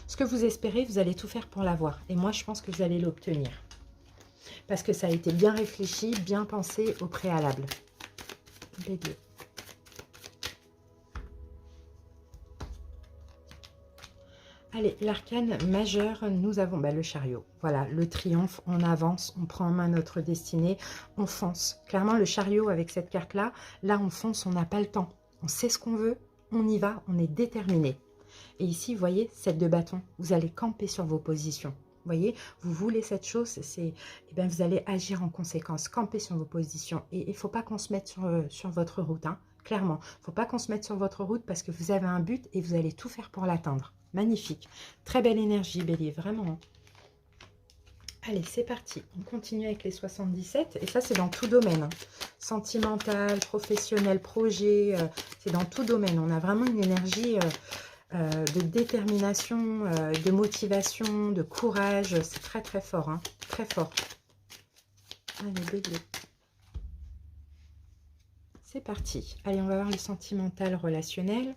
Ce que vous espérez, vous allez tout faire pour l'avoir. Et moi, je pense que vous allez l'obtenir. Parce que ça a été bien réfléchi, bien pensé au préalable. Bélier. Allez, l'arcane majeur, nous avons le chariot. Voilà, le triomphe, on avance, on prend en main notre destinée, on fonce. Clairement, le chariot avec cette carte-là, là on fonce, on n'a pas le temps. On sait ce qu'on veut, on y va, on est déterminé. Et ici, vous voyez, 7 de bâton, vous allez camper sur vos positions. Vous voyez, vous voulez cette chose, eh bien, vous allez agir en conséquence, camper sur vos positions. Et il ne faut pas qu'on se mette sur votre route, hein, clairement. Il ne faut pas qu'on se mette sur votre route parce que vous avez un but et vous allez tout faire pour l'atteindre. Magnifique. Très belle énergie, Bélier, vraiment. Allez, c'est parti. On continue avec les 77. Et ça, c'est dans tout domaine, hein. Sentimental, professionnel, projet, c'est dans tout domaine. On a vraiment une énergie... de détermination, de motivation, de courage. C'est très très fort, hein, très fort. Allez, Bélier. C'est parti. Allez, on va voir le sentimental relationnel.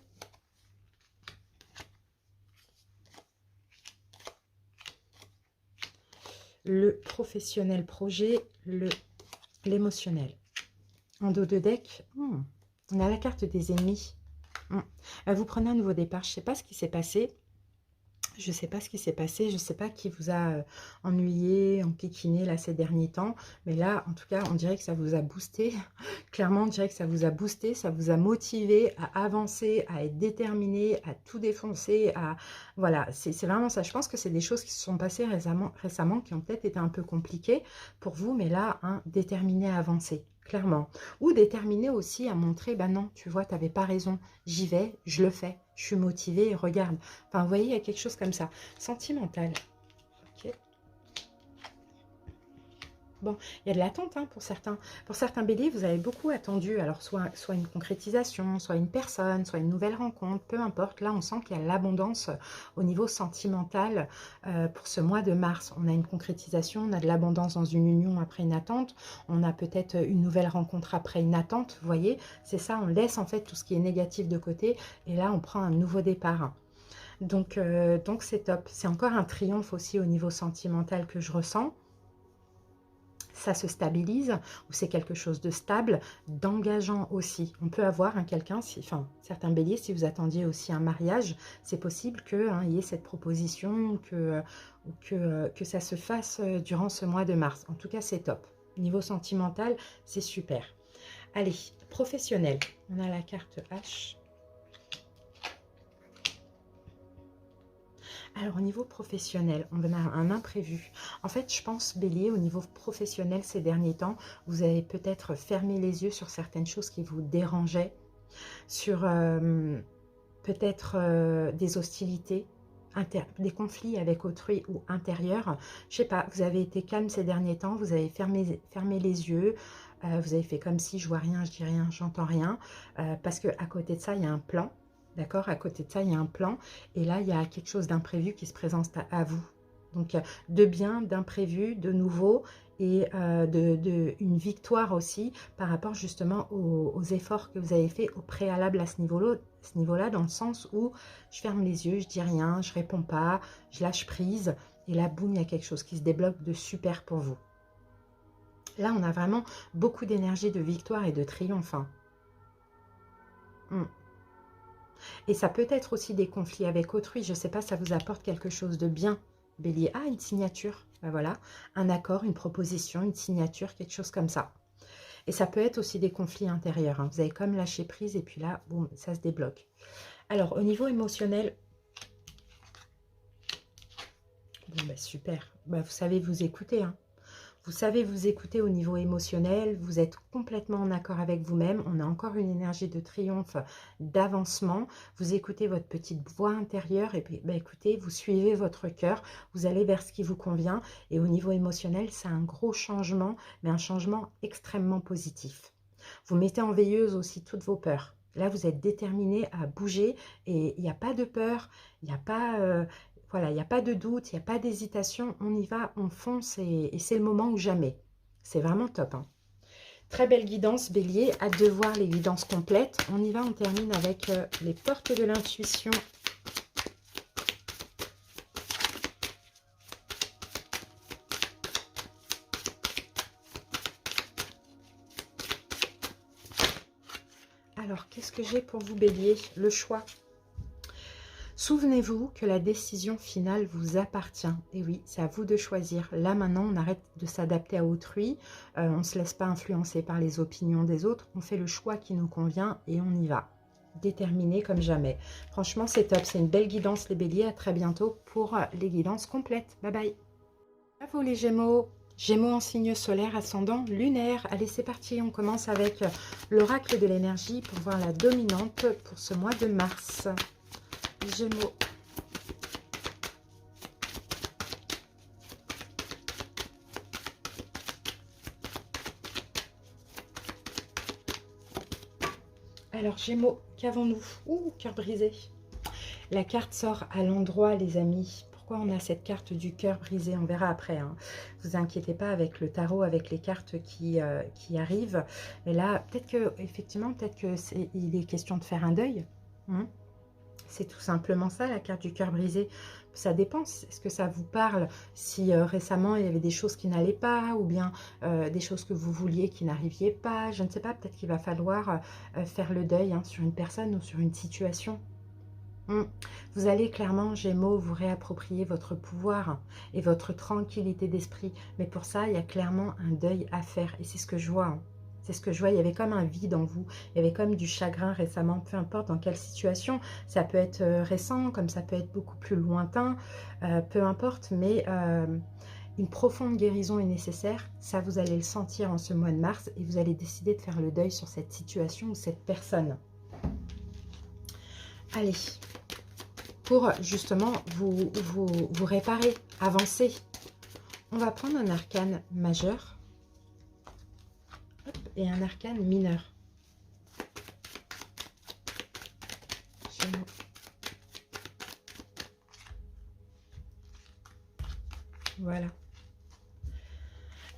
le professionnel projet, l'émotionnel. En dos de deck, on a la carte des ennemis. Vous prenez un nouveau départ. Je ne sais pas ce qui s'est passé. Je ne sais pas ce qui s'est passé, je ne sais pas qui vous a ennuyé, enquiquiné là ces derniers temps, mais là en tout cas on dirait que ça vous a boosté, clairement on dirait que ça vous a boosté, ça vous a motivé à avancer, à être déterminé, à tout défoncer, voilà, c'est vraiment ça. Je pense que c'est des choses qui se sont passées récemment qui ont peut-être été un peu compliquées pour vous, mais là, déterminé à avancer. Clairement. Ou déterminé aussi à montrer, ben non, tu vois, tu n'avais pas raison, j'y vais, je le fais, je suis motivée, regarde. Enfin, vous voyez, il y a quelque chose comme ça. Sentimental. Ok. Bon, il y a de l'attente pour certains. Pour certains béliers, vous avez beaucoup attendu. Alors, soit une concrétisation, soit une personne, soit une nouvelle rencontre, peu importe. Là, on sent qu'il y a l'abondance au niveau sentimental pour ce mois de mars. On a une concrétisation, on a de l'abondance dans une union après une attente. On a peut-être une nouvelle rencontre après une attente. Vous voyez, c'est ça, on laisse en fait tout ce qui est négatif de côté. Et là, on prend un nouveau départ. Donc c'est top. C'est encore un triomphe aussi au niveau sentimental que je ressens. Ça se stabilise, ou c'est quelque chose de stable, d'engageant aussi. On peut avoir quelqu'un, certains béliers, si vous attendiez aussi un mariage, c'est possible qu'il y ait cette proposition, que ça se fasse durant ce mois de mars. En tout cas, c'est top. Niveau sentimental, c'est super. Allez, professionnel. On a la carte H. Alors, au niveau professionnel, on a un imprévu. En fait, je pense, bélier, au niveau professionnel, ces derniers temps, vous avez peut-être fermé les yeux sur certaines choses qui vous dérangeaient, sur peut-être des hostilités, des conflits avec autrui ou intérieurs. Je sais pas, vous avez été calme ces derniers temps, vous avez fermé les yeux, vous avez fait comme si je vois rien, je dis rien, j'entends rien, parce qu'à côté de ça, il y a un plan. D'accord? À côté de ça, il y a un plan. Et là, il y a quelque chose d'imprévu qui se présente à vous. Donc, de bien, d'imprévu, de nouveau et une victoire aussi par rapport justement aux efforts que vous avez fait au préalable à ce niveau-là, dans le sens où je ferme les yeux, je dis rien, je réponds pas, je lâche prise. Et là, boum, il y a quelque chose qui se débloque de super pour vous. Là, on a vraiment beaucoup d'énergie de victoire et de triomphe. Et ça peut être aussi des conflits avec autrui. Je ne sais pas, ça vous apporte quelque chose de bien, bélier. Ah, une signature. Ben voilà, un accord, une proposition, une signature, quelque chose comme ça. Et ça peut être aussi des conflits intérieurs. Vous avez comme lâché prise et puis là, boum, ça se débloque. Alors, au niveau émotionnel, bon, ben super. Ben, vous savez vous écouter, Vous savez vous écouter au niveau émotionnel, vous êtes complètement en accord avec vous-même. On a encore une énergie de triomphe, d'avancement. Vous écoutez votre petite voix intérieure et puis écoutez, vous suivez votre cœur, vous allez vers ce qui vous convient. Et au niveau émotionnel, c'est un gros changement, mais un changement extrêmement positif. Vous mettez en veilleuse aussi toutes vos peurs. Là, vous êtes déterminé à bouger et il n'y a pas de peur, il n'y a pas... voilà, il n'y a pas de doute, il n'y a pas d'hésitation, on y va, on fonce et c'est le moment ou jamais. C'est vraiment top. Très belle guidance, bélier, hâte de voir les guidances complètes. On y va, on termine avec les portes de l'intuition. Alors, qu'est-ce que j'ai pour vous, bélier? Le choix. Souvenez-vous que la décision finale vous appartient. Et oui, c'est à vous de choisir. Là, maintenant, on arrête de s'adapter à autrui. On ne se laisse pas influencer par les opinions des autres. On fait le choix qui nous convient et on y va. Déterminé comme jamais. Franchement, c'est top. C'est une belle guidance, les béliers. À très bientôt pour les guidances complètes. Bye bye. À vous, les gémeaux. Gémeaux en signe solaire, ascendant lunaire. Allez, c'est parti. On commence avec l'oracle de l'énergie pour voir la dominante pour ce mois de mars. Gémeaux. Alors, Gémeaux, qu'avons-nous? Ouh, cœur brisé. La carte sort à l'endroit, les amis. Pourquoi on a cette carte du cœur brisé? On verra après. Vous inquiétez pas avec le tarot, avec les cartes qui arrivent. Mais là, peut-être que, effectivement, il est question de faire un deuil. C'est tout simplement ça, la carte du cœur brisé. ça dépend, est-ce que ça vous parle, si récemment il y avait des choses qui n'allaient pas, ou bien des choses que vous vouliez qui n'arriviez pas, je ne sais pas, peut-être qu'il va falloir faire le deuil hein, sur une personne ou sur une situation. Vous allez clairement, Gémeaux, vous réapproprier votre pouvoir et votre tranquillité d'esprit. Mais pour ça, il y a clairement un deuil à faire. Et c'est ce que je vois. Hein. C'est ce que je vois. Il y avait comme un vide en vous. Il y avait comme du chagrin récemment. Peu importe dans quelle situation. Ça peut être récent, comme ça peut être beaucoup plus lointain. Peu importe. Mais une profonde guérison est nécessaire. Ça, vous allez le sentir en ce mois de mars. Et vous allez décider de faire le deuil sur cette situation ou cette personne. Allez, pour justement vous réparer, avancer. On va prendre un arcane majeur et un arcane mineur. Voilà.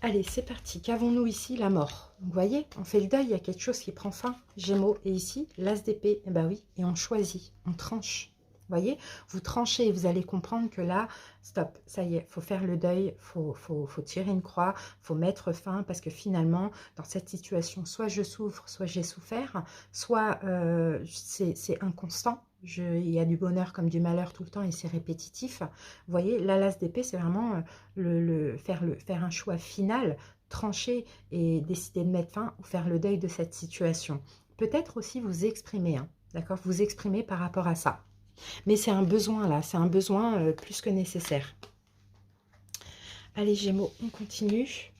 Allez, c'est parti. Qu'avons-nous ici? La mort. Vous voyez, on fait le deuil, il y a quelque chose qui prend fin. Gémeaux. Et ici, l'as d'épée. Eh bien oui, et on choisit, on tranche. Vous voyez, vous tranchez et vous allez comprendre que là, stop, ça y est, il faut faire le deuil, faut tirer une croix, faut mettre fin, parce que finalement, dans cette situation, soit je souffre, soit j'ai souffert, soit c'est inconstant, il y a du bonheur comme du malheur tout le temps et c'est répétitif. Vous voyez, la l'as d'épée, c'est vraiment faire un choix final, trancher et décider de mettre fin ou faire le deuil de cette situation. Peut-être aussi vous exprimer, hein, d'accord, vous exprimer par rapport à ça. Mais c'est un besoin là, c'est un besoin plus que nécessaire. Allez Gémeaux, on continue.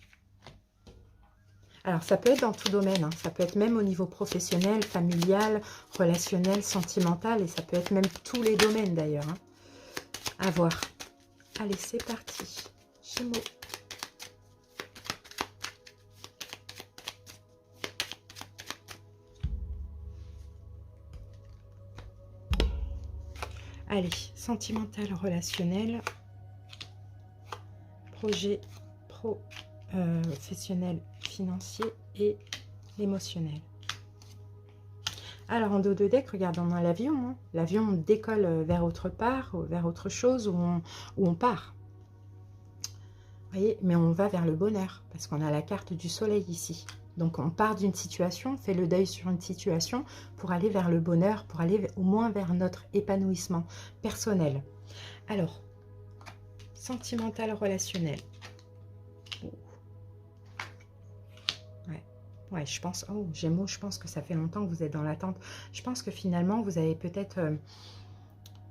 Alors ça peut être dans tout domaine, hein. Ça peut être même au niveau professionnel, familial, relationnel, sentimental, et ça peut être même tous les domaines d'ailleurs. Hein. À voir. Allez, c'est parti. Gémeaux. Allez, sentimental, relationnel, projet professionnel, financier et émotionnel. Alors en dos de deck, regardez, on a l'avion. Hein. L'avion décolle vers autre part, vers autre chose, où on part. Vous voyez, mais on va vers le bonheur, parce qu'on a la carte du soleil ici. Donc on part d'une situation, on fait le deuil sur une situation pour aller vers le bonheur, pour aller au moins vers notre épanouissement personnel. Alors, sentimental, relationnel. Ouais, je pense, oh Gémeaux, je pense que ça fait longtemps que vous êtes dans l'attente. Je pense que finalement, vous avez peut-être,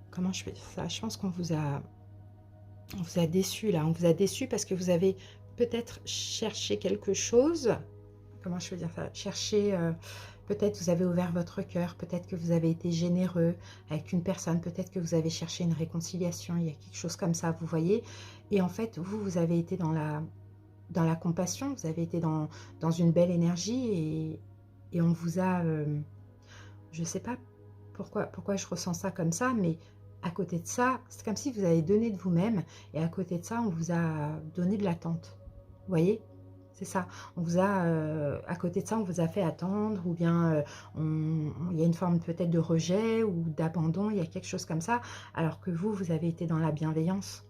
comment je fais ça? Je pense qu'on vous a déçu là. On vous a déçu parce que vous avez peut-être cherché quelque chose. Comment je veux dire ça? Chercher, peut-être vous avez ouvert votre cœur, peut-être que vous avez été généreux avec une personne, peut-être que vous avez cherché une réconciliation, il y a quelque chose comme ça, vous voyez. Et en fait, vous avez été dans la compassion, vous avez été dans une belle énergie et on vous a, je ne sais pas pourquoi je ressens ça comme ça, mais à côté de ça, c'est comme si vous avez donné de vous-même et à côté de ça, on vous a donné de l'attente. Vous voyez? C'est ça. On vous a, à côté de ça, on vous a fait attendre ou bien il y a une forme peut-être de rejet ou d'abandon, il y a quelque chose comme ça, alors que vous avez été dans la bienveillance.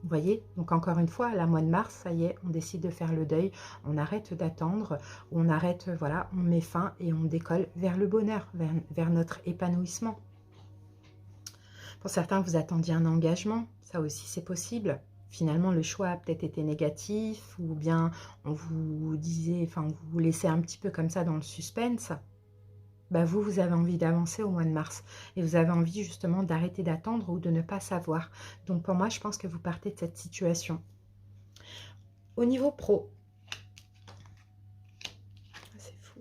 Vous voyez? Donc encore une fois, la mois de mars, ça y est, on décide de faire le deuil, on arrête d'attendre, on arrête, voilà, on met fin et on décolle vers le bonheur, vers notre épanouissement. Pour certains, vous attendiez un engagement, ça aussi c'est possible. Finalement, le choix a peut-être été négatif ou bien on vous disait, enfin, vous vous laissez un petit peu comme ça dans le suspense. Bah vous avez envie d'avancer au mois de mars et vous avez envie justement d'arrêter d'attendre ou de ne pas savoir. Donc pour moi, je pense que vous partez de cette situation. Au niveau pro, c'est fou.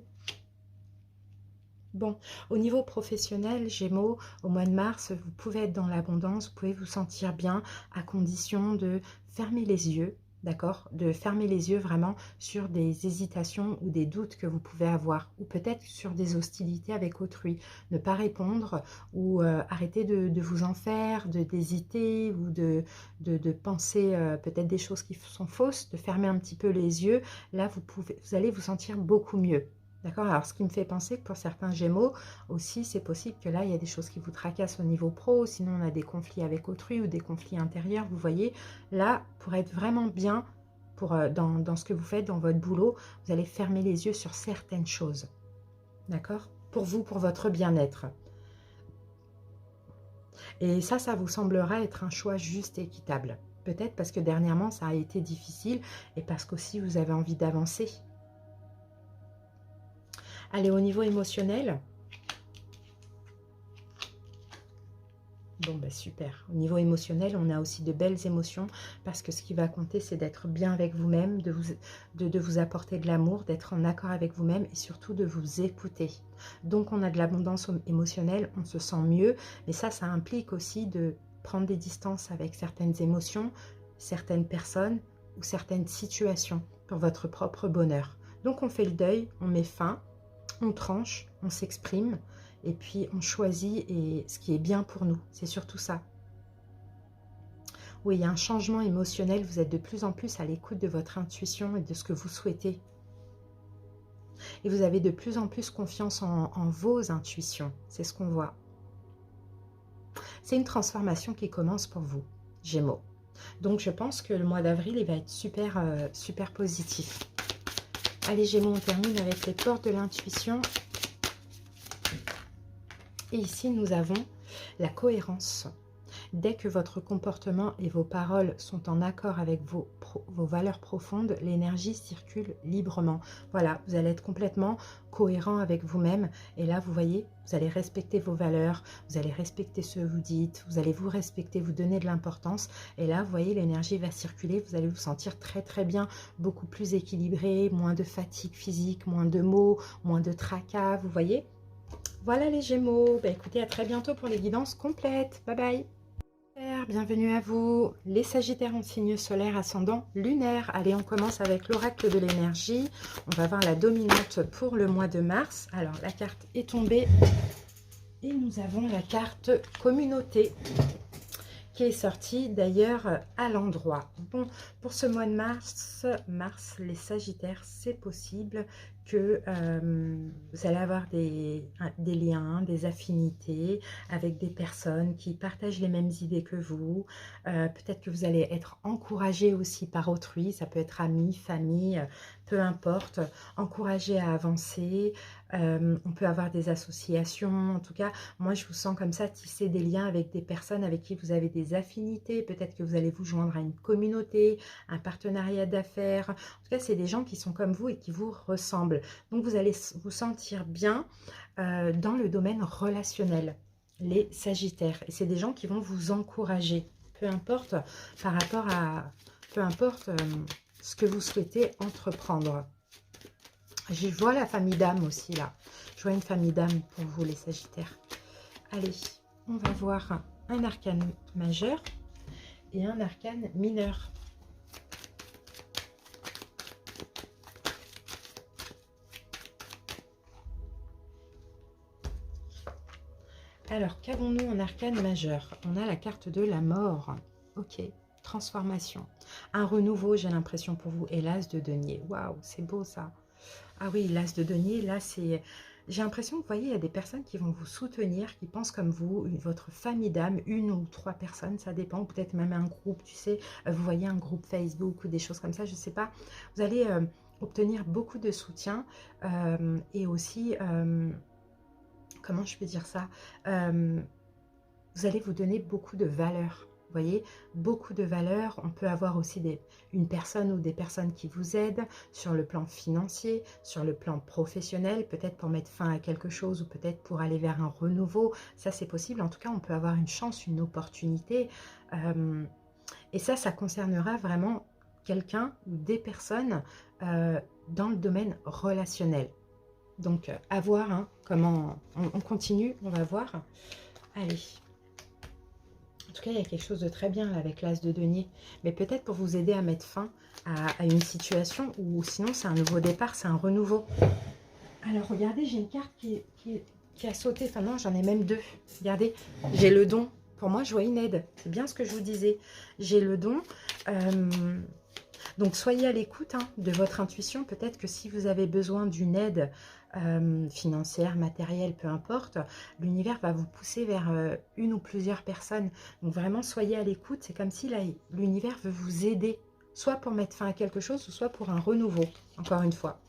Bon, au niveau professionnel, Gémeaux, au mois de mars, vous pouvez être dans l'abondance, vous pouvez vous sentir bien à condition de fermer les yeux, d'accord? De fermer les yeux vraiment sur des hésitations ou des doutes que vous pouvez avoir, ou peut-être sur des hostilités avec autrui. Ne pas répondre ou arrêter de vous en faire, d'hésiter ou de penser peut-être des choses qui sont fausses, de fermer un petit peu les yeux. Là, vous allez vous sentir beaucoup mieux. D'accord? Alors, ce qui me fait penser que pour certains Gémeaux aussi, c'est possible que là, il y a des choses qui vous tracassent au niveau pro, sinon on a des conflits avec autrui ou des conflits intérieurs, vous voyez. Là, pour être vraiment bien pour, dans ce que vous faites, dans votre boulot, vous allez fermer les yeux sur certaines choses. D'accord? Pour vous, pour votre bien-être. Et ça vous semblera être un choix juste et équitable. Peut-être parce que dernièrement, ça a été difficile et parce qu'aussi vous avez envie d'avancer. Allez, au niveau émotionnel, bon, bah super. Au niveau émotionnel, on a aussi de belles émotions parce que ce qui va compter, c'est d'être bien avec vous-même, de vous apporter de l'amour, d'être en accord avec vous-même et surtout de vous écouter. Donc, on a de l'abondance émotionnelle, on se sent mieux, mais ça implique aussi de prendre des distances avec certaines émotions, certaines personnes ou certaines situations pour votre propre bonheur. Donc, on fait le deuil, on met fin, on tranche, on s'exprime et puis on choisit et ce qui est bien pour nous. C'est surtout ça. Oui, il y a un changement émotionnel. Vous êtes de plus en plus à l'écoute de votre intuition et de ce que vous souhaitez. Et vous avez de plus en plus confiance en vos intuitions. C'est ce qu'on voit. C'est une transformation qui commence pour vous, Gémeaux. Donc je pense que le mois d'avril, il va être super, super positif. Allez Gémeaux, on termine avec les portes de l'intuition. Et ici, nous avons la cohérence. Dès que votre comportement et vos paroles sont en accord avec vos valeurs profondes, l'énergie circule librement. Voilà, vous allez être complètement cohérent avec vous-même. Et là, vous voyez, vous allez respecter vos valeurs, vous allez respecter ce que vous dites, vous allez vous respecter, vous donner de l'importance. Et là, vous voyez, l'énergie va circuler, vous allez vous sentir très très bien, beaucoup plus équilibré, moins de fatigue physique, moins de maux, moins de tracas, vous voyez. Voilà les Gémeaux, bah, écoutez, à très bientôt pour les guidances complètes. Bye bye. Bienvenue à vous, les Sagittaires en signe solaire, ascendant lunaire. Allez, on commence avec l'oracle de l'énergie. On va voir la dominante pour le mois de mars. Alors, la carte est tombée et nous avons la carte communauté qui est sortie d'ailleurs à l'endroit. Bon, pour ce mois de mars, les Sagittaires, c'est possible que vous allez avoir des liens, des affinités avec des personnes qui partagent les mêmes idées que vous. Peut-être que vous allez être encouragé aussi par autrui, ça peut être amis, famille, peu importe, encouragé à avancer. On peut avoir des associations, en tout cas, moi je vous sens comme ça, tisser des liens avec des personnes avec qui vous avez des affinités. Peut-être que vous allez vous joindre à une communauté, un partenariat d'affaires. En tout cas, c'est des gens qui sont comme vous et qui vous ressemblent. Donc, vous allez vous sentir bien dans le domaine relationnel, les Sagittaires. Et c'est des gens qui vont vous encourager, peu importe par rapport à... Peu importe ce que vous souhaitez entreprendre. Je vois la famille d'âme aussi, là. Je vois une famille d'âme pour vous, les Sagittaires. Allez, on va voir un arcane majeur et un arcane mineur. Alors, qu'avons-nous en arcane majeur? On a la carte de la mort. Ok, transformation. Un renouveau, j'ai l'impression pour vous. Et l'as de denier. Waouh, c'est beau ça. Ah oui, l'as de denier, là, c'est... J'ai l'impression que, vous voyez, il y a des personnes qui vont vous soutenir, qui pensent comme vous, votre famille d'âme, une ou trois personnes, ça dépend, peut-être même un groupe, tu sais, vous voyez un groupe Facebook ou des choses comme ça, je ne sais pas. Vous allez obtenir beaucoup de soutien et aussi... comment je peux dire ça, vous allez vous donner beaucoup de valeur. Vous voyez, beaucoup de valeur. On peut avoir aussi une personne ou des personnes qui vous aident sur le plan financier, sur le plan professionnel, peut-être pour mettre fin à quelque chose ou peut-être pour aller vers un renouveau. Ça, c'est possible. En tout cas, on peut avoir une chance, une opportunité. Et ça concernera vraiment quelqu'un ou des personnes dans le domaine relationnel. Donc, à voir hein, comment on continue, on va voir. Allez. En tout cas, il y a quelque chose de très bien là, avec l'as de denier. Mais peut-être pour vous aider à mettre fin à une situation ou sinon c'est un nouveau départ, c'est un renouveau. Alors, regardez, j'ai une carte qui a sauté. Enfin non, j'en ai même deux. Regardez, j'ai le don. Pour moi, je vois une aide. C'est bien ce que je vous disais. J'ai le don. Donc, soyez à l'écoute hein, de votre intuition. Peut-être que si vous avez besoin d'une aide financière, matérielle, peu importe, l'univers va vous pousser vers une ou plusieurs personnes. Donc, vraiment, soyez à l'écoute. C'est comme si l'univers veut vous aider, soit pour mettre fin à quelque chose, ou soit pour un renouveau, encore une fois.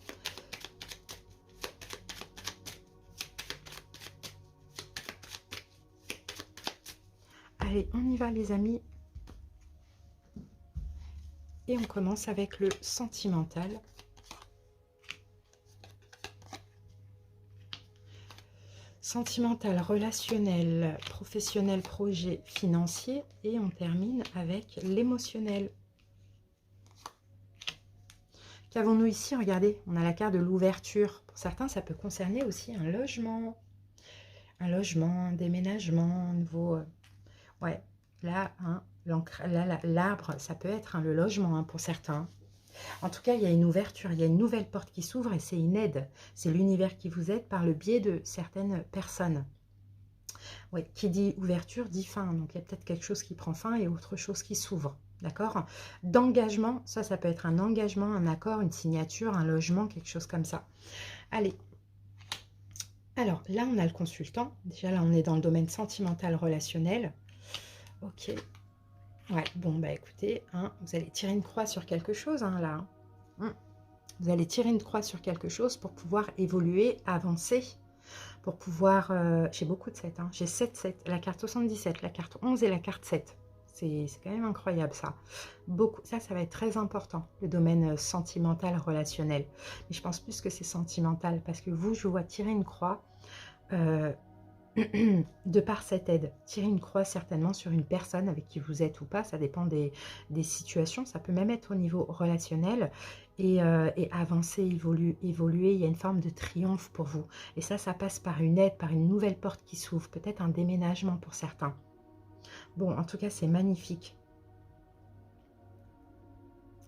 Allez, on y va les amis. Et on commence avec le sentimental. Sentimental, relationnel, professionnel, projet, financier. Et on termine avec l'émotionnel. Qu'avons-nous ici? Regardez, on a la carte de l'ouverture. Pour certains, ça peut concerner aussi un logement. Un logement, un déménagement, un nouveau... ouais, là, hein, l'arbre, ça peut être hein, le logement hein, pour certains. En tout cas, il y a une ouverture, il y a une nouvelle porte qui s'ouvre et c'est une aide. C'est l'univers qui vous aide par le biais de certaines personnes. Oui, qui dit ouverture dit fin. Donc, il y a peut-être quelque chose qui prend fin et autre chose qui s'ouvre. D'accord? D'engagement, ça peut être un engagement, un accord, une signature, un logement, quelque chose comme ça. Allez. Alors, là, on a le consultant. Déjà, là, on est dans le domaine sentimental, relationnel. Ok. Ouais, bon, bah écoutez, hein, vous allez tirer une croix sur quelque chose, hein, là. Vous allez tirer une croix sur quelque chose pour pouvoir évoluer, avancer, pour pouvoir... j'ai beaucoup de 7, hein, j'ai 7, la carte 77, la carte 11 et la carte 7. C'est quand même incroyable, ça. Beaucoup, ça va être très important, le domaine sentimental, relationnel. Mais je pense plus que c'est sentimental, parce que vous, je vous vois tirer une croix... de par cette aide, tirer une croix certainement sur une personne avec qui vous êtes ou pas, ça dépend des situations, ça peut même être au niveau relationnel et avancer, évoluer, il y a une forme de triomphe pour vous et ça passe par une aide, par une nouvelle porte qui s'ouvre, peut-être un déménagement pour certains. Bon, en tout cas, c'est magnifique.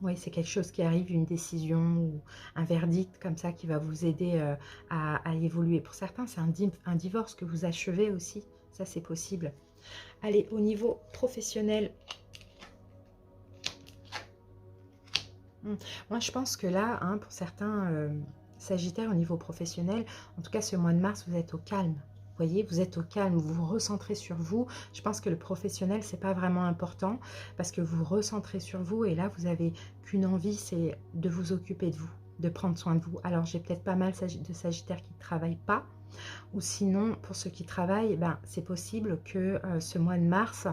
Oui, c'est quelque chose qui arrive, une décision ou un verdict comme ça qui va vous aider à évoluer. Pour certains, c'est un divorce que vous achevez aussi. Ça, c'est possible. Allez, au niveau professionnel. Moi, je pense que là, hein, pour certains Sagittaires, au niveau professionnel, en tout cas, ce mois de mars, vous êtes au calme. Vous voyez, vous êtes au calme, vous vous recentrez sur vous. Je pense que le professionnel, c'est pas vraiment important parce que vous vous recentrez sur vous et là, vous avez qu'une envie, c'est de vous occuper de vous, de prendre soin de vous. Alors, j'ai peut-être pas mal de Sagittaires qui ne travaillent pas ou sinon, pour ceux qui travaillent, ben, c'est possible que ce mois de mars,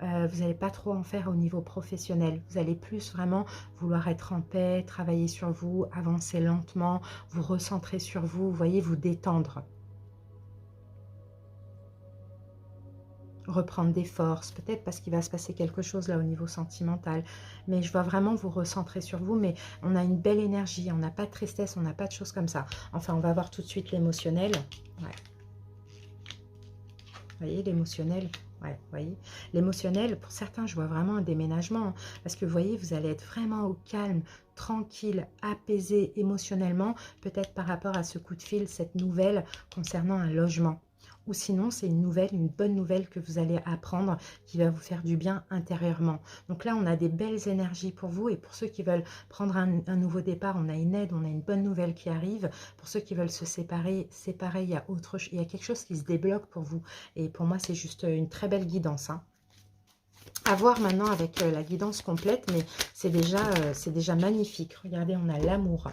vous n'allez pas trop en faire au niveau professionnel. Vous allez plus vraiment vouloir être en paix, travailler sur vous, avancer lentement, vous recentrer sur vous, vous voyez, vous détendre. Reprendre des forces, peut-être parce qu'il va se passer quelque chose là au niveau sentimental, mais je vois vraiment vous recentrer sur vous, mais on a une belle énergie, on n'a pas de tristesse, on n'a pas de choses comme ça. Enfin, on va voir tout de suite l'émotionnel. Ouais. Vous voyez, l'émotionnel, ouais, vous voyez. L'émotionnel, pour certains, je vois vraiment un déménagement, hein, parce que vous voyez, vous allez être vraiment au calme, tranquille, apaisé émotionnellement, peut-être par rapport à ce coup de fil, cette nouvelle concernant un logement. Ou sinon, c'est une bonne nouvelle que vous allez apprendre qui va vous faire du bien intérieurement. Donc là, on a des belles énergies pour vous et pour ceux qui veulent prendre un nouveau départ, on a une aide, on a une bonne nouvelle qui arrive. Pour ceux qui veulent se séparer, il y a il y a quelque chose qui se débloque pour vous. Et pour moi, c'est juste une très belle guidance, hein. À voir maintenant avec la guidance complète, mais c'est déjà magnifique. Regardez, on a l'amour.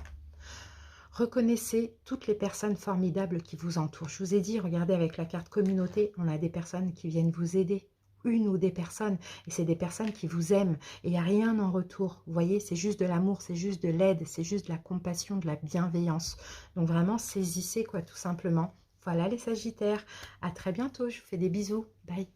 Reconnaissez toutes les personnes formidables qui vous entourent. Je vous ai dit, regardez avec la carte communauté, on a des personnes qui viennent vous aider. Une ou des personnes, et c'est des personnes qui vous aiment, et il n'y a rien en retour. Vous voyez, c'est juste de l'amour, c'est juste de l'aide, c'est juste de la compassion, de la bienveillance. Donc vraiment, saisissez quoi, tout simplement. Voilà les Sagittaires, à très bientôt, je vous fais des bisous, bye.